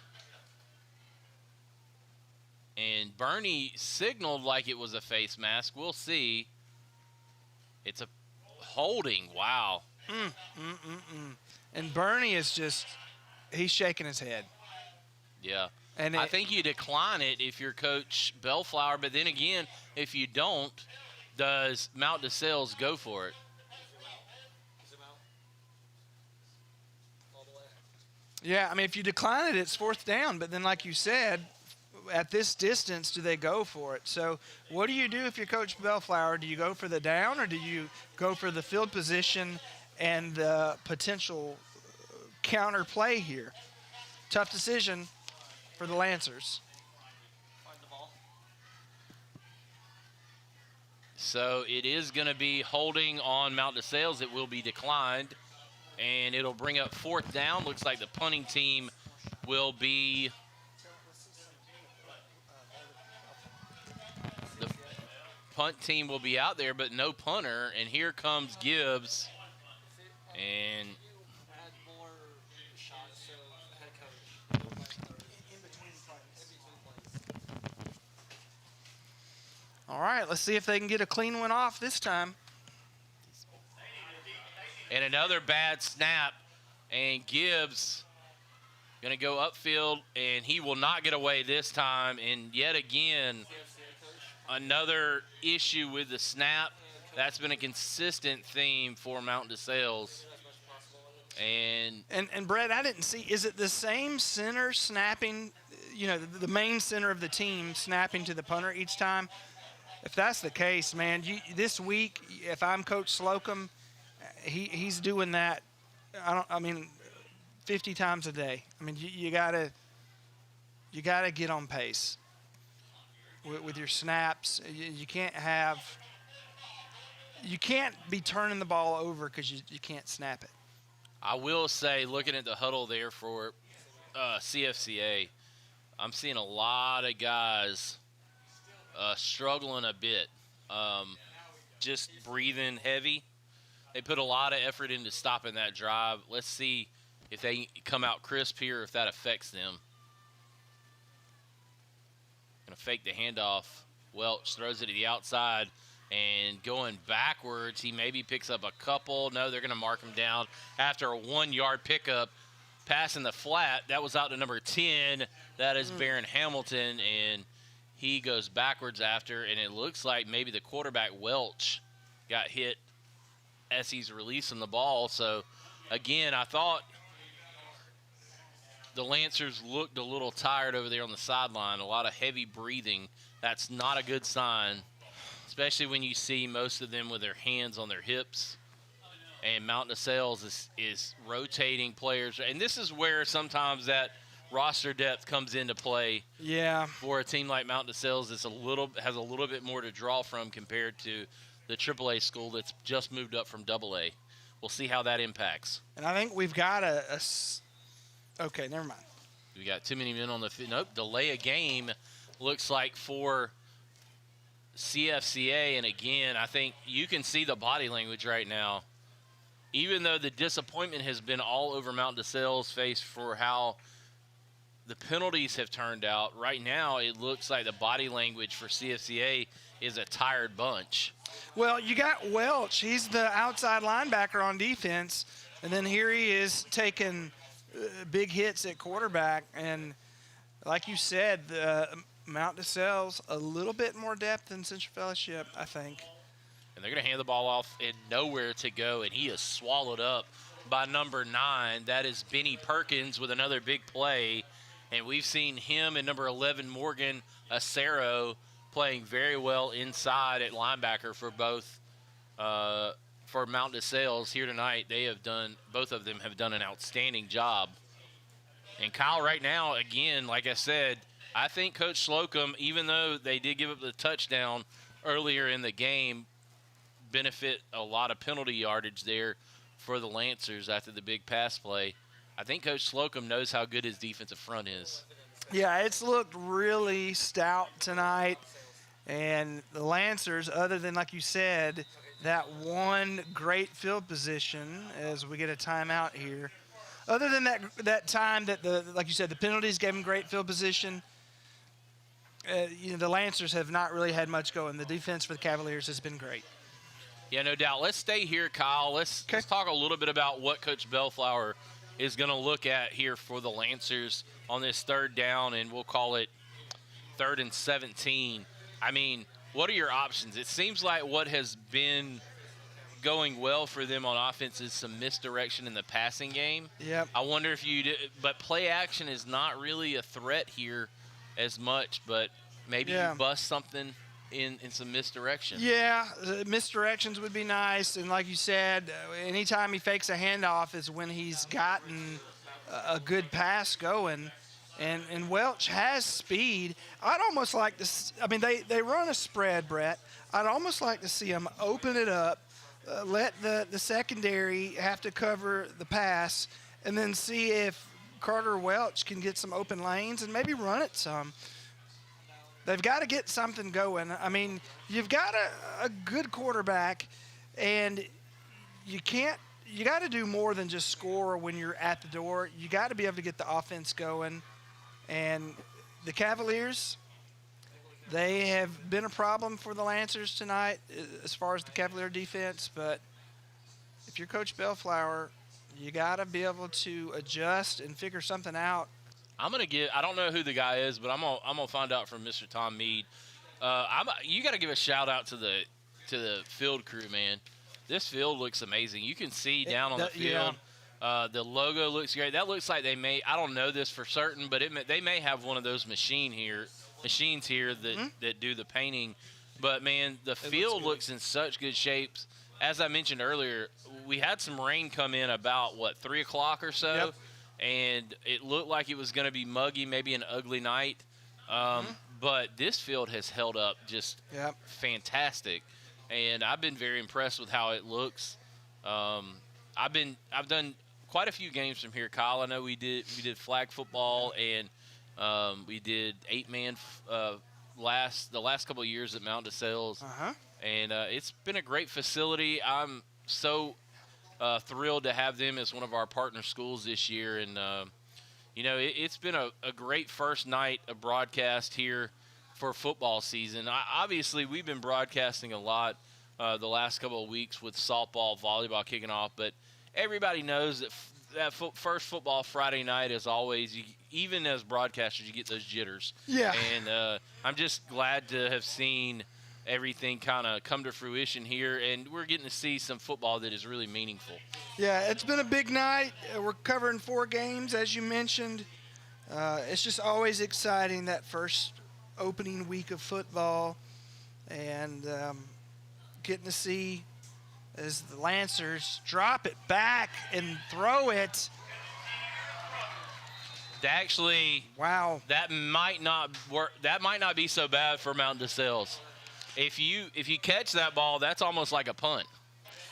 And Bernie signaled like it was a face mask. We'll see. It's a holding. Wow. And Bernie is just, he's shaking his head. Yeah. And I think you decline it if you're Coach Bellflower, but then again, if you don't, does Mount DeSales go for it? Yeah, I mean, if you decline it, it's 4th down. But then, like you said, at this distance, do they go for it? So what do you do if you're Coach Bellflower? Do you go for the down, or do you go for the field position and the potential counter play here? Tough decision for the Lancers. So it is going to be holding on Mount DeSales. It will be declined, and it'll bring up 4th down. Looks like the punting team will be punt team will be out there, but no punter. And here comes Gibbs. And all right, let's see if they can get a clean one off this time. And another bad snap. And Gibbs going to go upfield, and he will not get away this time. And yet again, another issue with the snap. That's been a consistent theme for Mountain DeSales. And Brett, I didn't see, is it the same center snapping, the main center of the team snapping to the punter each time? If that's the case, man, this week, if I'm Coach Slocum, he's doing that, 50 times a day. I mean, you gotta get on pace with your snaps. You can't be turning the ball over because you can't snap it. I will say, looking at the huddle there for CFCA, I'm seeing a lot of guys struggling a bit, just breathing heavy. They put a lot of effort into stopping that drive. Let's see if they come out crisp here, if that affects them. Going to fake the handoff. Welch throws it to the outside, and going backwards, he maybe picks up a couple. No, they're going to mark him down after a 1-yard pickup. Passing the flat, that was out to number 10. That is Baron Hamilton, and he goes backwards after, and it looks like maybe the quarterback, Welch, got hit as he's releasing the ball. So, again, I thought the Lancers looked a little tired over there on the sideline, a lot of heavy breathing. That's not a good sign, especially when you see most of them with their hands on their hips. And Mountain DeSales is rotating players. And this is where sometimes that roster depth comes into play. Yeah. For a team like Mountain DeSales that's has a little bit more to draw from compared to the AAA school that's just moved up from AA. We'll see how that impacts. And I think we've got okay, never mind. We got too many men on the field. Nope, delay a game looks like for CFCA. And again, I think you can see the body language right now. Even though the disappointment has been all over Mountain DeSales' face for how the penalties have turned out, right now it looks like the body language for CFCA is a tired bunch. Well, you got Welch. He's the outside linebacker on defense. And then here he is taking big hits at quarterback. And like you said, Mount DeSales, a little bit more depth than Central Fellowship, I think. And they're going to hand the ball off and nowhere to go. And he is swallowed up by number 9. That is Benny Perkins with another big play. And we've seen him and number 11, Morgan Acero, playing very well inside at linebacker for both for Mount DeSales here tonight. Both of them have done an outstanding job. And Kyle, right now, again, like I said, I think Coach Slocum, even though they did give up the touchdown earlier in the game, benefit a lot of penalty yardage there for the Lancers after the big pass play. I think Coach Slocum knows how good his defensive front is. Yeah, it's looked really stout tonight. And the Lancers, other than, like you said, that one great field position as we get a timeout here, other than that time that, like you said, the penalties gave them great field position, the Lancers have not really had much going. The defense for the Cavaliers has been great. Yeah, no doubt. Let's stay here, Kyle. Let's talk a little bit about what Coach Bellflower is going to look at here for the Lancers on this third down, and we'll call it 3rd and 17. I mean, what are your options? It seems like what has been going well for them on offense is some misdirection in the passing game. Yep. I wonder if but play action is not really a threat here as much, but maybe you bust something in some misdirection. Yeah, misdirections would be nice. And like you said, anytime he fakes a handoff is when he's gotten a good pass going. And Welch has speed. I'd almost like to – I mean, they run a spread, Brett. I'd almost like to see him open it up, let the secondary have to cover the pass, and then see if Carter Welch can get some open lanes and maybe run it some. they've got to get something going. I mean, you've got a good quarterback, and you got to do more than just score when you're at the door. You got to be able to get the offense going. And the Cavaliers, they have been a problem for the Lancers tonight as far as the Cavalier defense. But if you're Coach Bellflower, you got to be able to adjust and figure something out. I don't know who the guy is, but I'm gonna find out from Mr. Tom Mead. You got to give a shout out to the field crew, man. This field looks amazing. You can see down on the field. Yeah. The logo looks great. That looks like I don't know this for certain, but they may have one of those machines here that do the painting. But man, the field looks in such good shape. As I mentioned earlier, we had some rain come in about 3 o'clock or so. Yep. And it looked like it was going to be muggy, maybe an ugly night. But this field has held up just fantastic, and I've been very impressed with how it looks. I've done quite a few games from here, Kyle. I know we did flag football, and we did 8-man the last couple of years at Mount DeSales, and it's been a great facility. I'm so thrilled to have them as one of our partner schools this year. And, it's been a great first night of broadcast here for football season. Obviously, we've been broadcasting a lot the last couple of weeks with softball, volleyball kicking off. But everybody knows that first football Friday night is always, even as broadcasters, you get those jitters. Yeah. And I'm just glad to have seen everything kind of come to fruition here, and we're getting to see some football that is really meaningful. Yeah, it's been a big night. We're covering 4 games, as you mentioned. It's just always exciting, that first opening week of football, and getting to see as the Lancers drop it back and throw it. Actually, wow, that might not work. That might not be so bad for Mount DeSales. If you catch that ball, that's almost like a punt.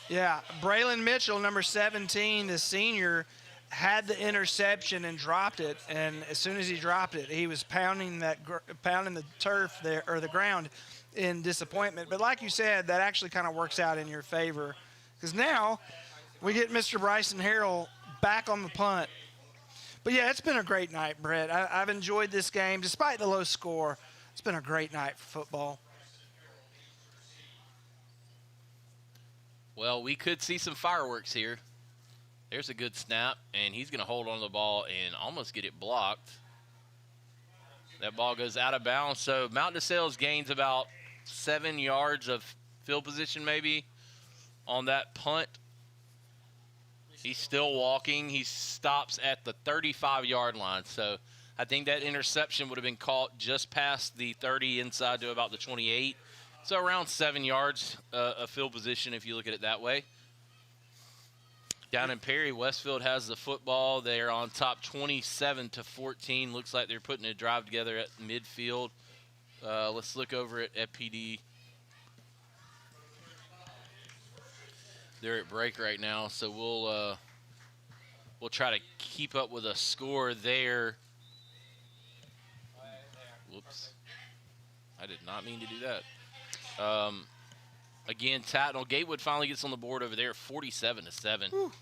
Yeah, Braylon Mitchell, number 17, the senior, had the interception and dropped it. And as soon as he dropped it, he was pounding the turf there, or the ground, in disappointment. But like you said, that actually kind of works out in your favor, because now we get Mr. Bryson Harrell back on the punt. But yeah, it's been a great night, Brett. I've enjoyed this game despite the low score. It's been a great night for football. Well, we could see some fireworks here. There's a good snap, and he's going to hold on to the ball and almost get it blocked. That ball goes out of bounds. So Mount DeSales gains about 7 yards of field position maybe on that punt. He's still walking. He stops at the 35-yard line. So I think that interception would have been caught just past the 30 inside to about the 28. So around 7 yards of field position if you look at it that way. Down in Perry, Westfield has the football. They're on top 27-14. Looks like they're putting a drive together at midfield. Let's look over at FPD. They're at break right now, so we'll try to keep up with a score there. Whoops. I did not mean to do that. Again, Tatnall, Gatewood finally gets on the board over there, 47-7. Whew.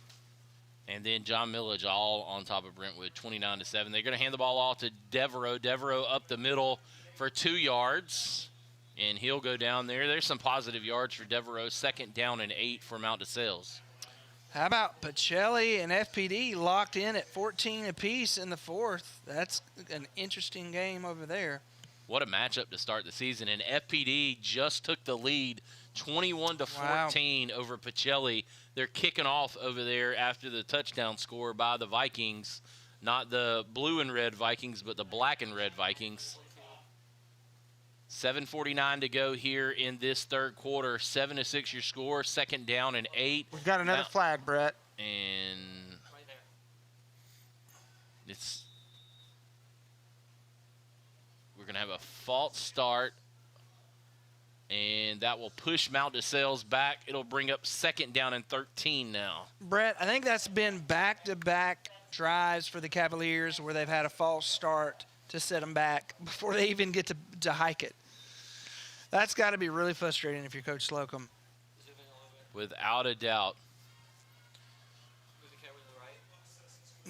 And then John Millage all on top of Brentwood, 29-7. They're going to hand the ball off to Devereaux. Devereaux up the middle for 2 yards, and he'll go down there. There's some positive yards for Devereaux. 2nd down and 8 for Mount DeSales. How about Pacelli and FPD locked in at 14 apiece in the 4th? That's an interesting game over there. What a matchup to start the season. And FPD just took the lead 21-14 over Pacelli. They're kicking off over there after the touchdown score by the Vikings. Not the blue and red Vikings, but the black and red Vikings. 7:49 to go here in this third quarter. 7-6 your score. 2nd down and 8. We've got another flag, Brett. And we're going to have a false start, and that will push Mount DeSales back. It'll bring up 2nd down and 13 now. Brett, I think that's been back-to-back drives for the Cavaliers where they've had a false start to set them back before they even get to hike it. That's got to be really frustrating if you're Coach Slocum. Without a doubt.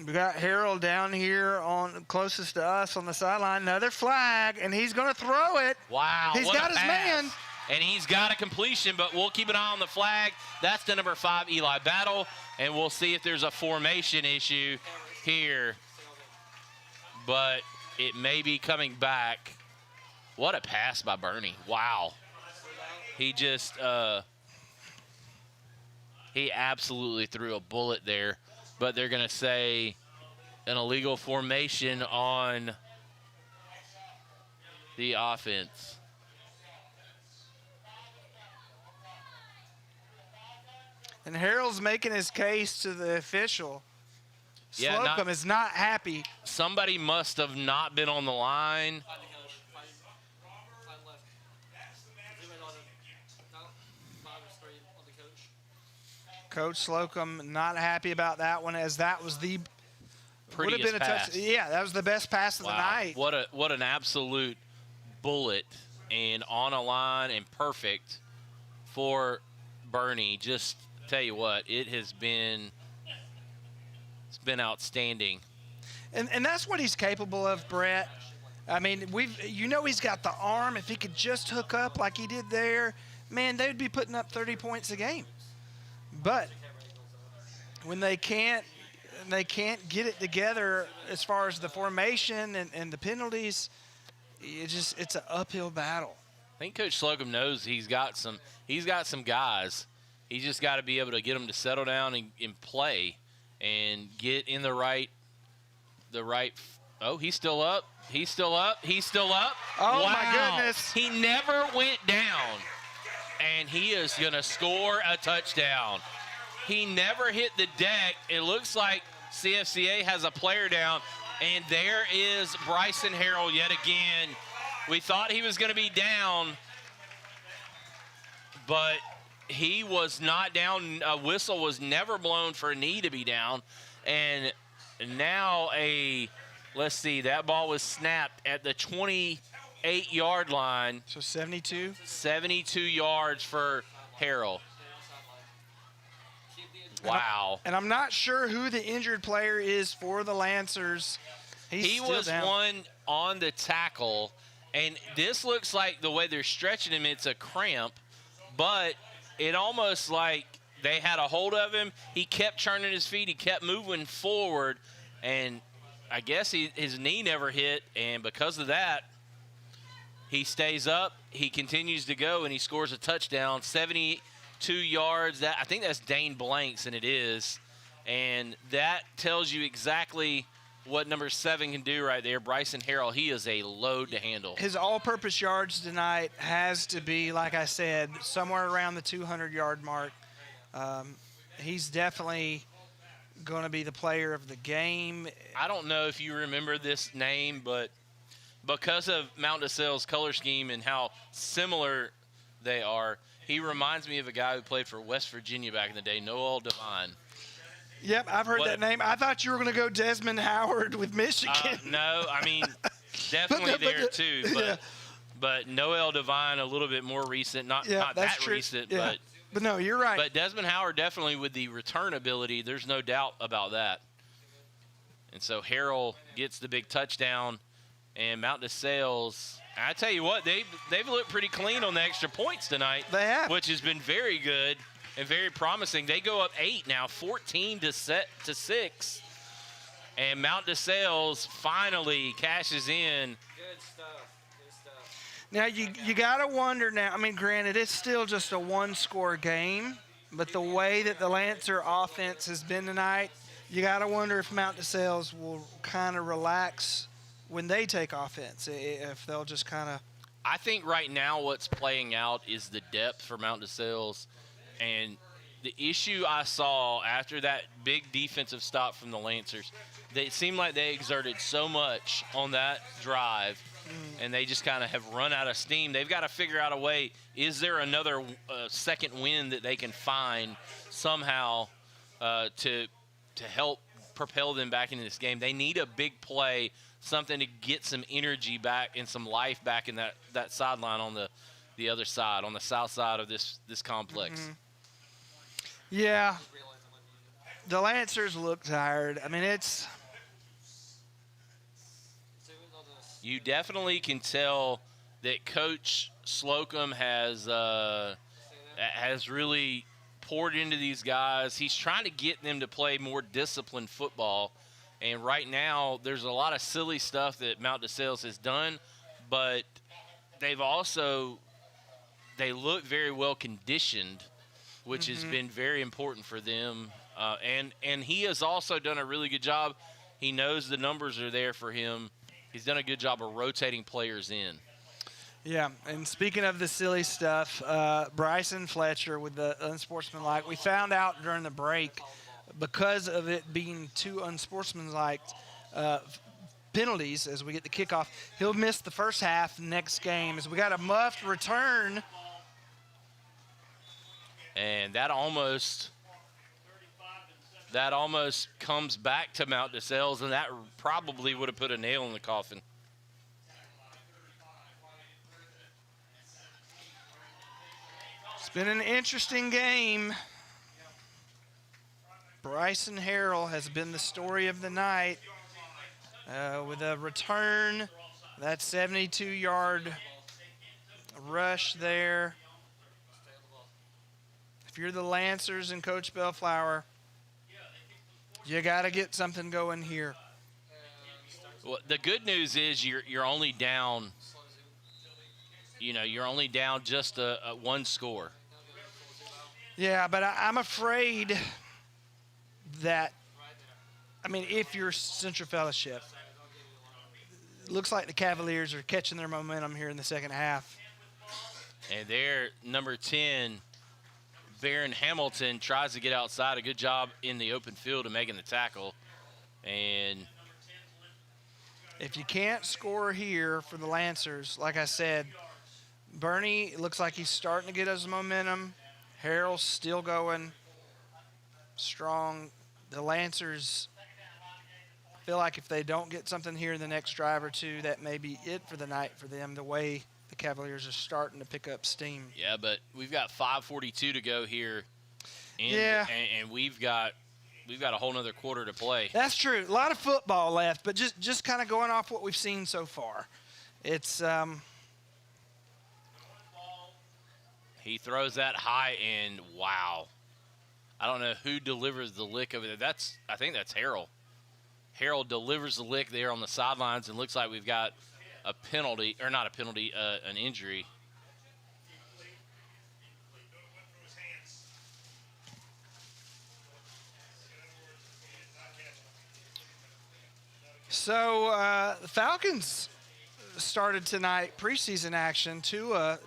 We got Harold down here on closest to us on the sideline. Another flag, and he's going to throw it. Wow. He's got his man. And he's got a completion, but we'll keep an eye on the flag. That's the number 5, Eli Battle, and we'll see if there's a formation issue here. But it may be coming back. What a pass by Bernie. Wow. He just he absolutely threw a bullet there. But they're going to say an illegal formation on the offense. And Harold's making his case to the official. Yeah, Slocum is not happy. Somebody must have not been on the line. Coach Slocum not happy about that one, as that was the Prettiest would have been a pass. touch. Yeah, that was the best pass of the night. What an absolute bullet, and on a line and perfect for Bernie. Just tell you what, it's been outstanding. And that's what he's capable of, Brett. I mean, he's got the arm. If he could just hook up like he did there, man, they would be putting up 30 points a game. But when they can't get it together as far as the formation and the penalties, it's an uphill battle. I think Coach Slocum knows he's got some guys. He's just got to be able to get them to settle down and play and get in the right. Oh, he's still up. He's still up. Oh, wow. My goodness. He never went down, and he is going to score a touchdown. He never hit the deck. It looks like CFCA has a player down, and there is Bryson Harrell yet again. We thought he was going to be down, but he was not down. A whistle was never blown for a knee to be down, and now let's see, that ball was snapped at the 28-yard line. So 72? 72 yards for Harrell. Wow. And I'm not sure who the injured player is for the Lancers. He was down. one on the tackle, and this looks like the way they're stretching him, it's a cramp, but it almost like they had a hold of him. He kept turning his feet. He kept moving forward, and I guess his knee never hit, and because of that, he stays up. He continues to go, and he scores a touchdown, 72 yards. I think that's Dane Blanks, and it is. And that tells you exactly what number 7 can do right there. Bryson Harrell, he is a load to handle. His all-purpose yards tonight has to be, like I said, somewhere around the 200-yard mark. He's definitely going to be the player of the game. I don't know if you remember this name, but because of Mount DeSale's color scheme and how similar they are, he reminds me of a guy who played for West Virginia back in the day, Noel Devine. Yep, I've heard that name. I thought you were going to go Desmond Howard with Michigan. No, I mean, definitely there too. But Noel Devine, a little bit more recent, not that true. recent, but no, you're right. But Desmond Howard definitely with the return ability, there's no doubt about that. And so Harrell gets the big touchdown, and Mount DeSales, I tell you what, they've looked pretty clean on the extra points tonight. They have. Which has been very good and very promising. They go up 8 now, 14-6. And Mount DeSales finally cashes in. Good stuff. Now, you got to wonder now. I mean, granted, it's still just a one-score game, but the way that the Lancer offense has been tonight, you got to wonder if Mount DeSales will kind of relax when they take offense, if they'll just kind of. I think right now what's playing out is the depth for Mount DeSales. And the issue I saw after that big defensive stop from the Lancers, it seemed like they exerted so much on that drive, and they just kind of have run out of steam. They've got to figure out a way. Is there another second win that they can find somehow to help propel them back into this game. They need a big play, something to get some energy back and some life back in that sideline on the other side, on the south side of this complex. Mm-hmm. Yeah. The Lancers look tired. I mean, you definitely can tell that Coach Slocum has really poured into these guys. He's trying to get them to play more disciplined football. And right now, there's a lot of silly stuff that Mount DeSales has done, but they look very well conditioned, which has been very important for them. And he has also done a really good job. He knows the numbers are there for him. He's done a good job of rotating players in. Yeah, and speaking of the silly stuff, Bryson Fletcher with the unsportsmanlike, we found out during the break, because of it being too unsportsmanlike penalties as we get the kickoff, he'll miss the first half next game as we got a muffed return. And that almost comes back to Mount DeSales, and that probably would have put a nail in the coffin. It's been an interesting game. Bryson Harrell has been the story of the night with a return, that 72-yard rush there. If you're the Lancers and Coach Bellflower, you got to get something going here. Well, the good news is you're only down. You're only down just a one score. Yeah, but I'm afraid that, if you're Central Fellowship, it looks like the Cavaliers are catching their momentum here in the second half. And their number 10, Baron Hamilton, tries to get outside. A good job in the open field of making the tackle. And if you can't score here for the Lancers, like I said, Bernie looks like he's starting to get his momentum. Harrell's still going strong. The Lancers feel like if they don't get something here in the next drive or two, that may be it for the night for them, the way the Cavaliers are starting to pick up steam. Yeah, but we've got 5:42 to go here. And we've got a whole nother quarter to play. That's true. A lot of football left, but just kind of going off what we've seen so far. It's he throws that high, and wow. I don't know who delivers the lick over there. I think that's Harrell. Harrell delivers the lick there on the sidelines, and looks like we've got a penalty, or not a penalty, an injury. So the Falcons started tonight preseason action. Tua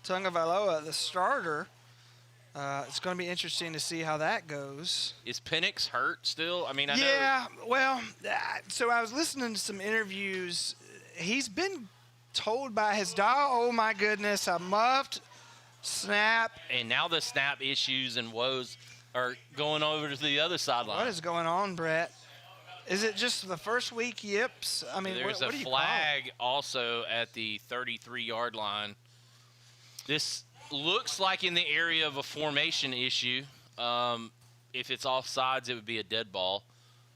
Tagovailoa, the starter. It's going to be interesting to see how that goes. Is Penix hurt still? I know. Yeah, well, so I was listening to some interviews. He's been told by his dog, oh my goodness, a muffed snap. And now the snap issues and woes are going over to the other sideline. What is going on, Brett? Is it just the first week yips? There's what a do you flag also at the 33-yard line. This looks like in the area of a formation issue. If it's offsides, it would be a dead ball,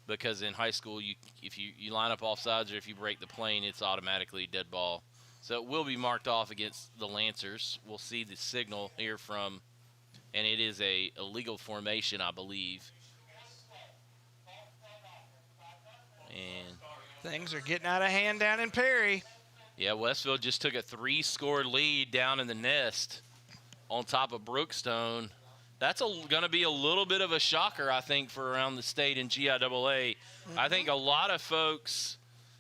because in high school, if you line up offsides or if you break the plane, it's automatically a dead ball. So it will be marked off against the Lancers. We'll see the signal here from, and it is a illegal formation, I believe. And things are getting out of hand down in Perry. Yeah, Westfield just took a 3-score lead down in the nest on top of Brookstone. That's going to be a little bit of a shocker, I think, for around the state in GIAA. Mm-hmm. I think a lot of folks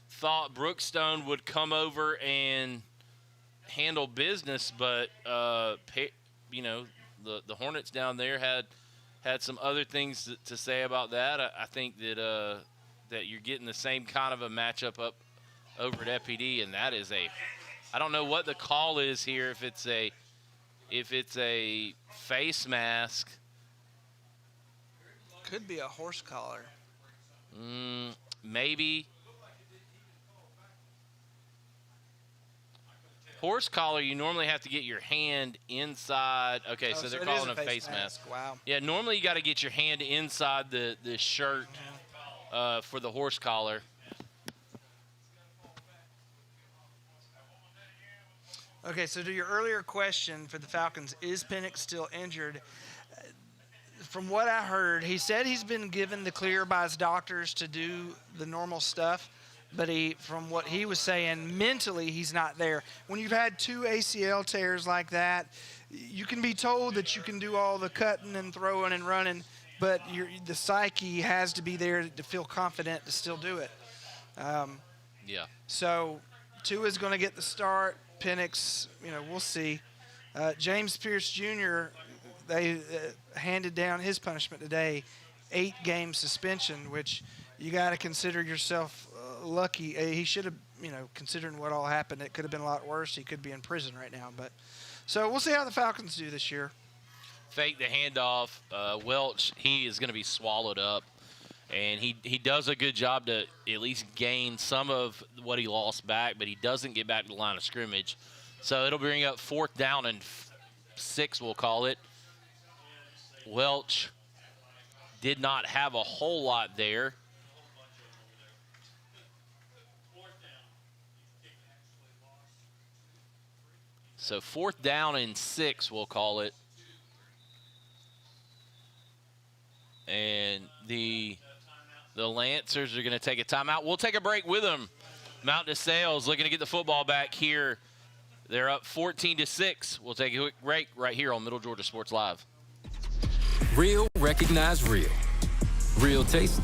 thought Brookstone would come over and handle business, but the Hornets down there had some other things to say about that. I think that you're getting the same kind of a matchup up over at FPD, and that is I don't know what the call is here, if it's a face mask. Could be a horse collar. Maybe. Horse collar, you normally have to get your hand inside. Okay, so they're calling a face mask. Wow. Yeah, normally you got to get your hand inside the shirt for the horse collar. Okay, so to your earlier question for the Falcons, is Penix still injured? From what I heard, he said he's been given the clear by his doctors to do the normal stuff, but from what he was saying, mentally he's not there. When you've had 2 ACL tears like that, you can be told that you can do all the cutting and throwing and running, but the psyche has to be there to feel confident to still do it. Yeah. So Tua's going to get the start. Penix, we'll see. James Pierce Jr., they handed down his punishment today, 8-game suspension, which you got to consider yourself lucky. He should have, considering what all happened, it could have been a lot worse. He could be in prison right now. So we'll see how the Falcons do this year. Fake the handoff. Welch, he is going to be swallowed up. And he does a good job to at least gain some of what he lost back, but he doesn't get back to the line of scrimmage. So it'll bring up 4th down and 6, we'll call it. Welch did not have a whole lot there. So 4th down and 6, we'll call it. And the Lancers are going to take a timeout. We'll take a break with them. Mount DeSales looking to get the football back here. They're up 14-6. We'll take a quick break right here on Middle Georgia Sports Live. Real, recognize real. Real taste,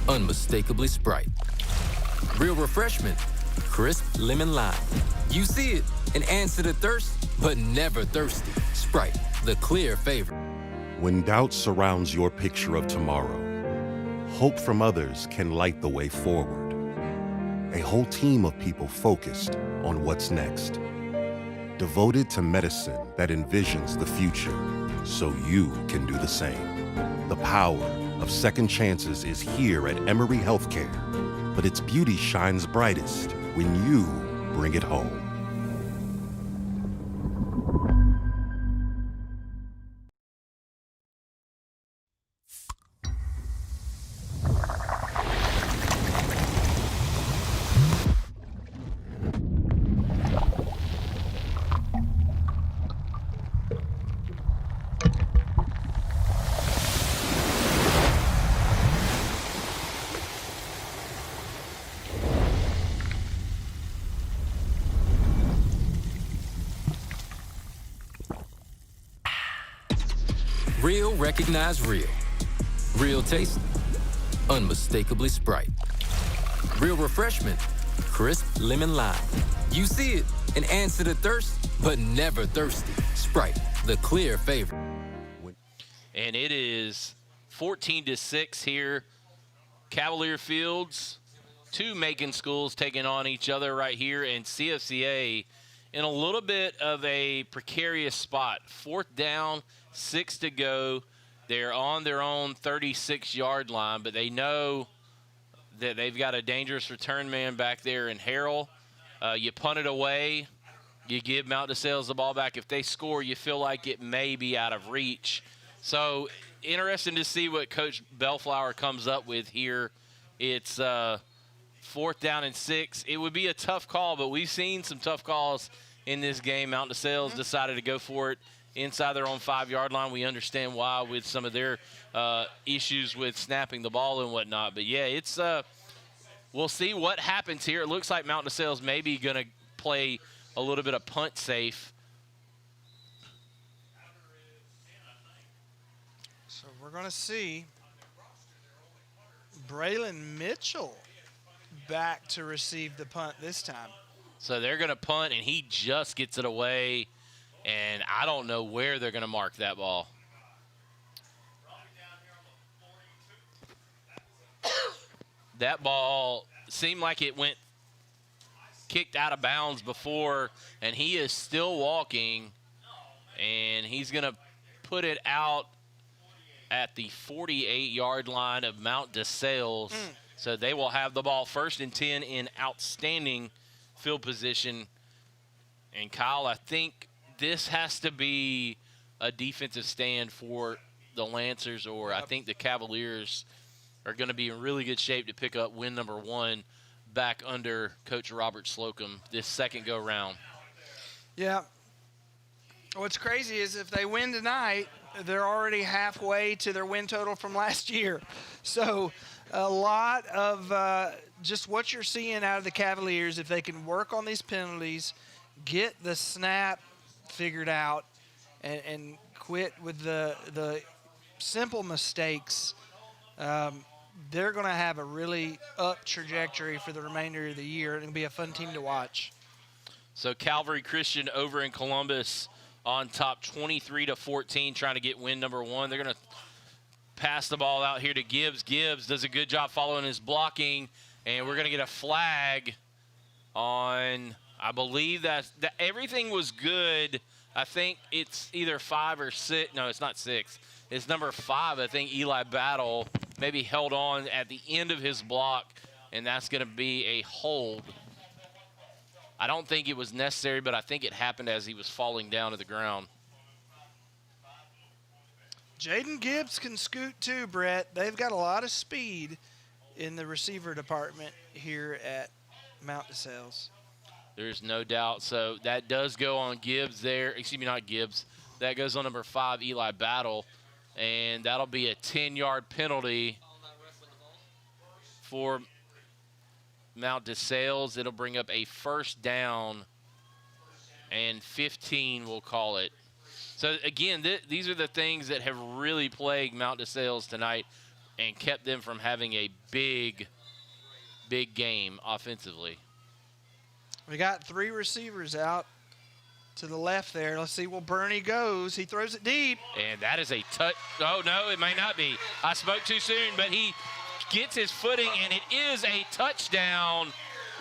unmistakably Sprite. Real refreshment, crisp lemon lime. You see it and answer the thirst, but never thirsty. Sprite, the clear favorite. When doubt surrounds your picture of tomorrow, hope from others can light the way forward. A whole team of people focused on what's next. Devoted to medicine that envisions the future so you can do the same. The power of second chances is here at Emory Healthcare, but its beauty shines brightest when you bring it home. Real, recognize real. Real taste, unmistakably Sprite. Real refreshment, crisp lemon lime. You see it and answer the thirst, but never thirsty. Sprite, the clear favorite. And it is 14-6 here. Cavalier Fields, 2 Macon schools taking on each other right here, and CFCA in a little bit of a precarious spot. 4th down, 6 to go. They're on their own 36-yard line, but they know that they've got a dangerous return man back there in Harrell. You punt it away. You give Mount DeSales the ball back. If they score, you feel like it may be out of reach. So interesting to see what Coach Bellflower comes up with here. It's 4th down and 6. It would be a tough call, but we've seen some tough calls in this game. Mount DeSales decided to go for it inside their own 5-yard line. We understand why with some of their issues with snapping the ball and whatnot. But, yeah, it's we'll see what happens here. It looks like Mount DeSales may be going to play a little bit of punt safe. So we're going to see Braylon Mitchell back to receive the punt this time. So they're going to punt, and he just gets it away, and I don't know where they're going to mark that ball. That ball seemed like it went kicked out of bounds before, and he is still walking, and he's going to put it out at the 48-yard line of Mount DeSales. So they will have the ball 1st and 10 in outstanding field position. And, Kyle, I think this has to be a defensive stand for the Lancers, or I think the Cavaliers are going to be in really good shape to pick up win number 1 back under Coach Robert Slocum this second go-round. Yeah. What's crazy is if they win tonight, they're already halfway to their win total from last year. So a lot of just what you're seeing out of the Cavaliers, if they can work on these penalties, get the snap figured out, and quit with the simple mistakes, they're going to have a really up trajectory for the remainder of the year. It'll be a fun team to watch. So Calvary Christian over in Columbus on top 23-14, trying to get win number 1. They're going to pass the ball out here to Gibbs. Gibbs does a good job following his blocking, and we're going to get a flag on, I believe that everything was good. I think it's either 5 or 6. No, it's not 6. It's number 5. I think Eli Battle maybe held on at the end of his block, and that's going to be a hold. I don't think it was necessary, but I think it happened as he was falling down to the ground. Jaden Gibbs can scoot too, Brett. They've got a lot of speed in the receiver department here at Mount DeSales. There's no doubt. So that does go on Gibbs there. Excuse me, not Gibbs. That goes on number 5, Eli Battle. And that'll be a 10-yard penalty for Mount DeSales. It'll bring up a 1st down and 15, we'll call it. So, again, these are the things that have really plagued Mount DeSales tonight and kept them from having a big, big game offensively. We got 3 receivers out to the left there. Let's see where Bernie goes. He throws it deep. And that is a touch. Oh, no, it may not be. I spoke too soon, but he gets his footing, and it is a touchdown.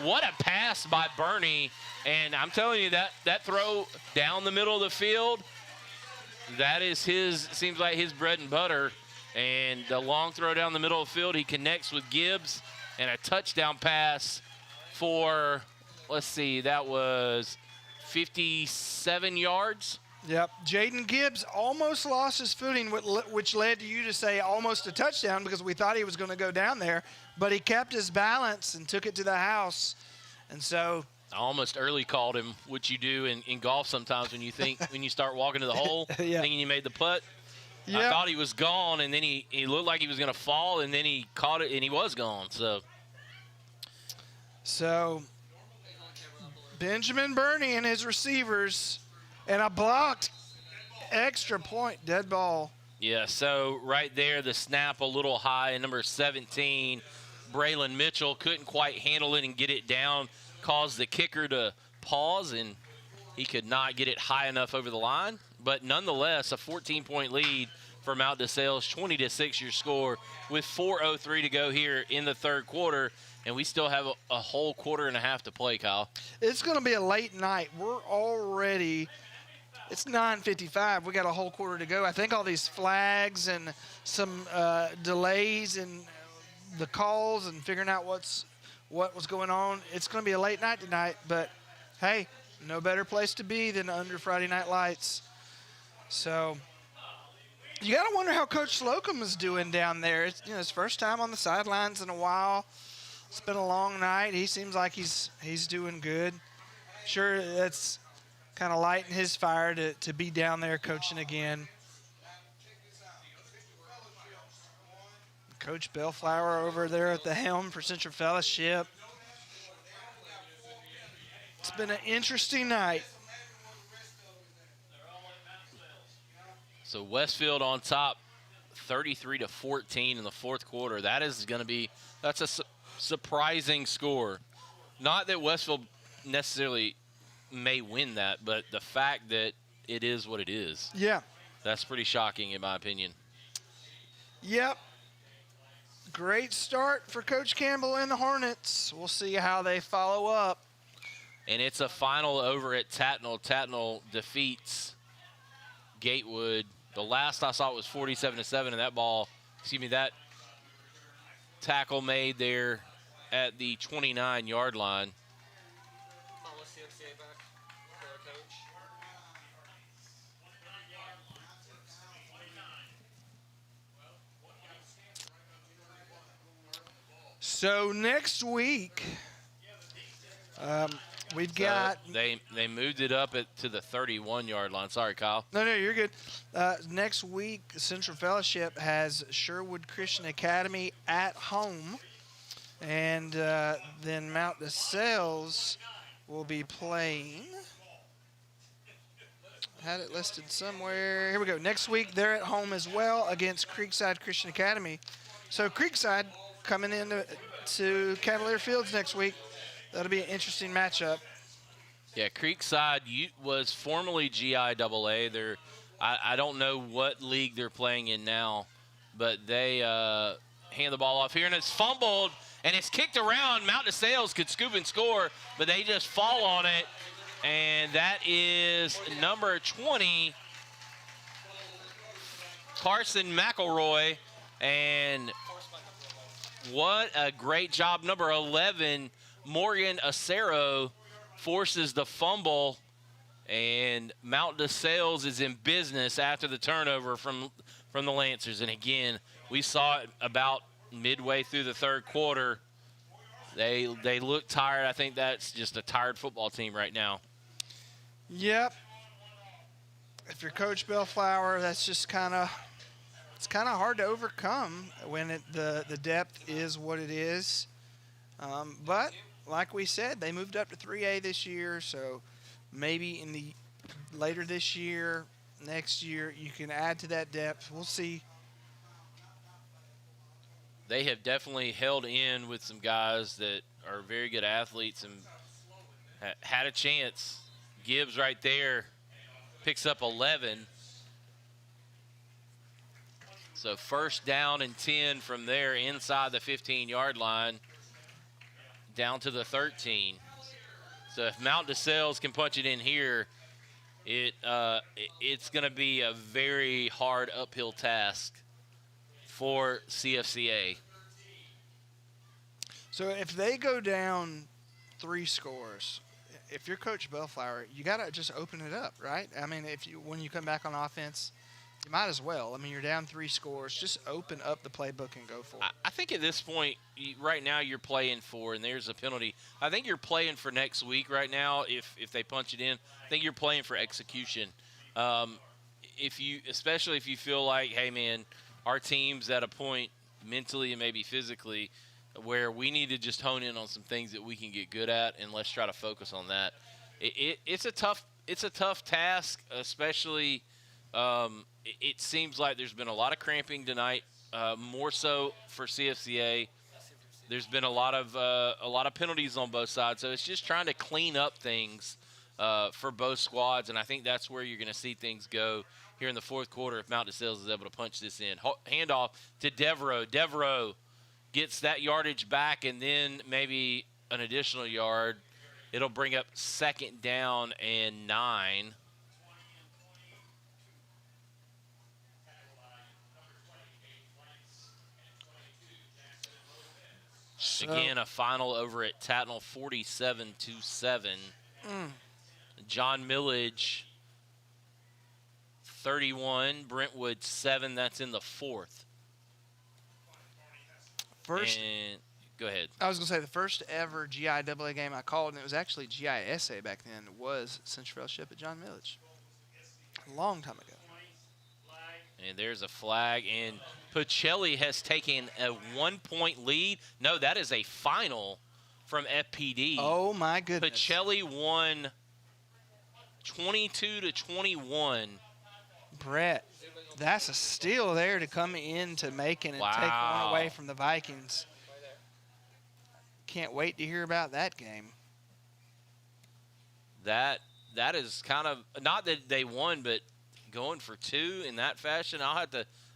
What a pass by Bernie. And I'm telling you, that throw down the middle of the field, that is seems like his bread and butter. And the long throw down the middle of the field, he connects with Gibbs, and a touchdown pass for, let's see, that was 57 yards. Yep. Jaden Gibbs almost lost his footing, which led to you to say almost a touchdown because we thought he was going to go down there. But he kept his balance and took it to the house. And so I almost early called him, which you do in golf sometimes when you think when you start walking to the hole, Yeah. thinking you made the putt. Yep. I thought he was gone, and then he looked like he was going to fall, and then he caught it, and he was gone. So Benjamin Burney and his receivers, and a blocked extra point, dead ball. Yeah, so right there, the snap a little high, and number 17, Braylon Mitchell, couldn't quite handle it and get it down, caused the kicker to pause, and he could not get it high enough over the line. But nonetheless, a 14-point lead for Mount DeSales, 20-6 your score, with 4:03 to go here in the third quarter. And we still have a whole quarter and a half to play, Kyle. It's going to be a late night. We're already, it's 9:55. We got a whole quarter to go. I think all these flags and some delays and the calls and figuring out what was going on. It's going to be a late night tonight, but hey, no better place to be than under Friday Night Lights. So you got to wonder how Coach Slocum is doing down there. It's his first time on the sidelines in a while. It's been a long night. He seems like he's doing good. Sure, that's kind of lighting his fire to be down there coaching again. Coach Bellflower over there at the helm for Central Fellowship. It's been an interesting night. So Westfield on top, 33-14 in the fourth quarter. That's a surprising score. Not that Westfield necessarily may win that, but the fact that it is what it is. Yeah. That's pretty shocking in my opinion. Yep. Great start for Coach Campbell and the Hornets. We'll see how they follow up. And it's a final over at Tatnall. Tatnall defeats Gatewood The last I saw it was 47-7, and that tackle made there at the 29-yard line. CFCA back for our coach. So next week, we've got. They moved it up to the 31-yard line. Sorry, Kyle. No, you're good. Next week, Central Fellowship has Sherwood Christian Academy at home, and then Mount DeSales will be playing. Had it listed somewhere. Here we go. Next week, they're at home as well against Creekside Christian Academy. So Creekside coming into Cavalier Fields next week. That'll be an interesting matchup. Yeah, Creekside was formerly GIAA. I don't know what league they're playing in now, but they hand the ball off here, and it's fumbled, and it's kicked around. Mount DeSales could scoop and score, but they just fall on it, and that is number 20, Carson McElroy, and what a great job. Number 11, Morgan Acero, forces the fumble, and Mount DeSales is in business after the turnover from the Lancers. And again, we saw it about midway through the third quarter. They look tired. I think that's just a tired football team right now. Yep. If you're Coach Bellflower, that's just kind of hard to overcome when the depth is what it is. But like we said, they moved up to 3A this year, so maybe in the later this year, next year, you can add to that depth. We'll see. They have definitely held in with some guys that are very good athletes and had a chance. Gibbs right there picks up 11. So first down and 10 from there inside the 15-yard line down to the 13. So if Mount DeSales can punch it in here, it's going to be a very hard uphill task for CFCA. So if they go down 3 scores, if you're Coach Bellflower, you got to just open it up, right? I mean, when you come back on offense, you might as well. I mean, you're down 3 scores. Just open up the playbook and go for it. I think at this point, right now, you're playing for, and there's a penalty. I think you're playing for next week right now if they punch it in. I think you're playing for execution. Especially if you feel like, hey, man, our team's at a point mentally and maybe physically where we need to just hone in on some things that we can get good at, and let's try to focus on that. It's a tough task, especially it seems like there's been a lot of cramping tonight, more so for CFCA. There's been a lot of penalties on both sides, so it's just trying to clean up things for both squads, and I think that's where you're going to see things go here in the fourth quarter if Mount DeSales is able to punch this in. Handoff to Devereaux. Devereaux gets that yardage back and then maybe an additional yard. It'll bring up second down and 9. Again, a final over at Tatnall, 47-7. John Millage, 31. Brentwood, 7. That's in the fourth. Go ahead. I was going to say the first ever GIAA game I called, and it was actually GISA back then, was Central Fellowship at John Millage. A long time ago. And there's a flag, and Pacelli has taken a 1-point lead. No, that is a final from FPD. Oh, my goodness. Pacelli won 22-21. Brett, that's a steal there to come into Macon and take one away from the Vikings. Can't wait to hear about that game. That is kind of, not that they won, but going for 2 in that fashion, I'm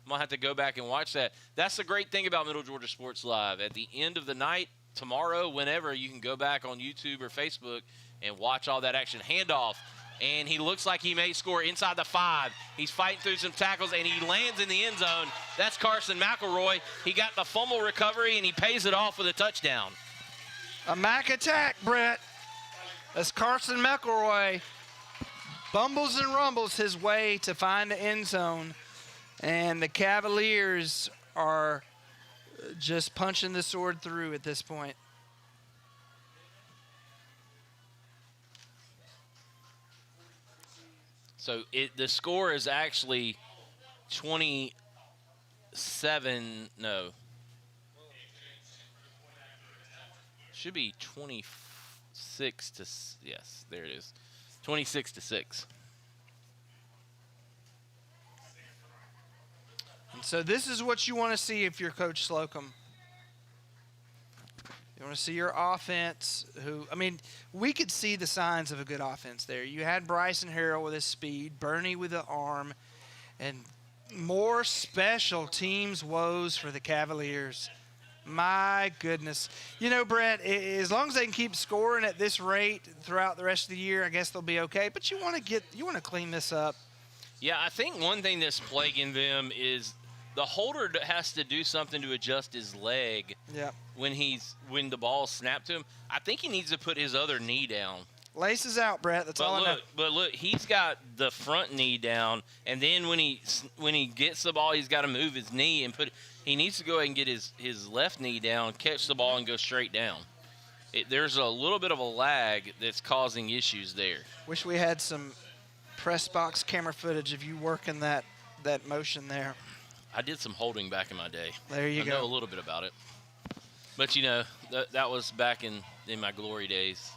gonna have to go back and watch that. That's the great thing about Middle Georgia Sports Live. At the end of the night, tomorrow, whenever, you can go back on YouTube or Facebook and watch all that action. Handoff and he looks like he may score inside the 5. He's fighting through some tackles, and he lands in the end zone. That's Carson McElroy. He got the fumble recovery, and he pays it off with a touchdown. A Mac attack, Brett. As Carson McElroy bumbles and rumbles his way to find the end zone, and the Cavaliers are just punching the sword through at this point. So the score is actually 27, no. Should be 26 to, yes, there it is. 26-6. And so this is what you want to see if you're Coach Slocum. You want to see your offense we could see the signs of a good offense there. You had Bryson Harrell with his speed, Bernie with the arm, and more special teams woes for the Cavaliers. My goodness. You know, Brett, as long as they can keep scoring at this rate throughout the rest of the year, I guess they'll be okay. But you want to clean this up. Yeah, I think one thing that's plaguing them is the holder has to do something to adjust his leg. Yeah. When the ball snapped to him. I think he needs to put his other knee down. Laces out, Brett. That's all I know. But look, he's got the front knee down, and then when he gets the ball, he's got to move his knee and he needs to go ahead and get his left knee down, catch the ball, and go straight down. There's a little bit of a lag that's causing issues there. Wish we had some press box camera footage of you working that motion there. I did some holding back in my day. There you go. I know a little bit about it. But, you know, that was back in my glory days.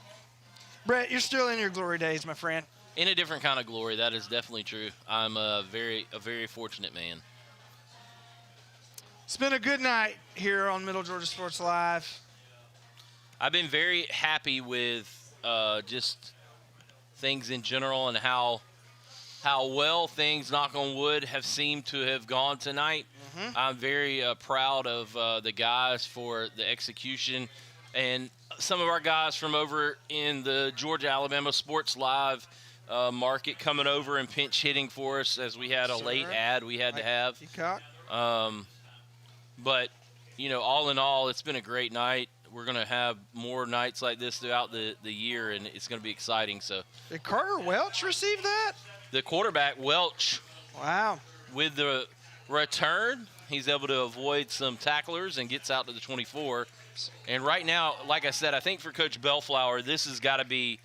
Brett, you're still in your glory days, my friend. In a different kind of glory, that is definitely true. I'm a very fortunate man. It's been a good night here on Middle Georgia Sports Live. I've been very happy with just things in general and how well things, knock on wood, have seemed to have gone tonight. Mm-hmm. I'm very proud of the guys for the execution, and some of our guys from over in the Georgia-Alabama Sports Live market coming over and pinch hitting for us as we had a late ad we had to have. But, you know, all in all, it's been a great night. We're going to have more nights like this throughout the year, and it's going to be exciting. So, did Carter Welch receive that? The quarterback, Welch. Wow. With the return, he's able to avoid some tacklers and gets out to the 24. And right now, like I said, I think for Coach Bellflower, this has got to be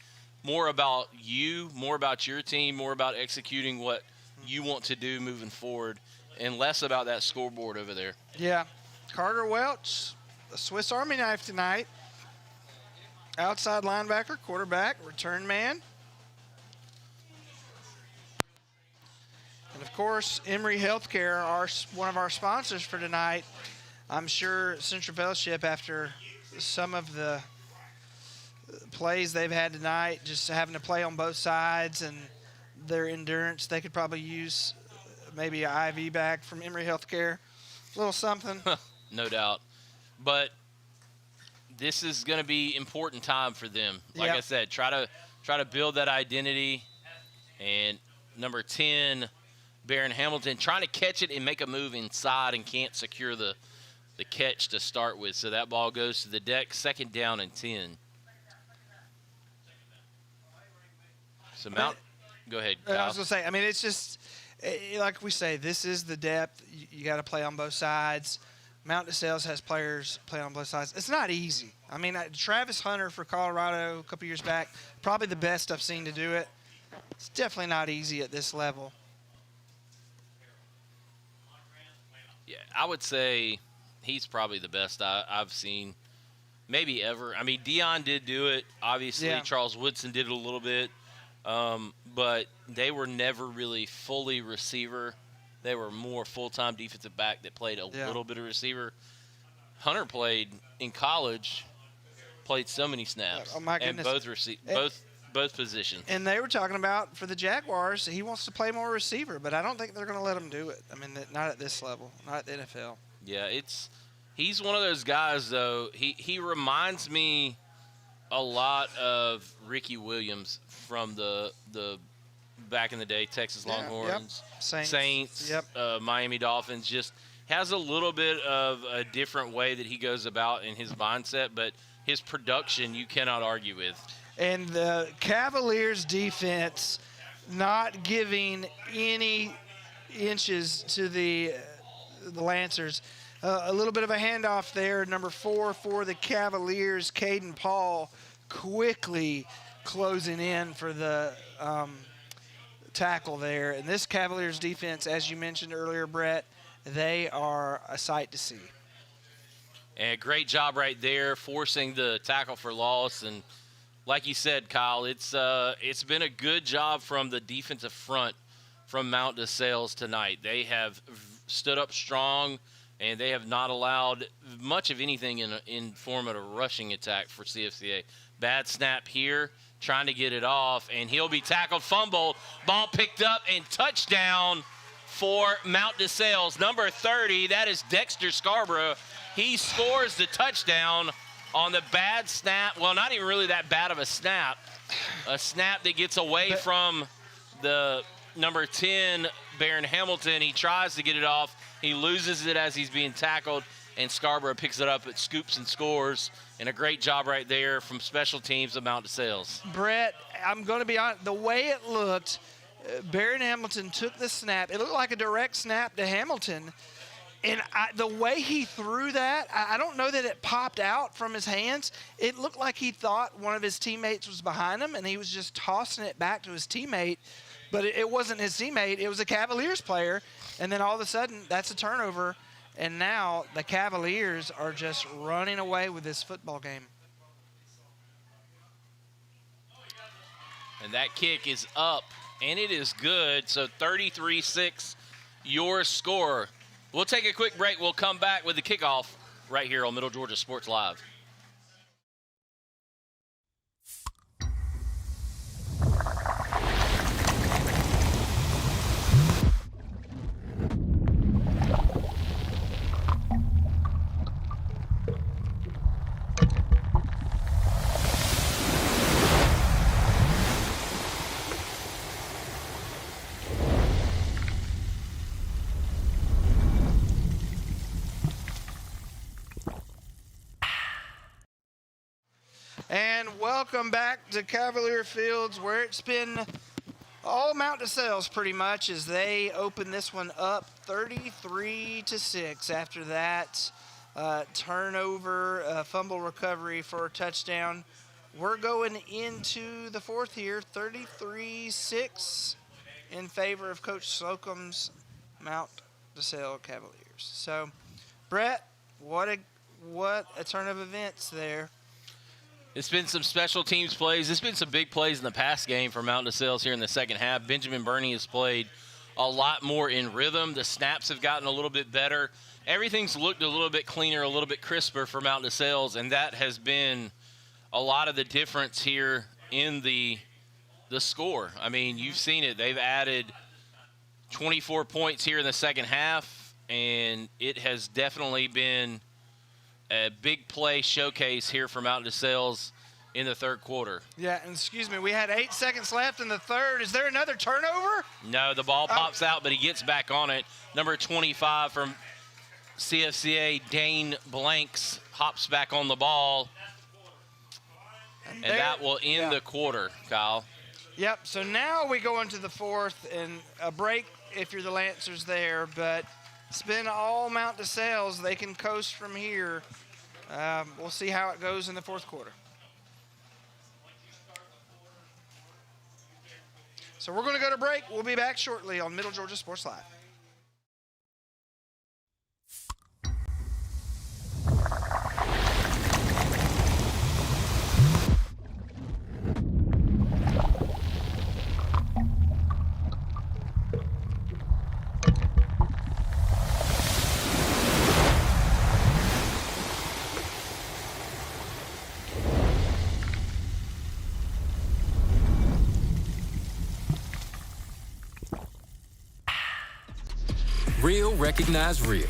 more about you, more about your team, more about executing what you want to do moving forward, and less about that scoreboard over there. Yeah. Carter Welch, a Swiss Army knife tonight. Outside linebacker, quarterback, return man. And, of course, Emory Healthcare, one of our sponsors for tonight. I'm sure Central Fellowship, after some of the plays they've had tonight, just having to play on both sides and their endurance, they could probably use maybe an IV bag from Emory Healthcare. A little something. No doubt. But this is going to be important time for them. Like I said, try to build that identity. And number 10, Barron Hamilton, trying to catch it and make a move inside and can't secure the catch to start with. So that ball goes to the deck, 2nd down and 10. So go ahead, Kyle. I was going to say, I mean, it's just, like we say, this is the depth. You got to play on both sides. Mount DeSales has players play on both sides. It's not easy. I mean, Travis Hunter for Colorado a couple years back, probably the best I've seen to do it. It's definitely not easy at this level. Yeah, I would say he's probably the best I've seen maybe ever. I mean, Dion did do it. Obviously, Charles Woodson did it a little bit. But they were never really fully receiver. They were more full-time defensive back that played a little bit of receiver. Hunter played in college, played so many snaps. Oh, my goodness. And both positions. And they were talking about, for the Jaguars, he wants to play more receiver, but I don't think they're going to let him do it. I mean, not at this level, not at the NFL. Yeah, he's one of those guys, though. He reminds me a lot of Ricky Williams from the back in the day, Texas Longhorns, Yep. Saints, Yep. Miami Dolphins. Just has a little bit of a different way that he goes about in his mindset, but his production you cannot argue with. And the Cavaliers defense not giving any inches to the Lancers. A little bit of a handoff there. Number 4 for the Cavaliers, Caden Paul, quickly closing in for the tackle there. And this Cavaliers defense, as you mentioned earlier, Brett, they are a sight to see. And great job right there, forcing the tackle for loss. And like you said, Kyle, it's been a good job from the defensive front from Mount DeSales tonight. They have stood up strong, and they have not allowed much of anything in form of a rushing attack for CFCA. Bad snap here, trying to get it off, and he'll be tackled, fumble, ball picked up, and touchdown for Mount DeSales. Number 30, that is Dexter Scarborough. He scores the touchdown on the bad snap. Well, not even really that bad of a snap. A snap that gets away from the number 10, Baron Hamilton. He tries to get it off. He loses it as he's being tackled, and Scarborough picks it up. It scoops and scores, and a great job right there from special teams of Mount DeSales. Brett, I'm going to be honest. The way it looked, Baron Hamilton took the snap. It looked like a direct snap to Hamilton. And the way he threw that, I don't know that it popped out from his hands. It looked like he thought one of his teammates was behind him, and he was just tossing it back to his teammate. But it wasn't his teammate. It was a Cavaliers player. And then all of a sudden, that's a turnover. And now the Cavaliers are just running away with this football game. And that kick is up, and it is good. So 33-6, your score. We'll take a quick break. We'll come back with the kickoff right here on Middle Georgia Sports Live. And welcome back to Cavalier Fields, where it's been all Mount DeSales pretty much as they open this one up 33-6. After that turnover, fumble recovery for a touchdown. We're going into the fourth here, 33-6 in favor of Coach Slocum's Mount DeSales Cavaliers. So, Brett, what a turn of events there. It's been some special teams plays. It's been some big plays in the pass game for Mount DeSales here in the second half. Benjamin Burney has played a lot more in rhythm. The snaps have gotten a little bit better. Everything's looked a little bit cleaner, a little bit crisper for Mount DeSales, and that has been a lot of the difference here in the score. I mean, you've seen it. They've added 24 points here in the second half, and it has definitely been a big play showcase here for Mount DeSales in the third quarter. Yeah, and excuse me, we had 8 seconds left in the third. Is there another turnover? No, the ball pops out, but he gets back on it. Number 25 from CFCA, Dane Blanks, hops back on the ball. And that will end the quarter, Kyle. Yep, so now we go into the fourth, and a break if you're the Lancers there, but it's been all Mount DeSales. They can coast from here. We'll see how it goes in the fourth quarter. So we're going to go to break. We'll be back shortly on Middle Georgia Sports Live. Real recognize real.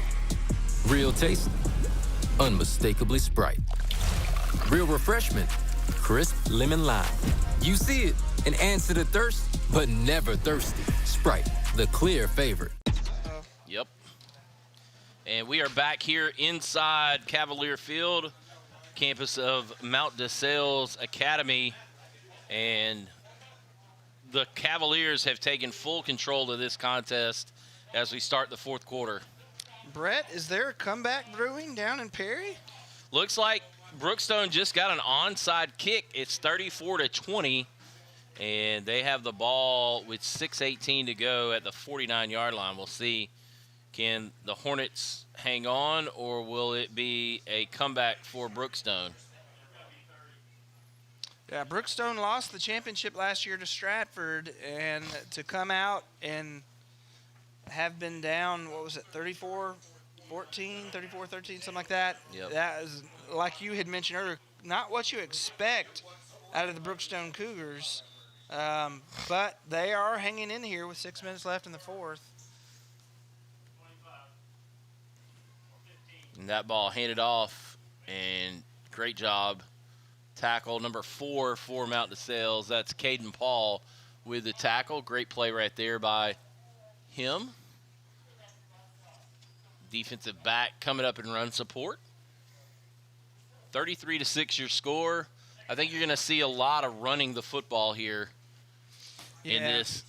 Real taste, unmistakably Sprite. Real refreshment, crisp lemon lime. You see it and answer the thirst, but never thirsty. Sprite, the clear favorite. Yep. And we are back here inside Cavalier Field, campus of Mount DeSales Academy. And the Cavaliers have taken full control of this contest as we start the fourth quarter. Brett, is there a comeback brewing down in Perry? Looks like Brookstone just got an onside kick. It's 34-20, and they have the ball with 6:18 to go at the 49-yard line. We'll see, can the Hornets hang on, or will it be a comeback for Brookstone? Yeah, Brookstone lost the championship last year to Stratford, and to come out and have been down, what was it, 34-14, 34-13, something like that. Yep. That is, like you had mentioned earlier, not what you expect out of the Brookstone Cougars, but they are hanging in here with 6 minutes left in the fourth. And that ball handed off, and great job. Tackle number 4 for Mount DeSales. That's Caden Paul with the tackle. Great play right there by him. Defensive back coming up and run support. 33-6 your score. I think you're going to see a lot of running the football here in this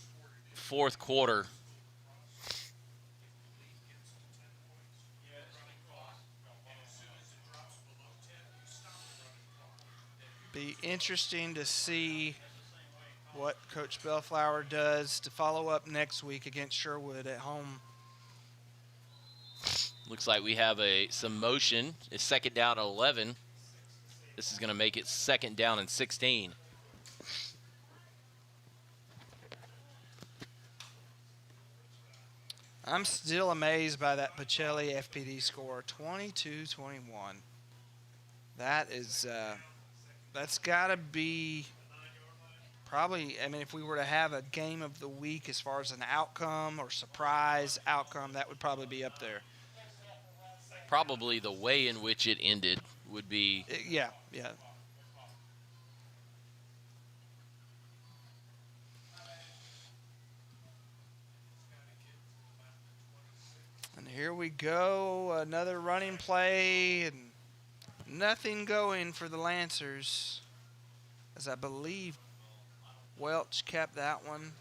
fourth quarter. Be interesting to see what Coach Bellflower does to follow up next week against Sherwood at home. Looks like we have some motion. It's second down 11. This is going to make it second down and 16. I'm still amazed by that Pacelli FPD score, 22-21. That is, that's got to be probably, I mean, if we were to have a game of the week as far as an outcome or surprise outcome, that would probably be up there. Probably the way in which it ended would be. Yeah. And here we go, another running play, and nothing going for the Lancers, as I believe Welch kept that one.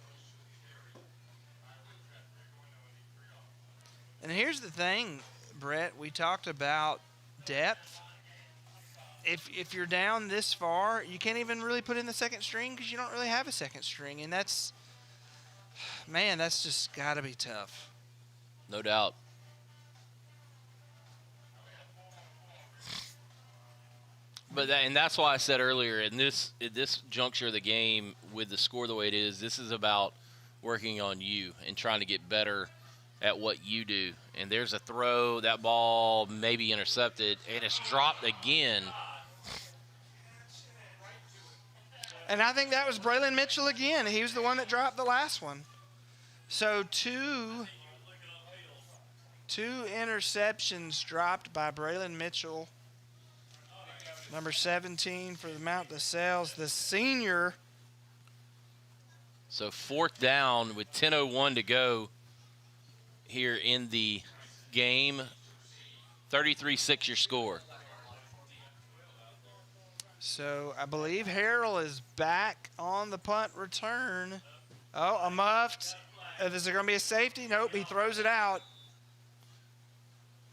And here's the thing, Brett, we talked about depth. If you're down this far, you can't even really put in the second string because you don't really have a second string. And that's just got to be tough. No doubt. But that's why I said earlier, in this juncture of the game, with the score the way it is, this is about working on you and trying to get better at what you do. And there's a throw, that ball may be intercepted, and it's dropped again. And I think that was Braylon Mitchell again. He was the one that dropped the last one. So two interceptions dropped by Braylon Mitchell. Number 17 for the Mount DeSales, the senior. So fourth down with 10:01 to go here in the game. 33-6 your score. So I believe Harrell is back on the punt return. Oh, a muffed. Is there going to be a safety? Nope, he throws it out.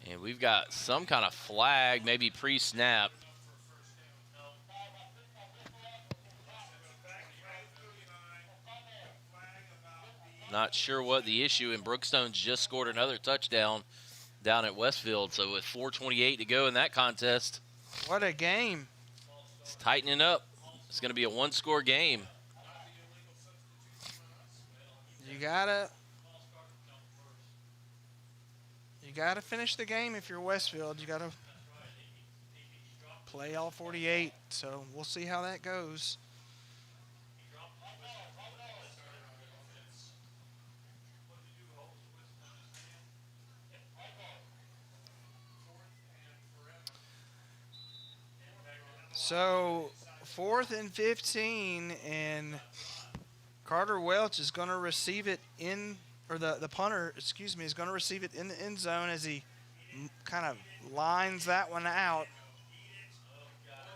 And we've got some kind of flag, maybe pre-snap. Not sure what the issue, and Brookstone's just scored another touchdown down at Westfield. So with 4:28 to go in that contest. What a game. It's tightening up. It's going to be a one-score game. You gotta finish the game if you're Westfield. You gotta play all 48. So we'll see how that goes. So 4th and 15, and Carter Welch is going to receive it in, or the punter, excuse me, is going to receive it in the end zone as he kind of lines that one out.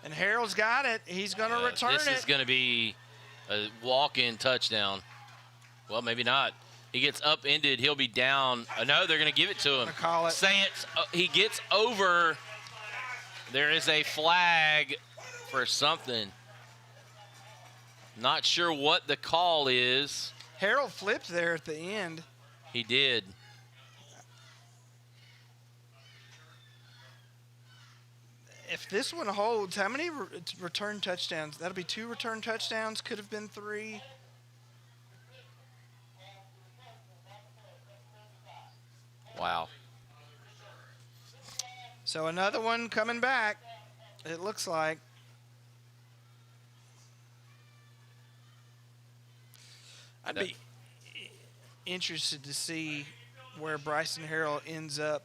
And Harold's got it. He's going to return it. This is going to be a walk-in touchdown. Well, maybe not. He gets upended. He'll be down. No, they're going to give it to him. Call it. He gets over. There is a flag for something. Not sure what the call is. Harold flipped there at the end. He did. If this one holds, how many return touchdowns? That'll be 2 return touchdowns. Could have been 3. Wow. So another one coming back, it looks like. I'd be interested to see where Bryson Harrell ends up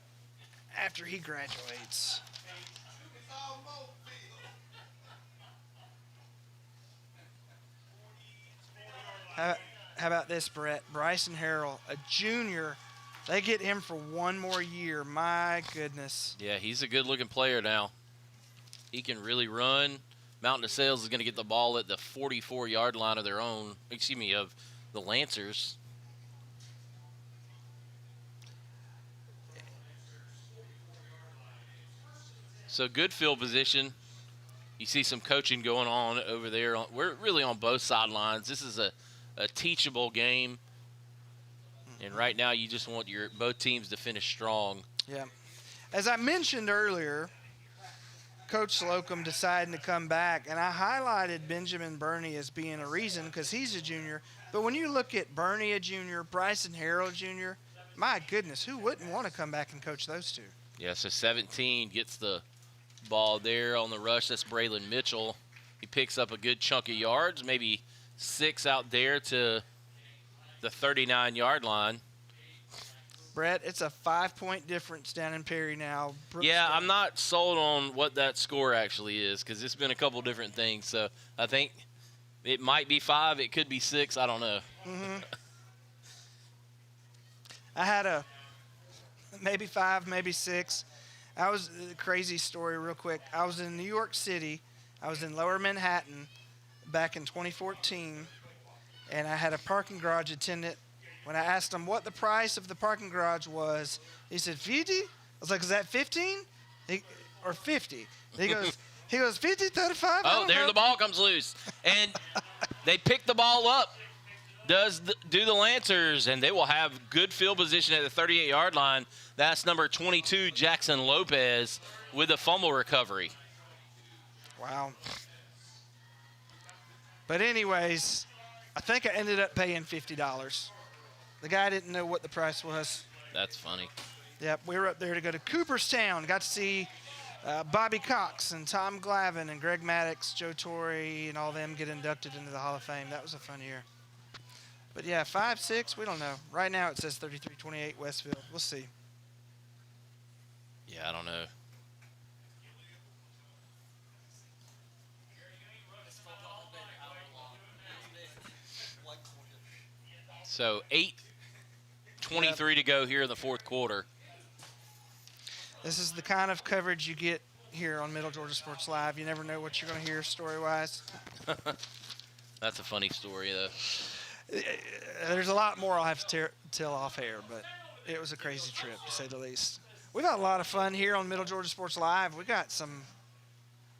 after he graduates. How about this, Brett? Bryson Harrell, a junior. They get him for 1 more year. My goodness. Yeah, he's a good-looking player now. He can really run. Mountain of Sales is going to get the ball at the 44-yard line of their own, of the Lancers. So good field position. You see some coaching going on over there. We're really on both sidelines. This is a teachable game. And right now, you just want both teams to finish strong. Yeah. As I mentioned earlier, Coach Slocum deciding to come back, and I highlighted Benjamin Burney as being a reason because he's a junior. But when you look at Burney, a junior, Bryson Harrell, Jr., my goodness, who wouldn't want to come back and coach those two? Yeah, so 17 gets the ball there on the rush. That's Braylon Mitchell. He picks up a good chunk of yards, maybe 6 out there to the 39-yard line. Brett, it's a 5-point difference down in Perry now. Yeah, I'm not sold on what that score actually is because it's been a couple different things. So I think it might be 5. It could be 6. I don't know. I had a maybe 5, maybe 6. I was a crazy story real quick. I was in New York City. I was in Lower Manhattan back in 2014. And I had a parking garage attendant. When I asked him what the price of the parking garage was, he said, 50? I was like, is that 15? Or 50? He goes, 50, 35? Oh, there the ball comes loose. And they pick the ball up. Do the Lancers, and they will have good field position at the 38-yard line. That's number 22, Jackson Lopez, with a fumble recovery. Wow. But anyways, I think I ended up paying $50. The guy didn't know what the price was. That's funny. Yep, we were up there to go to Cooperstown. Got to see Bobby Cox and Tom Glavine and Greg Maddox, Joe Torre, and all them get inducted into the Hall of Fame. That was a fun year. But yeah, 5, 6, we don't know. Right now it says 33-28 Westfield. We'll see. Yeah, I don't know. So 8:23 to go here in the fourth quarter. This is the kind of coverage you get here on Middle Georgia Sports Live. You never know what you're going to hear story-wise. That's a funny story, though. There's a lot more I'll have to tell off air, but it was a crazy trip, to say the least. We've had a lot of fun here on Middle Georgia Sports Live. We got some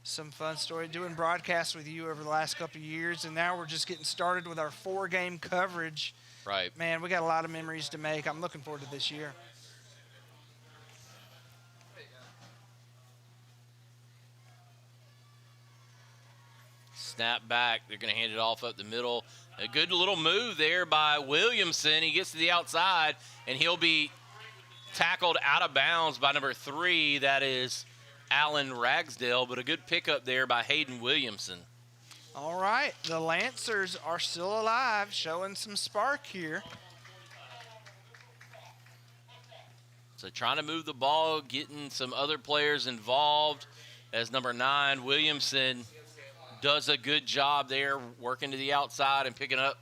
fun story doing broadcasts with you over the last couple of years, and now we're just getting started with our 4-game coverage. Right. Man, we got a lot of memories to make. I'm looking forward to this year. Snap back. They're going to hand it off up the middle. A good little move there by Williamson. He gets to the outside, and he'll be tackled out of bounds by number 3. That is Alan Ragsdale, but a good pickup there by Hayden Williamson. All right, the Lancers are still alive, showing some spark here. So trying to move the ball, getting some other players involved as number 9, Williamson, does a good job there working to the outside and picking up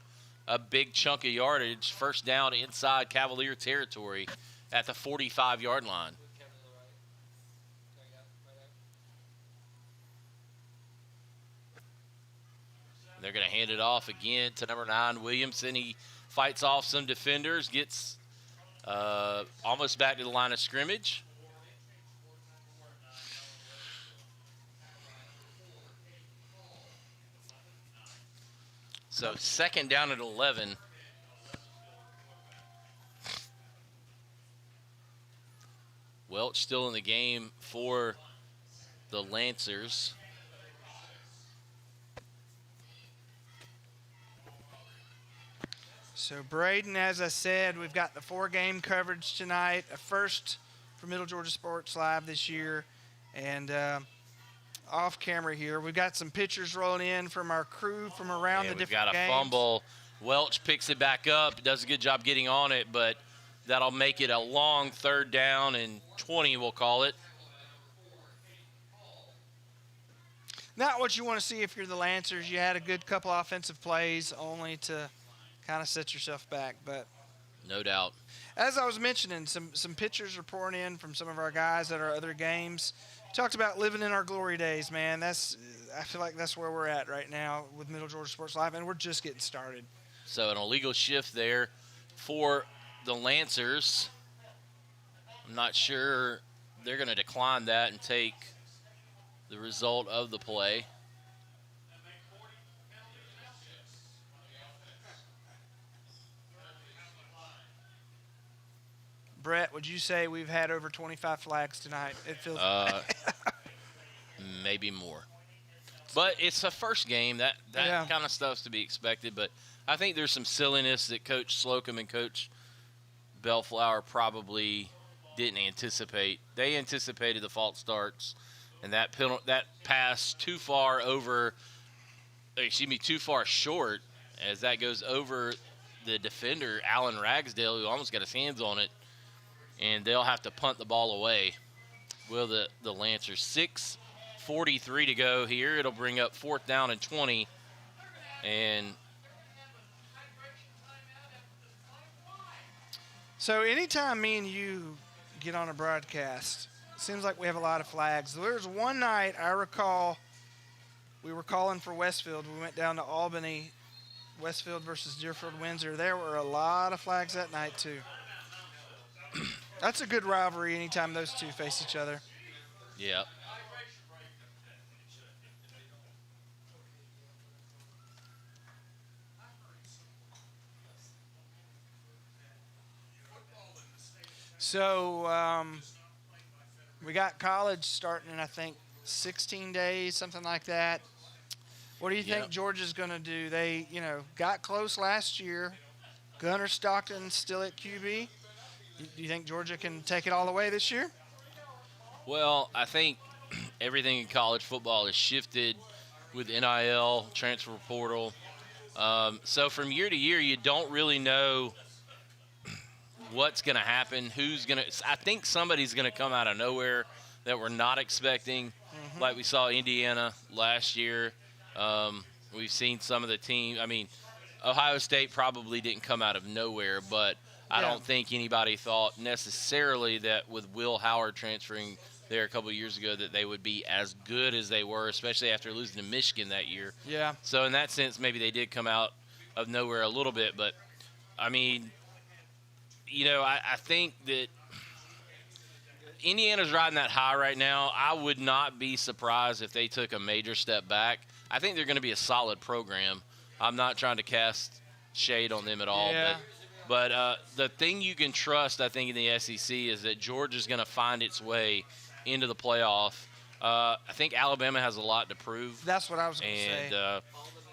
a big chunk of yardage. First down inside Cavalier territory at the 45-yard line. They're going to hand it off again to number 9, Williamson. He fights off some defenders, gets almost back to the line of scrimmage. So second down at 11. Welch still in the game for the Lancers. So, Braden, as I said, we've got the 4-game coverage tonight, a first for Middle Georgia Sports Live this year. And off camera here, we've got some pictures rolling in from our crew from around the different games. We've got a fumble. Welch picks it back up, does a good job getting on it, but that'll make it a long third down and 20, we'll call it. Not what you want to see if you're the Lancers. You had a good couple offensive plays only to kind of set yourself back, but no doubt. As I was mentioning, some pictures are pouring in from some of our guys at our other games. Talked about living in our glory days, man. I feel like that's where we're at right now with Middle Georgia Sports Live, and we're just getting started. So an illegal shift there for the Lancers. I'm not sure they're going to decline that and take the result of the play. Brett, would you say we've had over 25 flags tonight? It feels maybe more. But it's the first game. That kind of stuff's to be expected. But I think there's some silliness that Coach Slocum and Coach Bellflower probably didn't anticipate. They anticipated the false starts, and that pass too far short as that goes over the defender, Alan Ragsdale, who almost got his hands on it. And they'll have to punt the ball away. Will the Lancers. 6:43 to go here. It'll bring up 4th down and 20. And so anytime me and you get on a broadcast, it seems like we have a lot of flags. There's one night I recall we were calling for Westfield. We went down to Albany, Westfield versus Deerfield Windsor. There were a lot of flags that night too. That's a good rivalry anytime those two face each other. Yeah. So we got college starting in, I think, 16 days, something like that. What do you think Georgia's going to do? They, got close last year. Gunnar Stockton's still at QB. Do you think Georgia can take it all the way this year? Well, I think everything in college football has shifted with NIL, transfer portal. So from year to year, you don't really know what's going to happen, I think somebody's going to come out of nowhere that we're not expecting, like we saw Indiana last year. We've seen some of the team. I mean, Ohio State probably didn't come out of nowhere, but I don't think anybody thought necessarily that with Will Howard transferring there a couple of years ago that they would be as good as they were, especially after losing to Michigan that year. Yeah. So in that sense, maybe they did come out of nowhere a little bit. But, I mean, I think that Indiana's riding that high right now. I would not be surprised if they took a major step back. I think they're going to be a solid program. I'm not trying to cast shade on them at all. Yeah. But the thing you can trust, I think, in the SEC is that Georgia's going to find its way into the playoff. I think Alabama has a lot to prove. That's what I was going to say. And,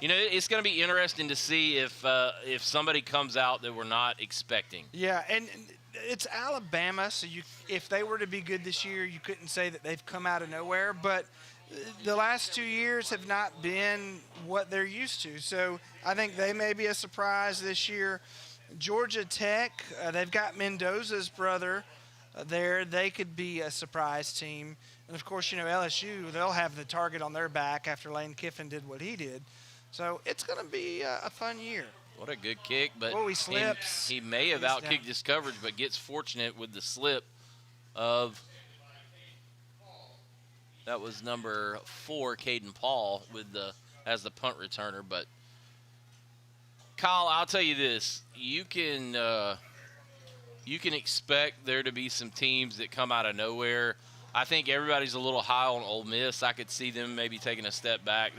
it's going to be interesting to see if somebody comes out that we're not expecting. Yeah, and it's Alabama, so if they were to be good this year, you couldn't say that they've come out of nowhere. But the last 2 years have not been what they're used to. So I think they may be a surprise this year. Georgia Tech, they've got Mendoza's brother there. They could be a surprise team. And, of course, LSU, they'll have the target on their back after Lane Kiffin did what he did. So it's going to be a fun year. What a good kick, but he slips. He may have outkicked his coverage, but gets fortunate with the slip of – that was number 4, Caden Paul, as the punt returner. But, Kyle, I'll tell you this. You can expect there to be some teams that come out of nowhere. I think everybody's a little high on Ole Miss. I could see them maybe taking a step back.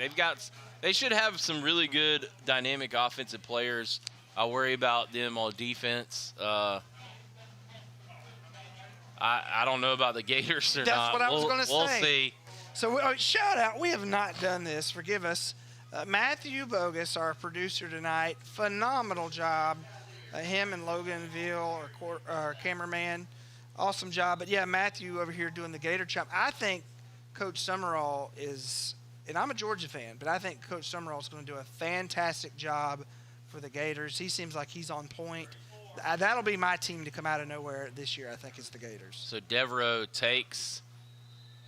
They should have some really good dynamic offensive players. I worry about them on defense. I don't know about the Gators or That's not. what I was going to say. We'll see. So, shout out. We have not done this. Forgive us. Matthew Bogus, our producer tonight, phenomenal job. Him and Logan Veal, our cameraman, awesome job. But, yeah, Matthew over here doing the Gator chop. I think Coach Summerall is – and I'm a Georgia fan, but I think Coach Summerall is going to do a fantastic job for the Gators. He seems like he's on point. That'll be my team to come out of nowhere this year, I think, is the Gators. So Devereaux takes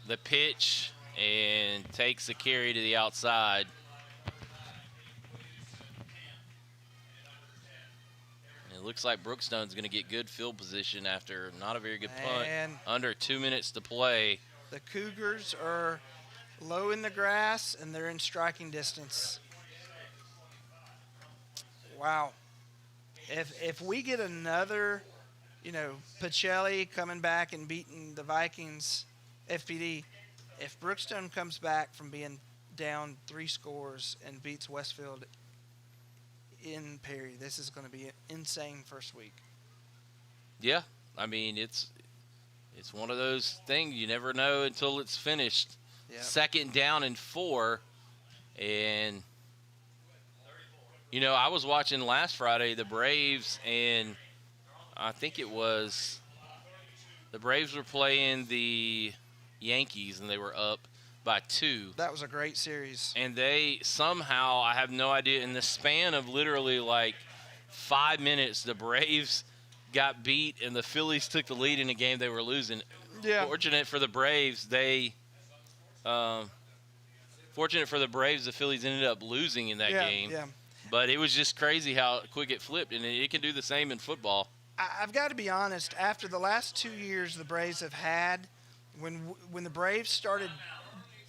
the pitch and takes the carry to the outside. And it looks like Brookstone's going to get good field position after not a very good punt. Under 2 minutes to play. The Cougars are low in the grass, and they're in striking distance. Wow. If we get another, Pacelli coming back and beating the Vikings, FPD, if Brookstone comes back from being down 3 scores and beats Westfield in Perry, this is going to be an insane first week. Yeah, I mean, it's one of those things you never know until it's finished. Yep. 2nd down and 4, and I was watching last Friday the Braves, and I think it was the Braves were playing the Yankees, and they were up by 2. That was a great series. And they somehow, I have no idea, in the span of literally like 5 minutes, the Braves got beat, and the Phillies took the lead in a game they were losing. Yeah. Fortunate for the Braves, the Phillies ended up losing in that game. Yeah. But it was just crazy how quick it flipped, and it can do the same in football. I've got to be honest. After the last 2 years the Braves have had, when the Braves started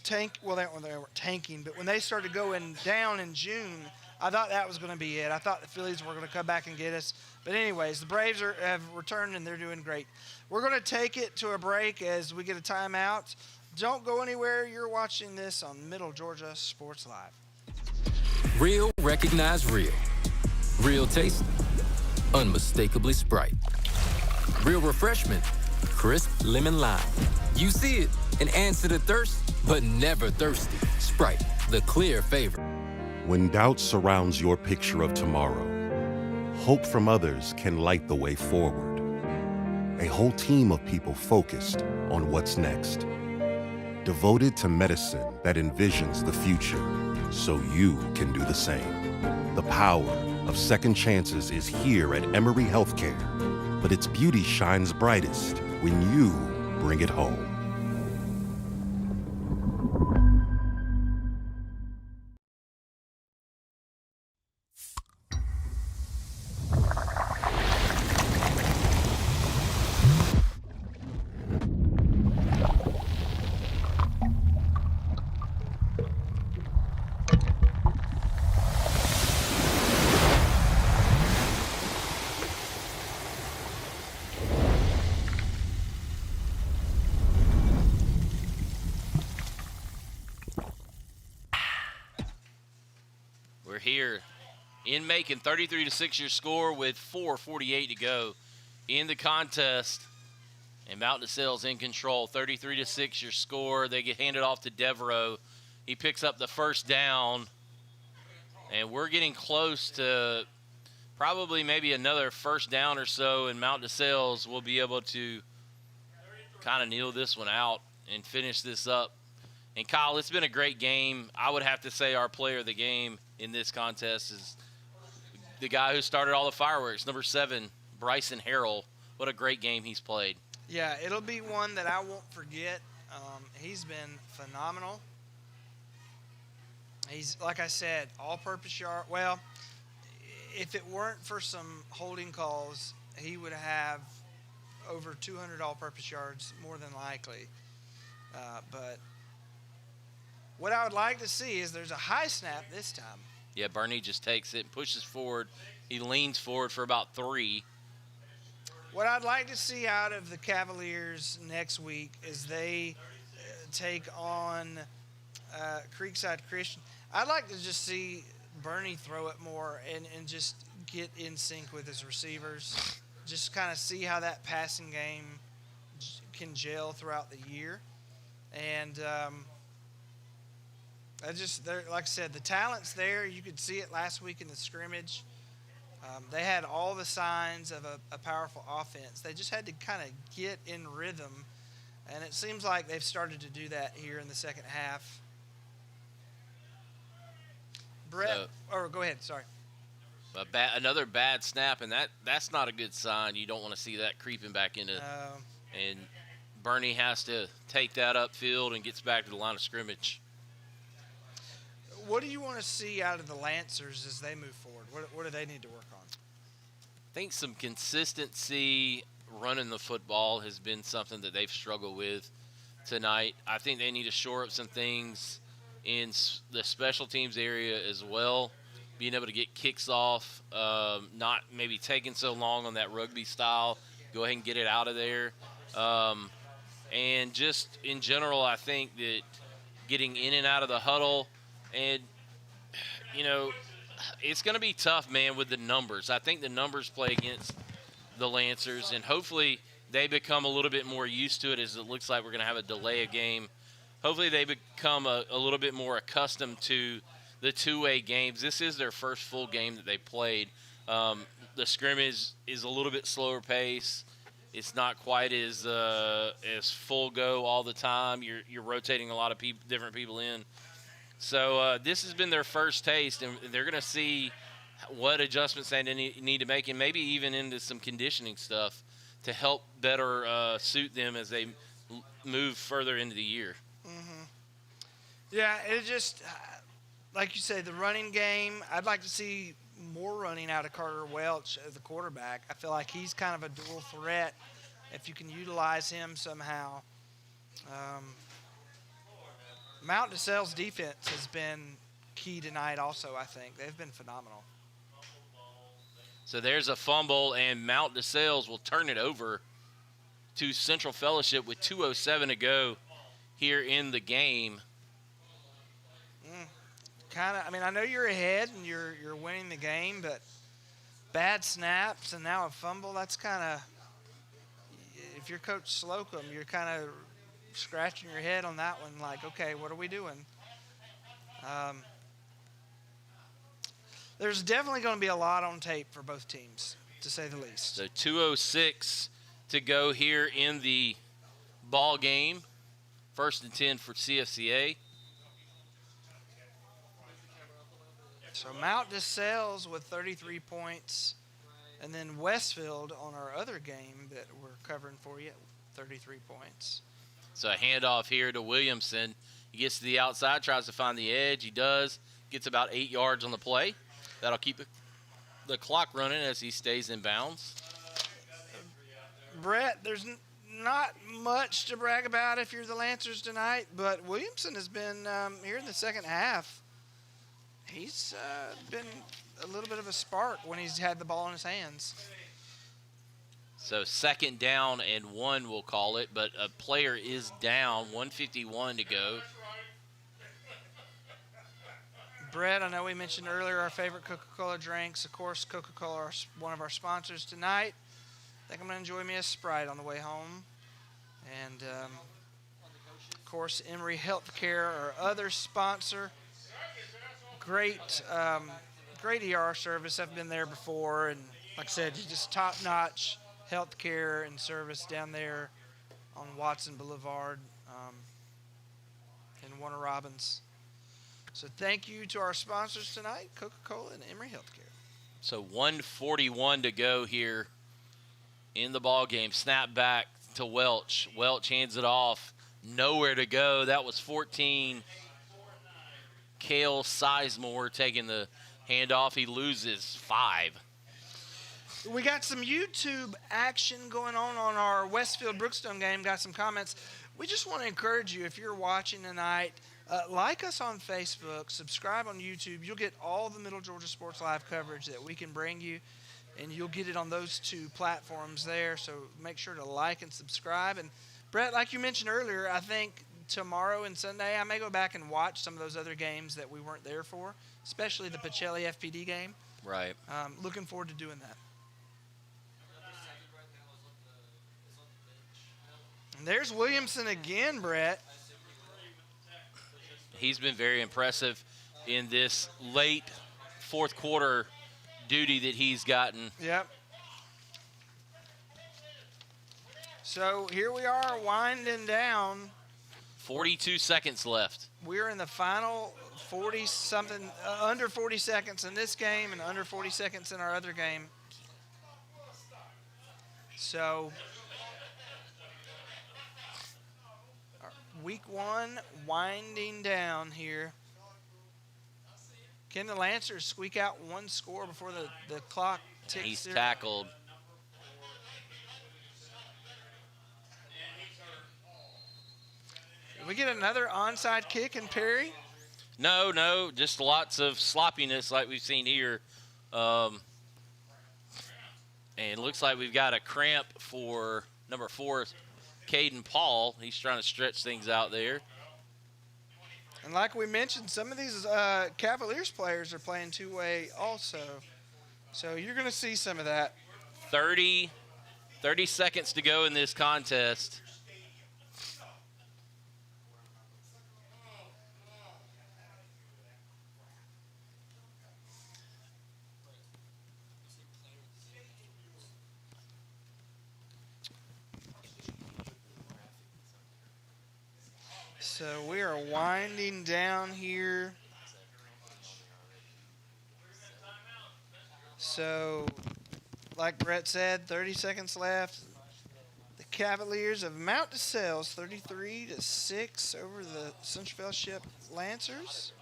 they weren't tanking, but when they started going down in June, I thought that was going to be it. I thought the Phillies were going to come back and get us. But anyways, the Braves have returned, and they're doing great. We're going to take it to a break as we get a timeout. Don't go anywhere. You're watching this on Middle Georgia Sports Live. Real, recognize real. Real taste, unmistakably Sprite. Real refreshment, crisp lemon lime. You see it and answer the thirst, but never thirsty. Sprite, the clear favorite. When doubt surrounds your picture of tomorrow, hope from others can light the way forward. A whole team of people focused on what's next. Devoted to medicine that envisions the future so you can do the same. The power of second chances is here at Emory Healthcare, but its beauty shines brightest when you bring it home. Here in Macon, 33-6 your score with 4:48 to go in the contest, and Mountain DeSales in control. 33-6 your score. They get handed off to Devereaux. He picks up the first down, and we're getting close to probably maybe another first down or so, and Mountain DeSales will be able to kind of kneel this one out and finish this up. And Kyle, it's been a great game. I would have to say our player of the game in this contest is the guy who started all the fireworks, number 7, Bryson Harrell. What a great game he's played. Yeah, it'll be one that I won't forget. He's been phenomenal. He's, like I said, all-purpose yard. Well, if it weren't for some holding calls, he would have over 200 all-purpose yards, more than likely. But what I would like to see is there's a high snap this time. Yeah, Bernie just takes it and pushes forward. He leans forward for about 3. What I'd like to see out of the Cavaliers next week is they take on Creekside Christian. I'd like to just see Bernie throw it more and just get in sync with his receivers. Just kind of see how that passing game can gel throughout the year. And like I said, the talent's there. You could see it last week in the scrimmage. They had all the signs of a powerful offense. They just had to kind of get in rhythm, and it seems like they've started to do that here in the second half. Brett, go ahead. Sorry. Another bad snap, and that's not a good sign. You don't want to see that creeping back into. And Bernie has to take that upfield and gets back to the line of scrimmage. What do you want to see out of the Lancers as they move forward? What do they need to work on? I think some consistency running the football has been something that they've struggled with tonight. I think they need to shore up some things in the special teams area as well, being able to get kicks off, not maybe taking so long on that rugby style, go ahead and get it out of there. And just in general, I think that getting in and out of the huddle, and, it's going to be tough, man, with the numbers. I think the numbers play against the Lancers, and hopefully they become a little bit more used to it as it looks like we're going to have a delay of game. Hopefully they become a little bit more accustomed to the two-way games. This is their first full game that they played. The scrimmage is a little bit slower pace. It's not quite as full go all the time. You're rotating a lot of different people in. So this has been their first taste, and they're going to see what adjustments they need to make, and maybe even into some conditioning stuff to help better suit them as they move further into the year. Mm-hmm. Yeah, it just, like you say, the running game, I'd like to see more running out of Carter Welch as the quarterback. I feel like he's kind of a dual threat if you can utilize him somehow. Mount DeSalle's defense has been key tonight also, I think. They've been phenomenal. So there's a fumble, and Mount DeSales will turn it over to Central Fellowship with 2:07 to go here in the game. I know you're ahead and you're winning the game, but bad snaps and now a fumble, that's kind of, if you're Coach Slocum, you're kind of scratching your head on that one like, okay, what are we doing? There's definitely going to be a lot on tape for both teams, to say the least. So 2:06 to go here in the ball game. 1st and 10 for CFCA. So Mount DeSales with 33 points, and then Westfield on our other game that we're covering for you, 33 points. So a handoff here to Williamson. He gets to the outside, tries to find the edge. He does. Gets about 8 yards on the play. That'll keep the clock running as he stays in bounds. Brett, there's not much to brag about if you're the Lancers tonight, but Williamson has been here in the second half. He's been a little bit of a spark when he's had the ball in his hands. So 2nd down and 1, we'll call it, but a player is down, 1:51 to go. Brett, I know we mentioned earlier our favorite Coca-Cola drinks. Of course, Coca-Cola is one of our sponsors tonight. I think I'm going to enjoy me a Sprite on the way home. And, of course, Emory Healthcare, our other sponsor. Great ER service. I've been there before, and like I said, just top-notch healthcare and service down there on Watson Boulevard in Warner Robins. So thank you to our sponsors tonight, Coca-Cola and Emory Healthcare. So 1:41 to go here in the ball game. Snap back to Welch. Welch hands it off nowhere to go. That was 14. Cale Sizemore taking the handoff. He loses 5. We got some YouTube action going on our Westfield Brookstone game. Got some comments. We just want to encourage you, if you're watching tonight, like us on Facebook, subscribe on YouTube. You'll get all the Middle Georgia Sports Live coverage that we can bring you, and you'll get it on those 2 platforms there. So make sure to like and subscribe. And Brett, like you mentioned earlier, I think tomorrow and Sunday I may go back and watch some of those other games that we weren't there for, especially the Pacelli FPD game. Right. Looking forward to doing that. And there's Williamson again, Brett. He's been very impressive in this late fourth quarter duty that he's gotten. Yep. So here we are winding down. 42 seconds left. We're in the final 40-something, under 40 seconds in this game and under 40 seconds in our other game. So week 1 winding down here. Can the Lancers squeak out one score before the clock ticks? He's there? tackled. Did we get another onside kick in Perry? No, just lots of sloppiness like we've seen here. And it looks like we've got a cramp for number 4, Caden Paul. He's trying to stretch things out there. And like we mentioned, some of these Cavaliers players are playing two-way also. So you're going to see some of that. 30 seconds to go in this contest. So we are winding down here. So, like Brett said, 30 seconds left. The Cavaliers of Mount DeSales, 33-6 over the Central Fellowship Lancers.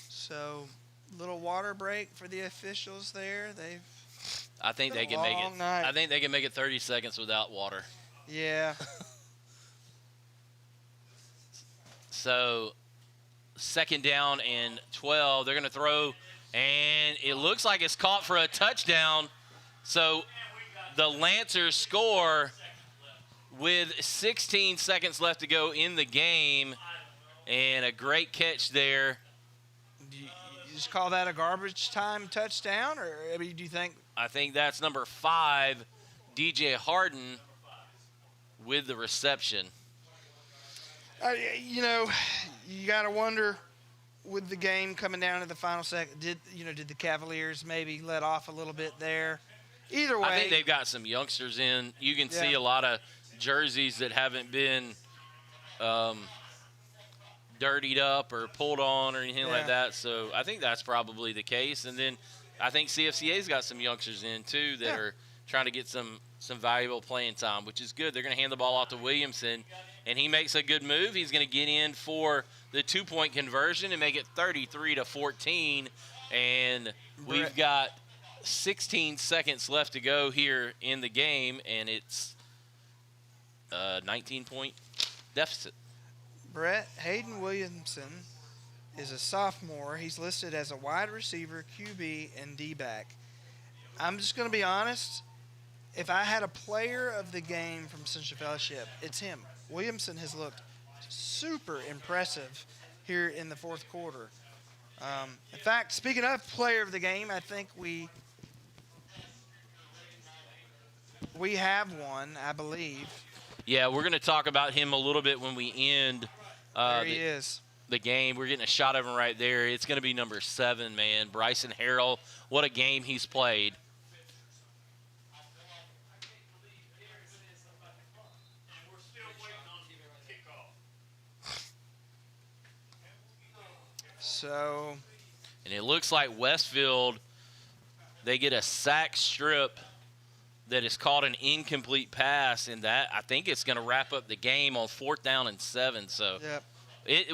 So, little water break for the officials there. I think they can make it. Night. I think they can make it 30 seconds without water. Yeah. So, 2nd down and 12. They're going to throw, and it looks like it's caught for a touchdown. So, the Lancers score with 16 seconds left to go in the game, and a great catch there. You just call that a garbage time touchdown, or I mean, do you think? I think that's number 5, DJ Harden, with the reception. You know, you got to wonder, with the game coming down to the final second, did the Cavaliers maybe let off a little bit there? Either way, I think they've got some youngsters in. You can see a lot of jerseys that haven't been dirtied up or pulled on or anything like that. So I think that's probably the case. And then I think CFCA's got some youngsters in too that are trying to get some valuable playing time, which is good. They're going to hand the ball off to Williamson, and he makes a good move. He's going to get in for the 2-point conversion and make it 33-14. And we've got 16 seconds left to go here in the game, and it's a 19-point deficit. Brett, Hayden Williamson is a sophomore. He's listed as a wide receiver, QB, and D-back. I'm just going to be honest. If I had a player of the game from Central Fellowship, it's him. Williamson has looked super impressive here in the fourth quarter. In fact, speaking of player of the game, I think we have one, I believe. Yeah, we're going to talk about him a little bit when we end there he is. The game. We're getting a shot of him right there. It's going to be number 7, man, Bryson Harrell. What a game he's played. So, and it looks like Westfield they get a sack strip that is called an incomplete pass, and that I think it's going to wrap up the game on 4th down and 7. So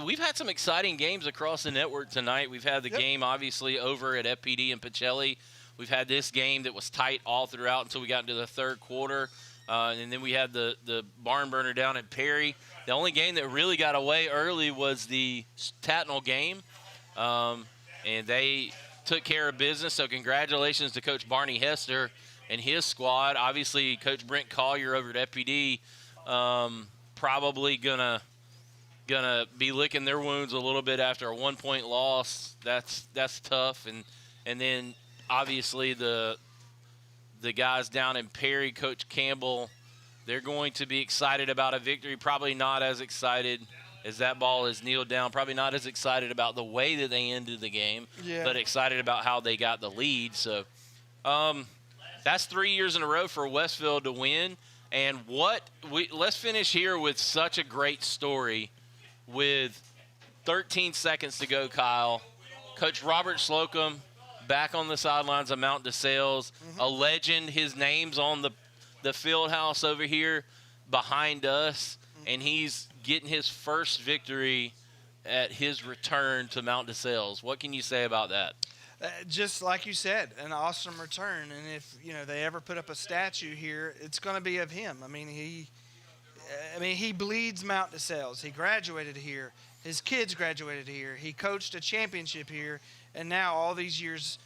we've had some exciting games across the network tonight. We've had the game, obviously, over at FPD and Pacelli. We've had this game that was tight all throughout until we got into the third quarter. And then we had the barn burner down at Perry. The only game that really got away early was the Tatnall game, and they took care of business. So congratulations to Coach Barney Hester and his squad. Obviously, Coach Brent Collier over at FPD probably gonna be licking their wounds a little bit after a 1-point loss. That's tough. And then obviously the guys down in Perry, Coach Campbell, they're going to be excited about a victory. Probably not as excited as that ball is kneeled down. Probably not as excited about the way that they ended the game, but excited about how they got the lead. So that's 3 years in a row for Westfield to win. And let's finish here with such a great story with 13 seconds to go, Kyle. Coach Robert Slocum back on the sidelines of Mount DeSales, a legend. His name's on the field house over here behind us, and he's getting his first victory at his return to Mount DeSales. What can you say about that? Just like you said, an awesome return. And if they ever put up a statue here, it's going to be of him. I mean, he bleeds Mount DeSales. He graduated here. His kids graduated here. He coached a championship here, and now all these years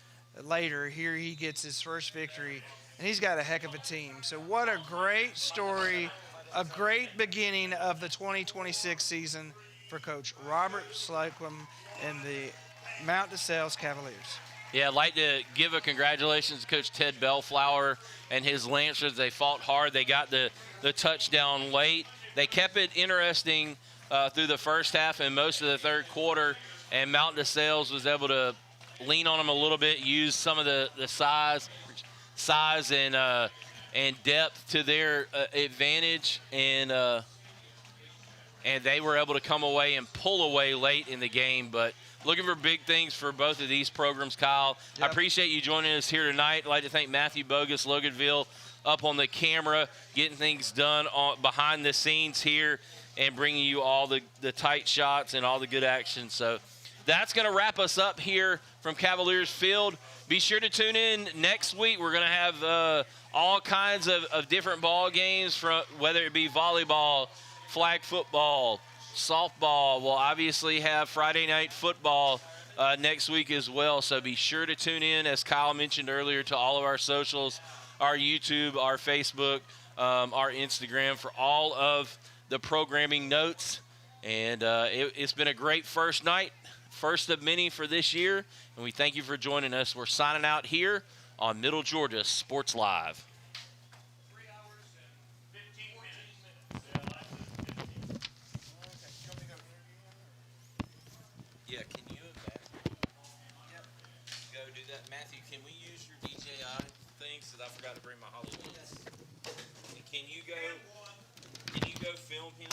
later, here he gets his first victory, and he's got a heck of a team. So what a great story, a great beginning of the 2026 season for Coach Robert Slocum and the Mount DeSales Cavaliers. Yeah, I'd like to give a congratulations to Coach Ted Bellflower and his Lancers. They fought hard. They got the touchdown late. They kept it interesting through the first half and most of the third quarter, and Mount DeSales was able to lean on them a little bit, use some of the size and depth to their advantage, and they were able to come away and pull away late in the game. But looking for big things for both of these programs, Kyle. I appreciate you joining us here tonight. I'd like to thank Matthew Bogus, Loganville, up on the camera, getting things done behind the scenes here and bringing you all the tight shots and all the good action. So that's going to wrap us up here from Cavaliers Field. Be sure to tune in next week. We're going to have all kinds of different ball games, from whether it be volleyball, flag football, softball. We'll obviously have Friday night football next week as well. So be sure to tune in, as Kyle mentioned earlier, to all of our socials, our YouTube, our Facebook, our Instagram, for all of the programming notes. And it's been a great first night, first of many for this year, and we thank you for joining us. We're signing out here on Middle Georgia Sports Live. 3 hours and 15 minutes. Yeah, can you go do that? Matthew, can we use your DJI things? Because I forgot to bring my Hollywood. And can you go film him?